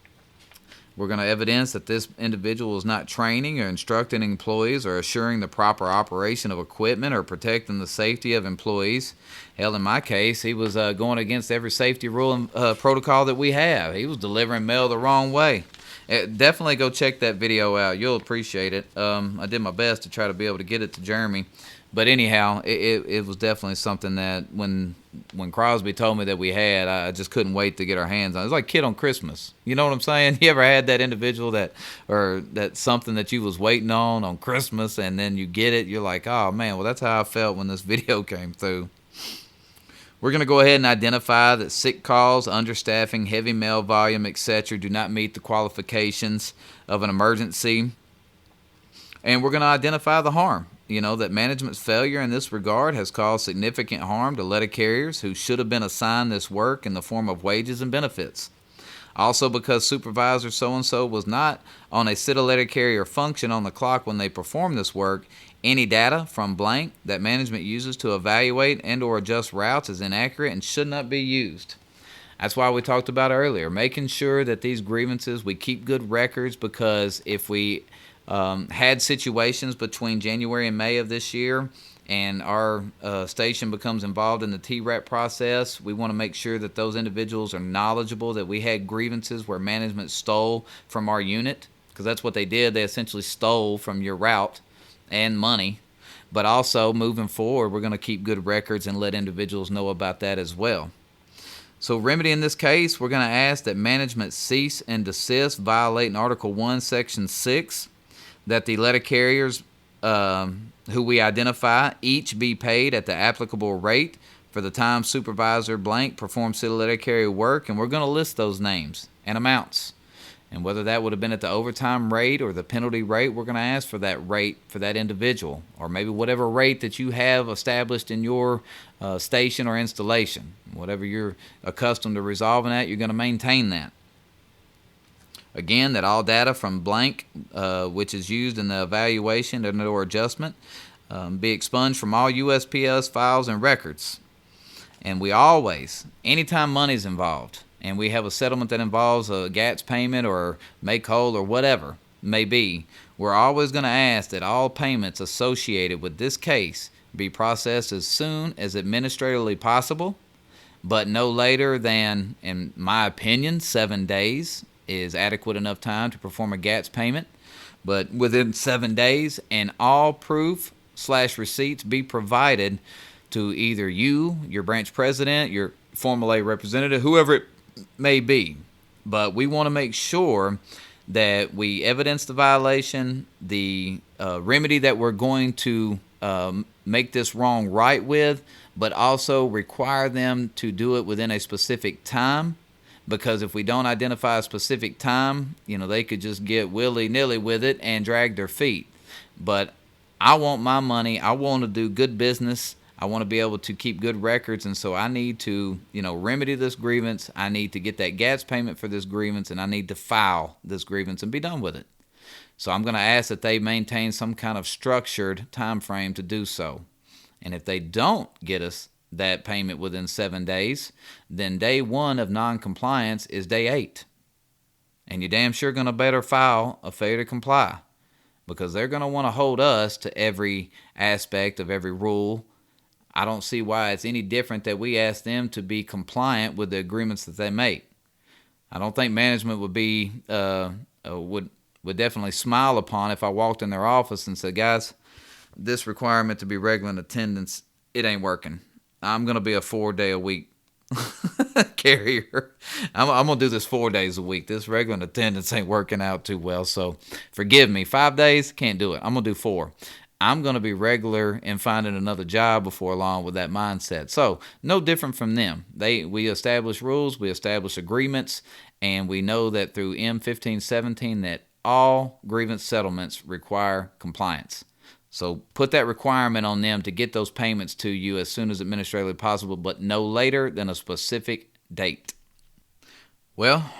We're going to evidence that this individual is not training or instructing employees or assuring the proper operation of equipment or protecting the safety of employees. Hell, in my case, he was going against every safety rule and protocol that we have. He was delivering mail the wrong way. Definitely go check that video out. You'll appreciate it. I did my best to try to be able to get it to Jeremy. But anyhow, it was definitely something that when Crosby told me that we had, I just couldn't wait to get our hands on. It was like Kid on Christmas. You know what I'm saying? You ever had that individual that something that you was waiting on Christmas, and then you get it, you're like, oh man, well that's how I felt when this video came through. We're going to go ahead and identify that sick calls, understaffing, heavy mail volume, etc. do not meet the qualifications of an emergency. And we're going to identify the harm. That management's failure in this regard has caused significant harm to letter carriers who should have been assigned this work in the form of wages and benefits. Also, because supervisor so-and-so was not on a city letter carrier function on the clock when they performed this work, any data from blank that management uses to evaluate and or adjust routes is inaccurate and should not be used. That's why we talked about earlier, making sure that these grievances, we keep good records, because if we had situations between January and May of this year and our station becomes involved in the TREP process, we want to make sure that those individuals are knowledgeable that we had grievances where management stole from our unit, because that's what they did. They essentially stole from your route and money. But also, moving forward, we're going to keep good records and let individuals know about that as well. So remedy in this case, we're going to ask that management cease and desist violating Article 1, Section 6, that the letter carriers who we identify each be paid at the applicable rate for the time supervisor blank performed city letter carrier work, and we're going to list those names and amounts. And whether that would have been at the overtime rate or the penalty rate, we're going to ask for that rate for that individual, or maybe whatever rate that you have established in your station or installation. Whatever you're accustomed to resolving at, you're going to maintain that. Again, that all data from blank, which is used in the evaluation and or adjustment, be expunged from all USPS files and records. And we always, anytime money's involved, and we have a settlement that involves a GATS payment or make whole or whatever may be, we're always going to ask that all payments associated with this case be processed as soon as administratively possible, but no later than, in my opinion, 7 days is adequate enough time to perform a GATS payment. But within 7 days, and all proof/receipts be provided to either you, your branch president, your formal A representative, whoever it may be. But we want to make sure that we evidence the violation, the remedy that we're going to make this wrong right with, but also require them to do it within a specific time. Because if we don't identify a specific time, they could just get willy-nilly with it and drag their feet. But I want my money. I want to do good business. I want to be able to keep good records, and so I need to, remedy this grievance. I need to get that GATS payment for this grievance, and I need to file this grievance and be done with it. So I'm going to ask that they maintain some kind of structured time frame to do so. And if they don't get us that payment within 7 days, then day 1 of non-compliance is day 8. And you're damn sure going to better file a failure to comply, because they're going to want to hold us to every aspect of every rule. I don't see why it's any different that we ask them to be compliant with the agreements that they make. I don't think management would be would definitely smile upon if I walked in their office and said, guys, this requirement to be regular in attendance, it ain't working. I'm going to be a 4-day-a-week carrier. I'm going to do this 4 days a week. This regular in attendance ain't working out too well, so forgive me. 5 days, can't do it. I'm going to do 4. I'm going to be regular in finding another job before long with that mindset. So no different from them. We establish rules, we establish agreements, and we know that through M1517 that all grievance settlements require compliance. So put that requirement on them to get those payments to you as soon as administratively possible, but no later than a specific date. Well,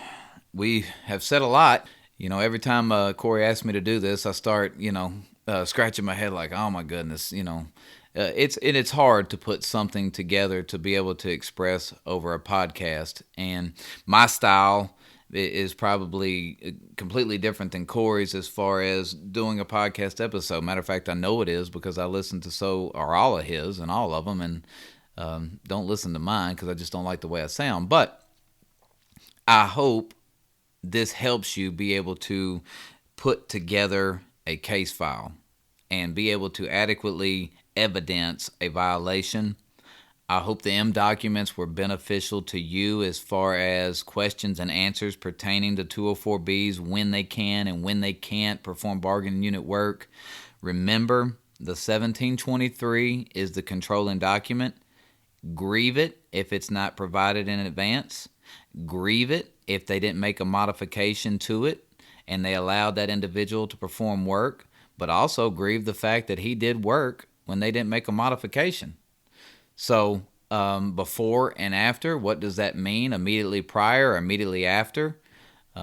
we have said a lot. Every time Corey asks me to do this, I start, scratching my head like, oh my goodness, it's hard to put something together to be able to express over a podcast. And my style is probably completely different than Corey's as far as doing a podcast episode. Matter of fact, I know it is because I listen to all of his and all of them, and don't listen to mine because I just don't like the way I sound. But I hope this helps you be able to put together a case file and be able to adequately evidence a violation. I hope the M documents were beneficial to you as far as questions and answers pertaining to 204Bs, when they can and when they can't perform bargaining unit work. Remember, the 1723 is the controlling document. Grieve it if it's not provided in advance. Grieve it if they didn't make a modification to it and they allowed that individual to perform work, but also grieve the fact that he did work when they didn't make a modification. So before and after, what does that mean? Immediately prior or immediately after?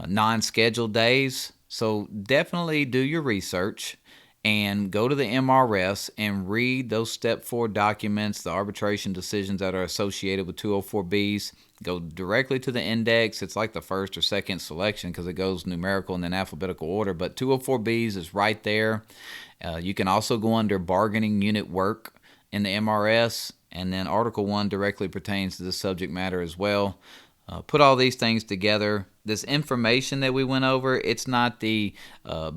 Non-scheduled days. So definitely do your research and go to the MRS and read those Step 4 documents, the arbitration decisions that are associated with 204Bs. Go directly to the index. It's like the first or second selection because it goes numerical and then alphabetical order. But 204Bs is right there. You can also go under bargaining unit work in the MRS. And then Article 1 directly pertains to the subject matter as well. Put all these things together. This information that we went over, it's not the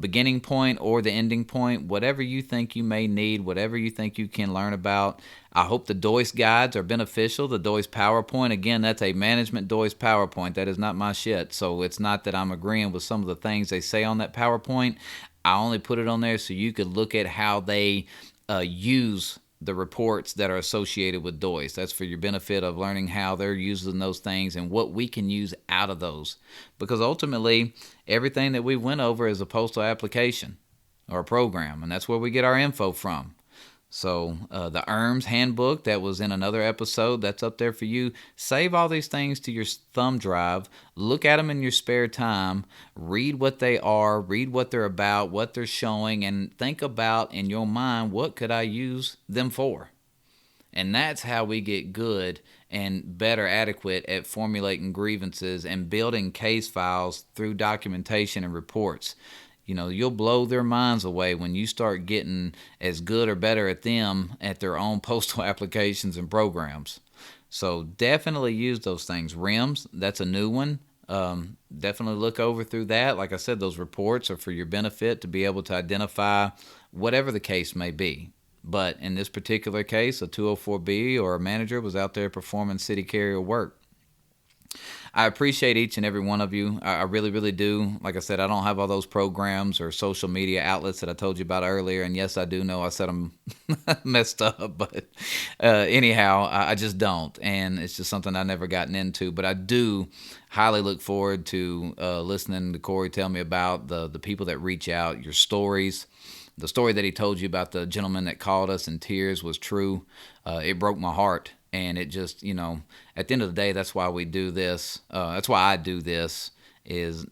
beginning point or the ending point. Whatever you think you may need, whatever you think you can learn about. I hope the DOIS guides are beneficial. The DOIS PowerPoint, again, that's a management DOIS PowerPoint. That is not my shit. So it's not that I'm agreeing with some of the things they say on that PowerPoint. I only put it on there so you could look at how they use the reports that are associated with DOIS. That's for your benefit of learning how they're using those things and what we can use out of those. Because ultimately, everything that we went over is a postal application or a program, and that's where we get our info from. So the ERMS handbook that was in another episode, that's up there for you. Save all these things to your thumb drive. Look at them in your spare time. Read what they are. Read what they're about, what they're showing, and think about in your mind, what could I use them for? And that's how we get good and better adequate at formulating grievances and building case files through documentation and reports. You'll blow their minds away when you start getting as good or better at them at their own postal applications and programs. So definitely use those things. RIMS, that's a new one. Definitely look over through that. Like I said, those reports are for your benefit to be able to identify whatever the case may be. But in this particular case, a 204B or a manager was out there performing city carrier work. I appreciate each and every one of you. I really, really do. Like I said, I don't have all those programs or social media outlets that I told you about earlier. And yes, I do know I said I'm messed up. But anyhow, I just don't. And it's just something I've never gotten into. But I do highly look forward to listening to Corey tell me about the people that reach out, your stories. The story that he told you about the gentleman that called us in tears was true. It broke my heart. And it just, at the end of the day, that's why we do this. That's why I do this, is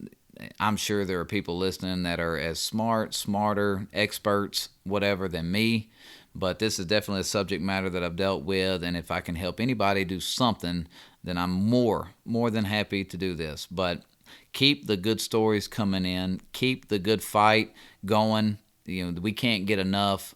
I'm sure there are people listening that are as smarter, experts, whatever, than me. But this is definitely a subject matter that I've dealt with. And if I can help anybody do something, then I'm more than happy to do this. But keep the good stories coming in. Keep the good fight going. We can't get enough.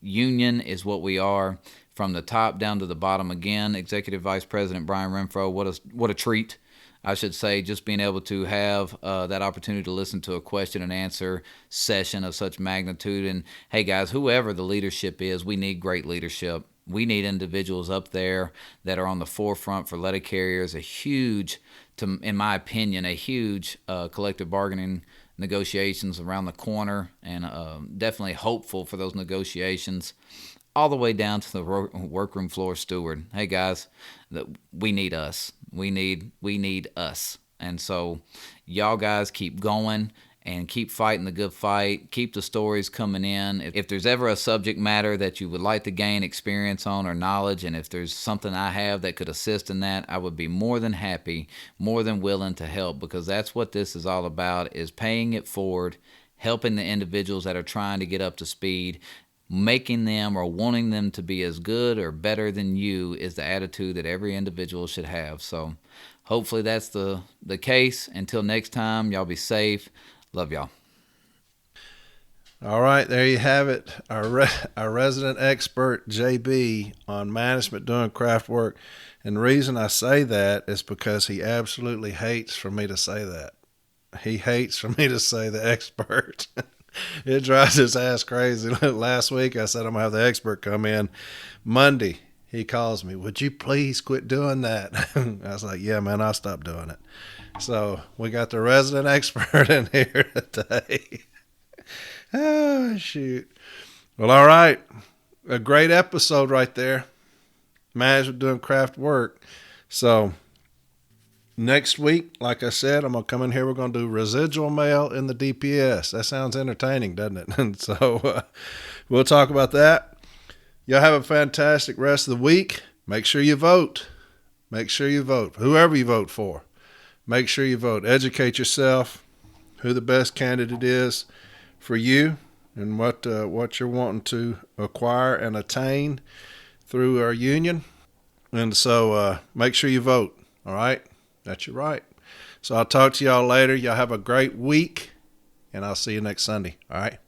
Union is what we are. From the top down to the bottom. Again, Executive Vice President Brian Renfro, what a treat, I should say, just being able to have that opportunity to listen to a question and answer session of such magnitude. And hey guys, whoever the leadership is, we need great leadership. We need individuals up there that are on the forefront for letter carriers. In my opinion, a huge collective bargaining negotiations around the corner, and definitely hopeful for those negotiations all the way down to the workroom floor steward. Hey guys, we need us. We need us. And so y'all guys keep going and keep fighting the good fight. Keep the stories coming in. If there's ever a subject matter that you would like to gain experience on or knowledge, and if there's something I have that could assist in that, I would be more than happy, more than willing to help, because that's what this is all about, is paying it forward, helping the individuals that are trying to get up to speed. Making them or wanting them to be as good or better than you is the attitude that every individual should have. So hopefully that's the case. Until next time, y'all be safe. Love y'all. All right, there you have it. Our resident expert, JB, on management doing craft work. And the reason I say that is because he absolutely hates for me to say that. He hates for me to say the expert. It drives his ass crazy. Last week I said I'm going to have the expert come in. Monday, he calls me, would you please quit doing that? I was like, yeah, man, I'll stop doing it. So we got the resident expert in here today. Oh, shoot. Well, all right. A great episode right there. Management doing craft work. So next week, like I said, I'm going to come in here. We're going to do residual mail in the DPS. That sounds entertaining, doesn't it? And so we'll talk about that. Y'all have a fantastic rest of the week. Make sure you vote. Make sure you vote. Whoever you vote for, make sure you vote. Educate yourself who the best candidate is for you and what you're wanting to acquire and attain through our union. And so make sure you vote. All right? That's your right. So I'll talk to y'all later. Y'all have a great week, and I'll see you next Sunday. All right?